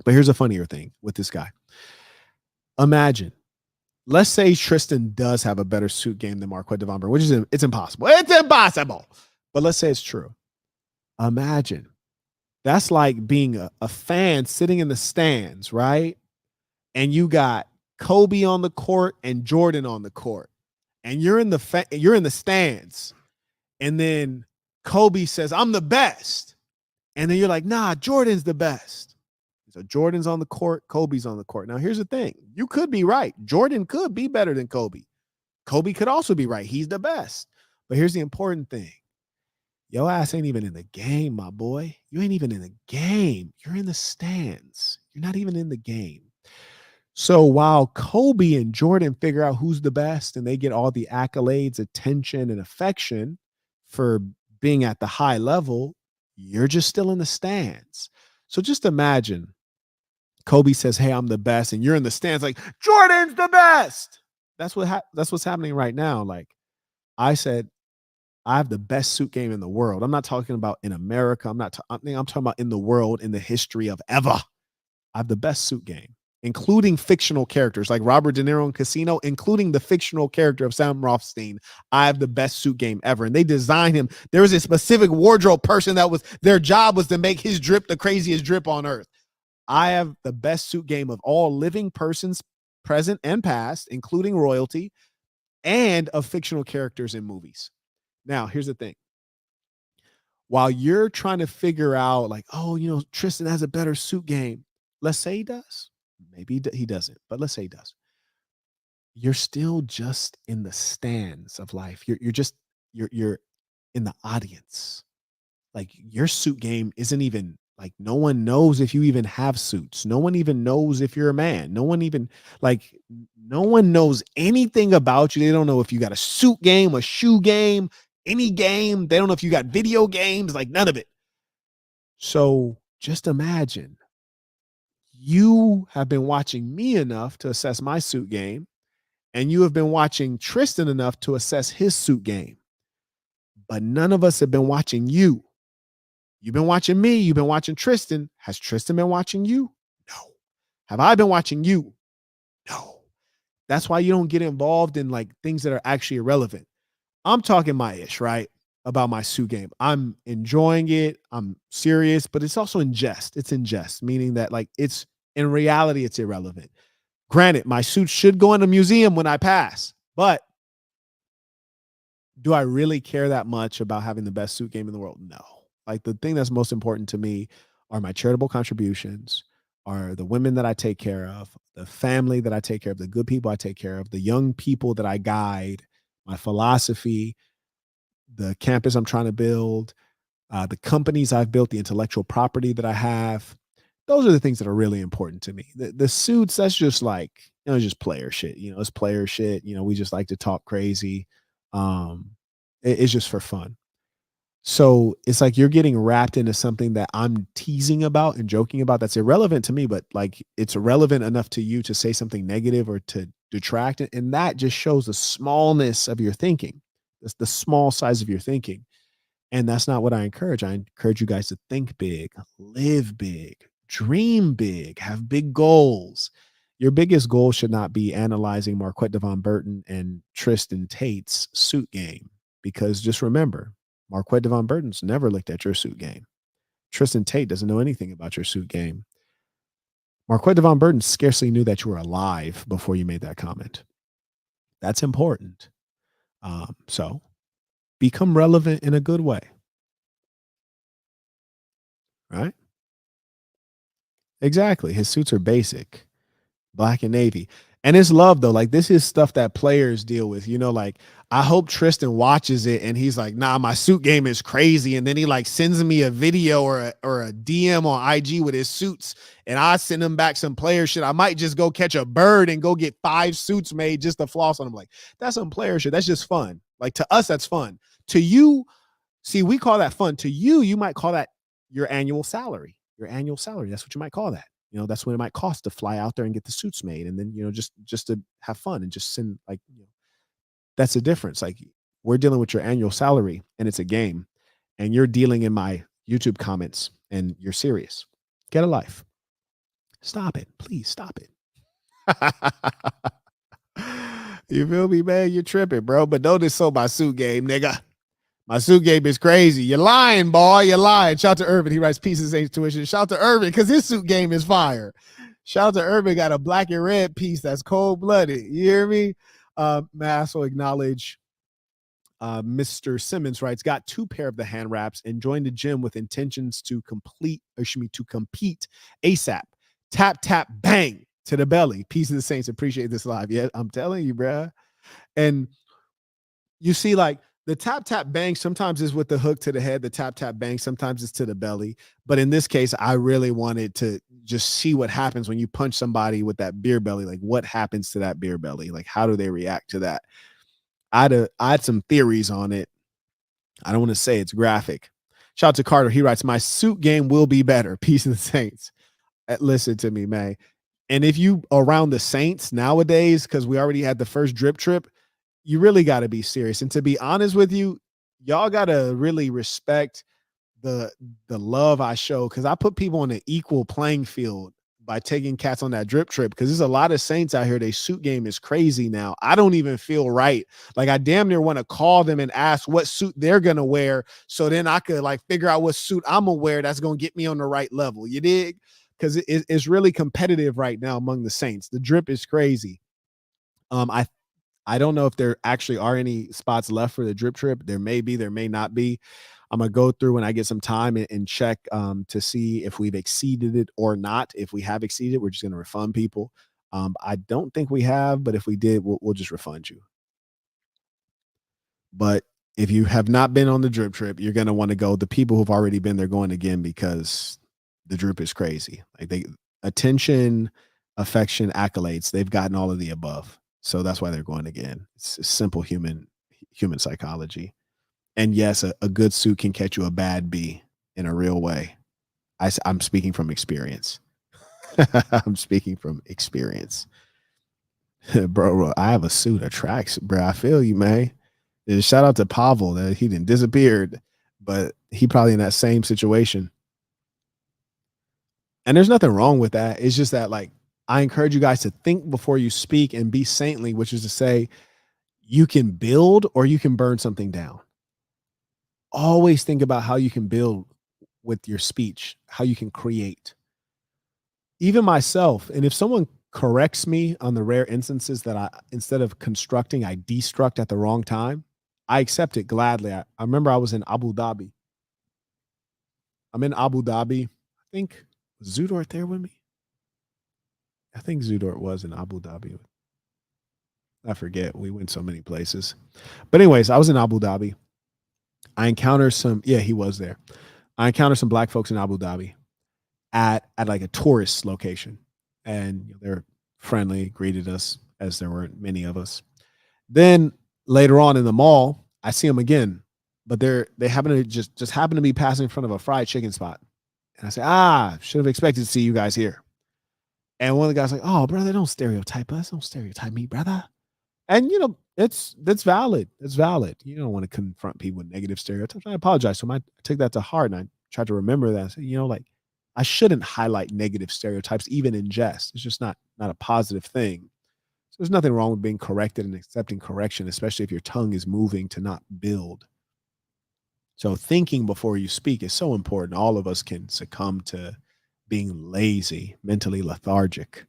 But here's a funnier thing with this guy. Imagine, let's say Tristan does have a better suit game than Marquett Burton, which is it's impossible. It's impossible. But let's say it's true. Imagine that's like being a fan sitting in the stands, right? And you got Kobe on the court and Jordan on the court, and you're in the stands, and then Kobe says, "I'm the best," and then you're like, "Nah, Jordan's the best." So Jordan's on the court, Kobe's on the court. Now, here's the thing. You could be right. Jordan could be better than Kobe. Kobe could also be right. He's the best. But here's the important thing. Your ass ain't even in the game, my boy. You ain't even in the game. You're in the stands. You're not even in the game. So while Kobe and Jordan figure out who's the best and they get all the accolades, attention, and affection for being at the high level, you're just still in the stands. So just imagine Kobe says, "Hey, I'm the best," and you're in the stands like, "Jordan's the best." That's what's happening right now. Like I said, I have the best suit game in the world. I'm not talking about in America. I'm talking about in the world, in the history of ever. I have the best suit game, including fictional characters like Robert De Niro in Casino, including the fictional character of Sam Rothstein. I have the best suit game ever. And they designed him. There was a specific wardrobe person that was their job was to make his drip the craziest drip on earth. I have the best suit game of all living persons, present and past, including royalty, and of fictional characters in movies. Now, here's the thing. While you're trying to figure out, like, oh, Tristan has a better suit game. Let's say he does. Maybe he doesn't, but let's say he does. You're still just in the stands of life. You're in the audience. Like your suit game isn't even like no one knows if you even have suits. No one even knows if you're a man. No one knows anything about you. They don't know if you got a suit game, a shoe game. any game. They don't know if you got video games, like none of it. So just imagine you have been watching me enough to assess my suit game, and you have been watching Tristan enough to assess his suit game. But none of us have been watching you. You've been watching me. You've been watching Tristan. Has Tristan been watching you? No. Have I been watching you? No. That's why you don't get involved in like things that are actually irrelevant. I'm talking my ish, right? About my suit game. I'm enjoying it. I'm serious, but it's also in jest. It's in jest, meaning that like it's in reality, it's irrelevant. Granted, my suit should go in a museum when I pass, but do I really care that much about having the best suit game in the world? No. Like the thing that's most important to me are my charitable contributions, are the women that I take care of, the family that I take care of, the good people I take care of, the young people that I guide, my philosophy, the campus I'm trying to build, the companies I've built, the intellectual property that I have. Those are the things that are really important to me. The suits, that's just like, just player shit. It's player shit. We just like to talk crazy. It's just for fun. So it's like you're getting wrapped into something that I'm teasing about and joking about that's irrelevant to me, but like it's relevant enough to you to say something negative or to detract it. And that just shows the smallness of your thinking. That's the small size of your thinking. And that's not what I encourage. I encourage you guys to think big, live big, dream big, have big goals. Your biggest goal should not be analyzing Marquett Burton and Tristan Tate's suit game. Because just remember, Marquett Burton's never looked at your suit game. Tristan Tate doesn't know anything about your suit game. Marquett Burton scarcely knew that you were alive before you made that comment. That's important. So become relevant in a good way. Right? Exactly. His suits are basic, black and navy. And it's love though. Like this is stuff that players deal with. Like I hope Tristan watches it and he's like, nah, my suit game is crazy. And then he like sends me a video or a DM on IG with his suits, and I send him back some player shit. I might just go catch a bird and go get 5 suits made just to floss on him. Like that's some player shit. That's just fun. Like to us, that's fun. To you, see, we call that fun. To you, you might call that your annual salary. Your annual salary. That's what you might call that. That's what it might cost to fly out there and get the suits made. And then, just to have fun and just send like, that's the difference. Like we're dealing with your annual salary and it's a game, and you're dealing in my YouTube comments and you're serious. Get a life. Stop it. Please stop it. You feel me, man? You're tripping, bro. But notice so my suit game, nigga. My suit game is crazy. You're lying, boy. You're lying. Shout to Irvin. He writes pieces of tuition. Shout to Irvin because his suit game is fire. Shout to Irvin got a black and red piece that's cold blooded. You hear me? Mass will acknowledge. Mr. Simmons writes, got 2 pair of the hand wraps and joined the gym with intentions to compete ASAP. Tap, tap, bang to the belly. Peace of the Saints. Appreciate this live. Yeah, I'm telling you, bruh. And you see, like, the tap, tap, bang sometimes is with the hook to the head. The tap, tap, bang sometimes it's to the belly. But in this case, I really wanted to just see what happens when you punch somebody with that beer belly. Like, what happens to that beer belly? Like, how do they react to that? I had some theories on it. I don't want to say it's graphic. Shout out to Carter. He writes, my suit game will be better. Peace of the Saints. Listen to me, man. And if you around the Saints nowadays, because we already had the first drip trip, you really got to be serious. And to be honest with you, y'all got to really respect the love I show, because I put people on an equal playing field by taking cats on that drip trip, because there's a lot of Saints out here. They suit game is crazy now. I don't even feel right. Like I damn near want to call them and ask what suit they're going to wear, so then I could like figure out what suit I'm going to wear that's going to get me on the right level. You dig? Because it's really competitive right now among the Saints. The drip is crazy. I don't know if there actually are any spots left for the drip trip. There may be, there may not be. I'm going to go through when I get some time and check to see if we've exceeded it or not. If we have exceeded it, we're just going to refund people. I don't think we have, but if we did, we'll just refund you. But if you have not been on the drip trip, you're going to want to go. The people who've already been there going again, because the drip is crazy. Like attention, affection, accolades, they've gotten all of the above. So that's why they're going again. It's simple human psychology. And yes, a good suit can catch you a bad B in a real way. I'm speaking from experience. I'm speaking from experience. Bro, I have a suit, a tracks, bro. I feel you, man. Shout out to Pavel that he didn't disappeared, but he probably in that same situation. And there's nothing wrong with that. It's just that, like, I encourage you guys to think before you speak and be saintly, which is to say, you can build or you can burn something down. Always think about how you can build with your speech, how you can create. Even myself, and if someone corrects me on the rare instances that I, instead of constructing, I destruct at the wrong time, I accept it gladly. I remember I was in Abu Dhabi. I'm in Abu Dhabi. I think was Zudort there with me. I think Zudort was in Abu Dhabi. I forget. We went so many places. But anyways, I was in Abu Dhabi. I encountered some, yeah, he was there. I encountered some black folks in Abu Dhabi at like a tourist location. And they're friendly, greeted us as there were many of us. Then later on in the mall, I see them again, but they happen to just happen to be passing in front of a fried chicken spot. And I say, should have expected to see you guys here. And one of the guys like, oh, brother, don't stereotype us. Don't stereotype me, brother. And that's valid. It's valid. You don't want to confront people with negative stereotypes. I apologize. So I took that to heart, and I tried to remember that. So, like, I shouldn't highlight negative stereotypes, even in jest. It's just not a positive thing. So there's nothing wrong with being corrected and accepting correction, especially if your tongue is moving to not build. So thinking before you speak is so important. All of us can succumb to being lazy, mentally lethargic.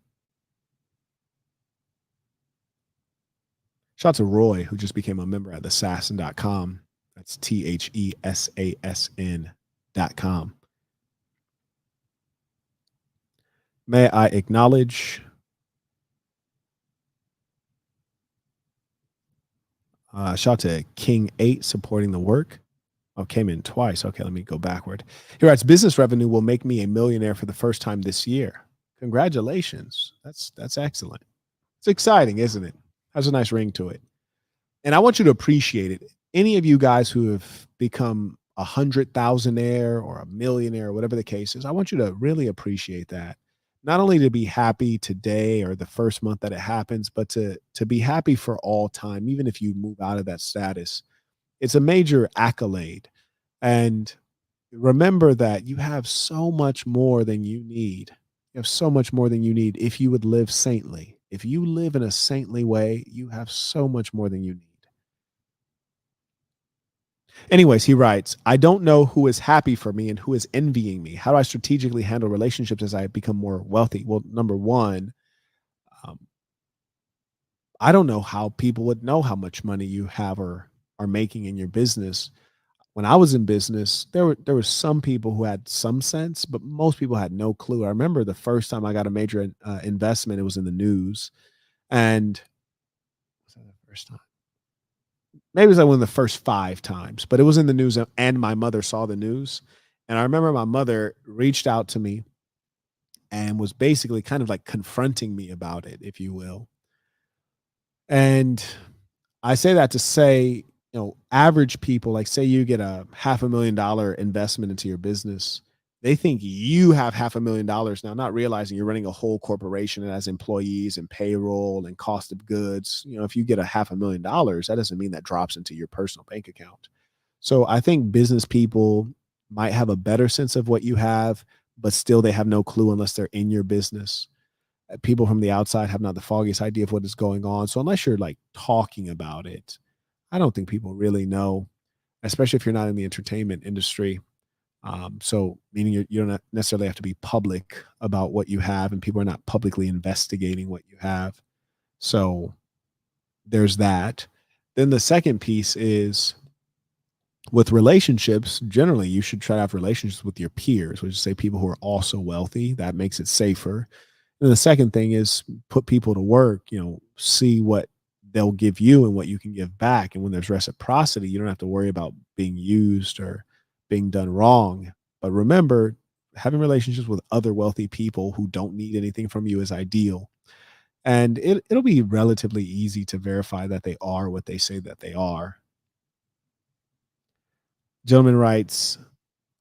Shout out to Roy, who just became a member at thesassin.com. That's THESASN.com. May I acknowledge shout out to King 8 supporting the work. Oh, came in twice. Okay, let me go backward. He writes, business revenue will make me a millionaire for the first time this year. Congratulations. That's excellent. It's exciting, isn't it? Has a nice ring to it. And I want you to appreciate it. Any of you guys who have become 100,000aire or a millionaire, or whatever the case is, I want you to really appreciate that. Not only to be happy today or the first month that it happens, but to be happy for all time, even if you move out of that status. It's a major accolade. And remember that you have so much more than you need. You have so much more than you need if you would live saintly. If you live in a saintly way, you have so much more than you need. Anyways, he writes, I don't know who is happy for me and who is envying me. How do I strategically handle relationships as I become more wealthy? Well, number one, um, I don't know how people would know how much money you have or are making in your business. When I was in business, there were some people who had some sense, but most people had no clue. I remember the first time I got a major investment, it was in the news, and was that the first time? Maybe it was like one of the first 5 times, but it was in the news, and my mother saw the news. And I remember my mother reached out to me and was basically kind of like confronting me about it, if you will. And I say that to say, average people, like say you get a $500,000 investment into your business, they think you have $500,000 now, not realizing you're running a whole corporation and has employees and payroll and cost of goods. If you get a $500,000, that doesn't mean that drops into your personal bank account. So I think business people might have a better sense of what you have, but still they have no clue unless they're in your business. People from the outside have not the foggiest idea of what is going on. So unless you're like talking about it, I don't think people really know, especially if you're not in the entertainment industry. So meaning you don't necessarily have to be public about what you have, and people are not publicly investigating what you have. So there's that. Then the second piece is with relationships. Generally, you should try to have relationships with your peers, which is say people who are also wealthy. That makes it safer. And the second thing is put people to work, see what they'll give you and what you can give back. And when there's reciprocity, you don't have to worry about being used or being done wrong. But remember, having relationships with other wealthy people who don't need anything from you is ideal. And it'll be relatively easy to verify that they are what they say that they are. Gentleman writes,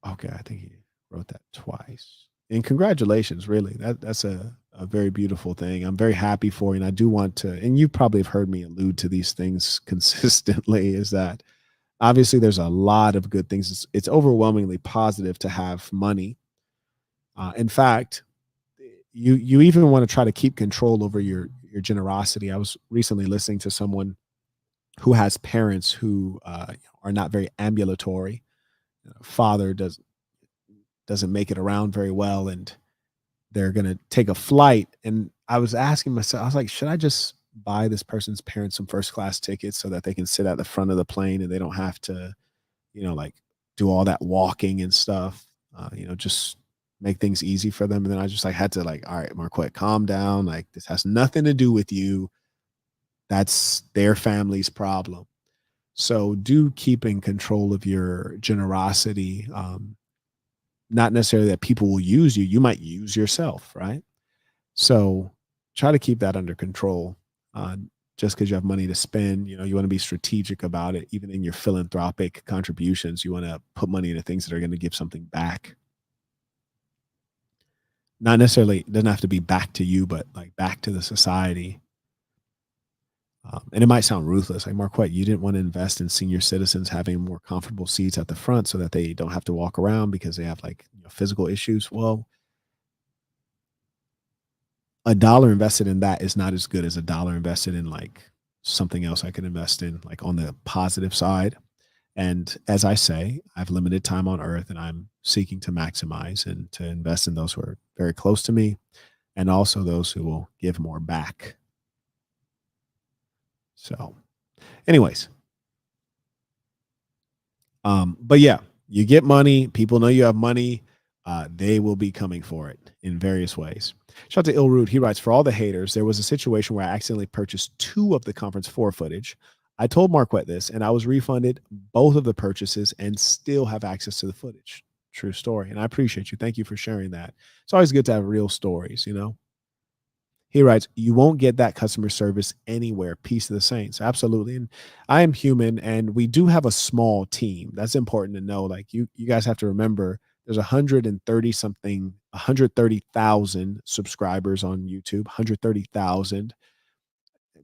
okay, I think he wrote that twice. And congratulations, really. That's a very beautiful thing. I'm very happy for you. And I do want to, and you probably have heard me allude to these things consistently, is that obviously there's a lot of good things. It's overwhelmingly positive to have money. In fact, you even want to try to keep control over your generosity. I was recently listening to someone who has parents who are not very ambulatory. Father doesn't make it around very well, and they're gonna take a flight. And I was asking myself, I was like, should I just buy this person's parents some first class tickets so that they can sit at the front of the plane and they don't have to, like do all that walking and stuff, just make things easy for them. And then I just like had to like, all right, Marquette, calm down. Like this has nothing to do with you. That's their family's problem. So do keep in control of your generosity. Not necessarily that people will use you. You might use yourself, right? So try to keep that under control. Uh, just because you have money to spend, you want to be strategic about it. Even in your philanthropic contributions, you want to put money into things that are going to give something back. Not necessarily, it doesn't have to be back to you, but like back to the society. And it might sound ruthless, like Marquette, you didn't want to invest in senior citizens having more comfortable seats at the front so that they don't have to walk around because they have like physical issues. Well, a dollar invested in that is not as good as a dollar invested in like something else I could invest in, like on the positive side. And as I say, I have limited time on earth and I'm seeking to maximize and to invest in those who are very close to me and also those who will give more back. So, anyways, but yeah, you get money. People know you have money. They will be coming for it in various ways. Shout out to Ilroot. He writes, for all the haters, there was a situation where I accidentally purchased 2 of the conference 4 footage. I told Marquette this, and I was refunded both of the purchases and still have access to the footage. True story. And I appreciate you. Thank you for sharing that. It's always good to have real stories. He writes, you won't get that customer service anywhere. Peace to the saints. Absolutely. And I am human and we do have a small team. That's important to know. Like you guys have to remember there's 130,000 subscribers on YouTube, 130,000.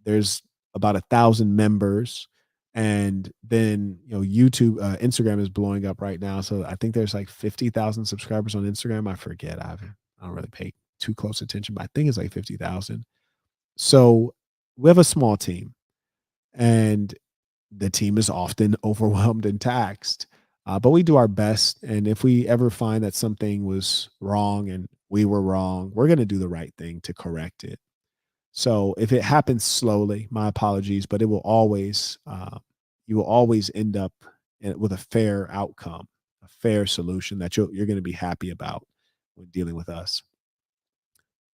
There's about 1,000 members. And then, YouTube, Instagram is blowing up right now. So I think there's like 50,000 subscribers on Instagram. I forget. I don't really pay too close attention, but I think it's like 50,000. So we have a small team and the team is often overwhelmed and taxed. But we do our best. And if we ever find that something was wrong and we were wrong, we're going to do the right thing to correct it. So if it happens slowly, my apologies, but you will always end up with a fair outcome, a fair solution that you're going to be happy about when dealing with us.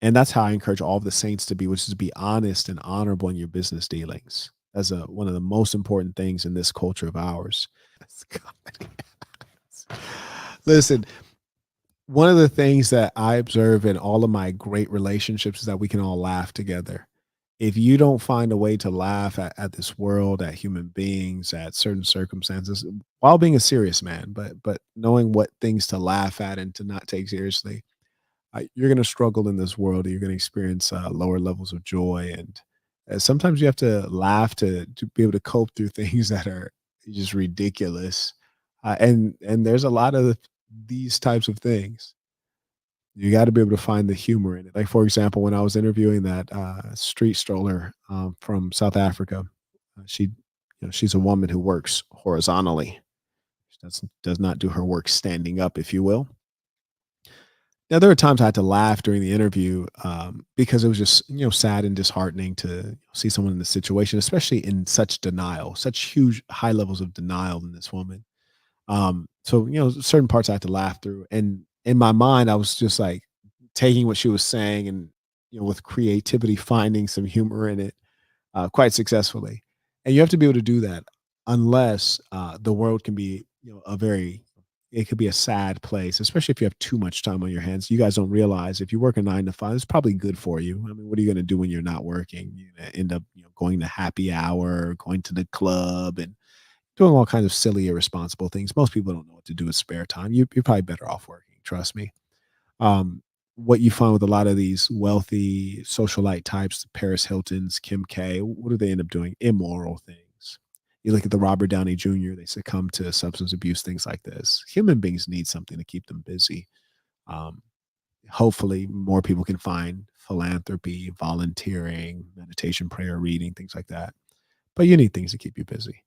And that's how I encourage all of the saints to be, which is to be honest and honorable in your business dealings. That's one of the most important things in this culture of ours. Listen, one of the things that I observe in all of my great relationships is that we can all laugh together. If you don't find a way to laugh at this world, at human beings, at certain circumstances, while being a serious man, but knowing what things to laugh at and to not take seriously, you're going to struggle in this world. You're going to experience lower levels of joy, and sometimes you have to laugh to be able to cope through things that are just ridiculous. And there's a lot of these types of things. You got to be able to find the humor in it. Like for example, when I was interviewing that street stroller from South Africa, she's a woman who works horizontally. She does not do her work standing up, if you will. Now, there were times I had to laugh during the interview because it was just, sad and disheartening to see someone in this situation, especially in such denial, such huge high levels of denial in this woman. So, certain parts I had to laugh through. And in my mind, I was just like taking what she was saying and, with creativity, finding some humor in it quite successfully. And you have to be able to do that unless the world can be, it could be a sad place, especially if you have too much time on your hands. You guys don't realize if you work a 9 to 5, it's probably good for you. I mean, what are you going to do when you're not working? You're going to end up, going to happy hour, going to the club, and doing all kinds of silly, irresponsible things. Most people don't know what to do with spare time. You're probably better off working. Trust me. What you find with a lot of these wealthy socialite types, Paris Hilton's, Kim K, what do they end up doing? Immoral things. You look at the Robert Downey Jr., they succumb to substance abuse, things like this. Human beings need something to keep them busy. Um, Hopefully, more people can find philanthropy, volunteering, meditation, prayer, reading, things like that. But you need things to keep you busy.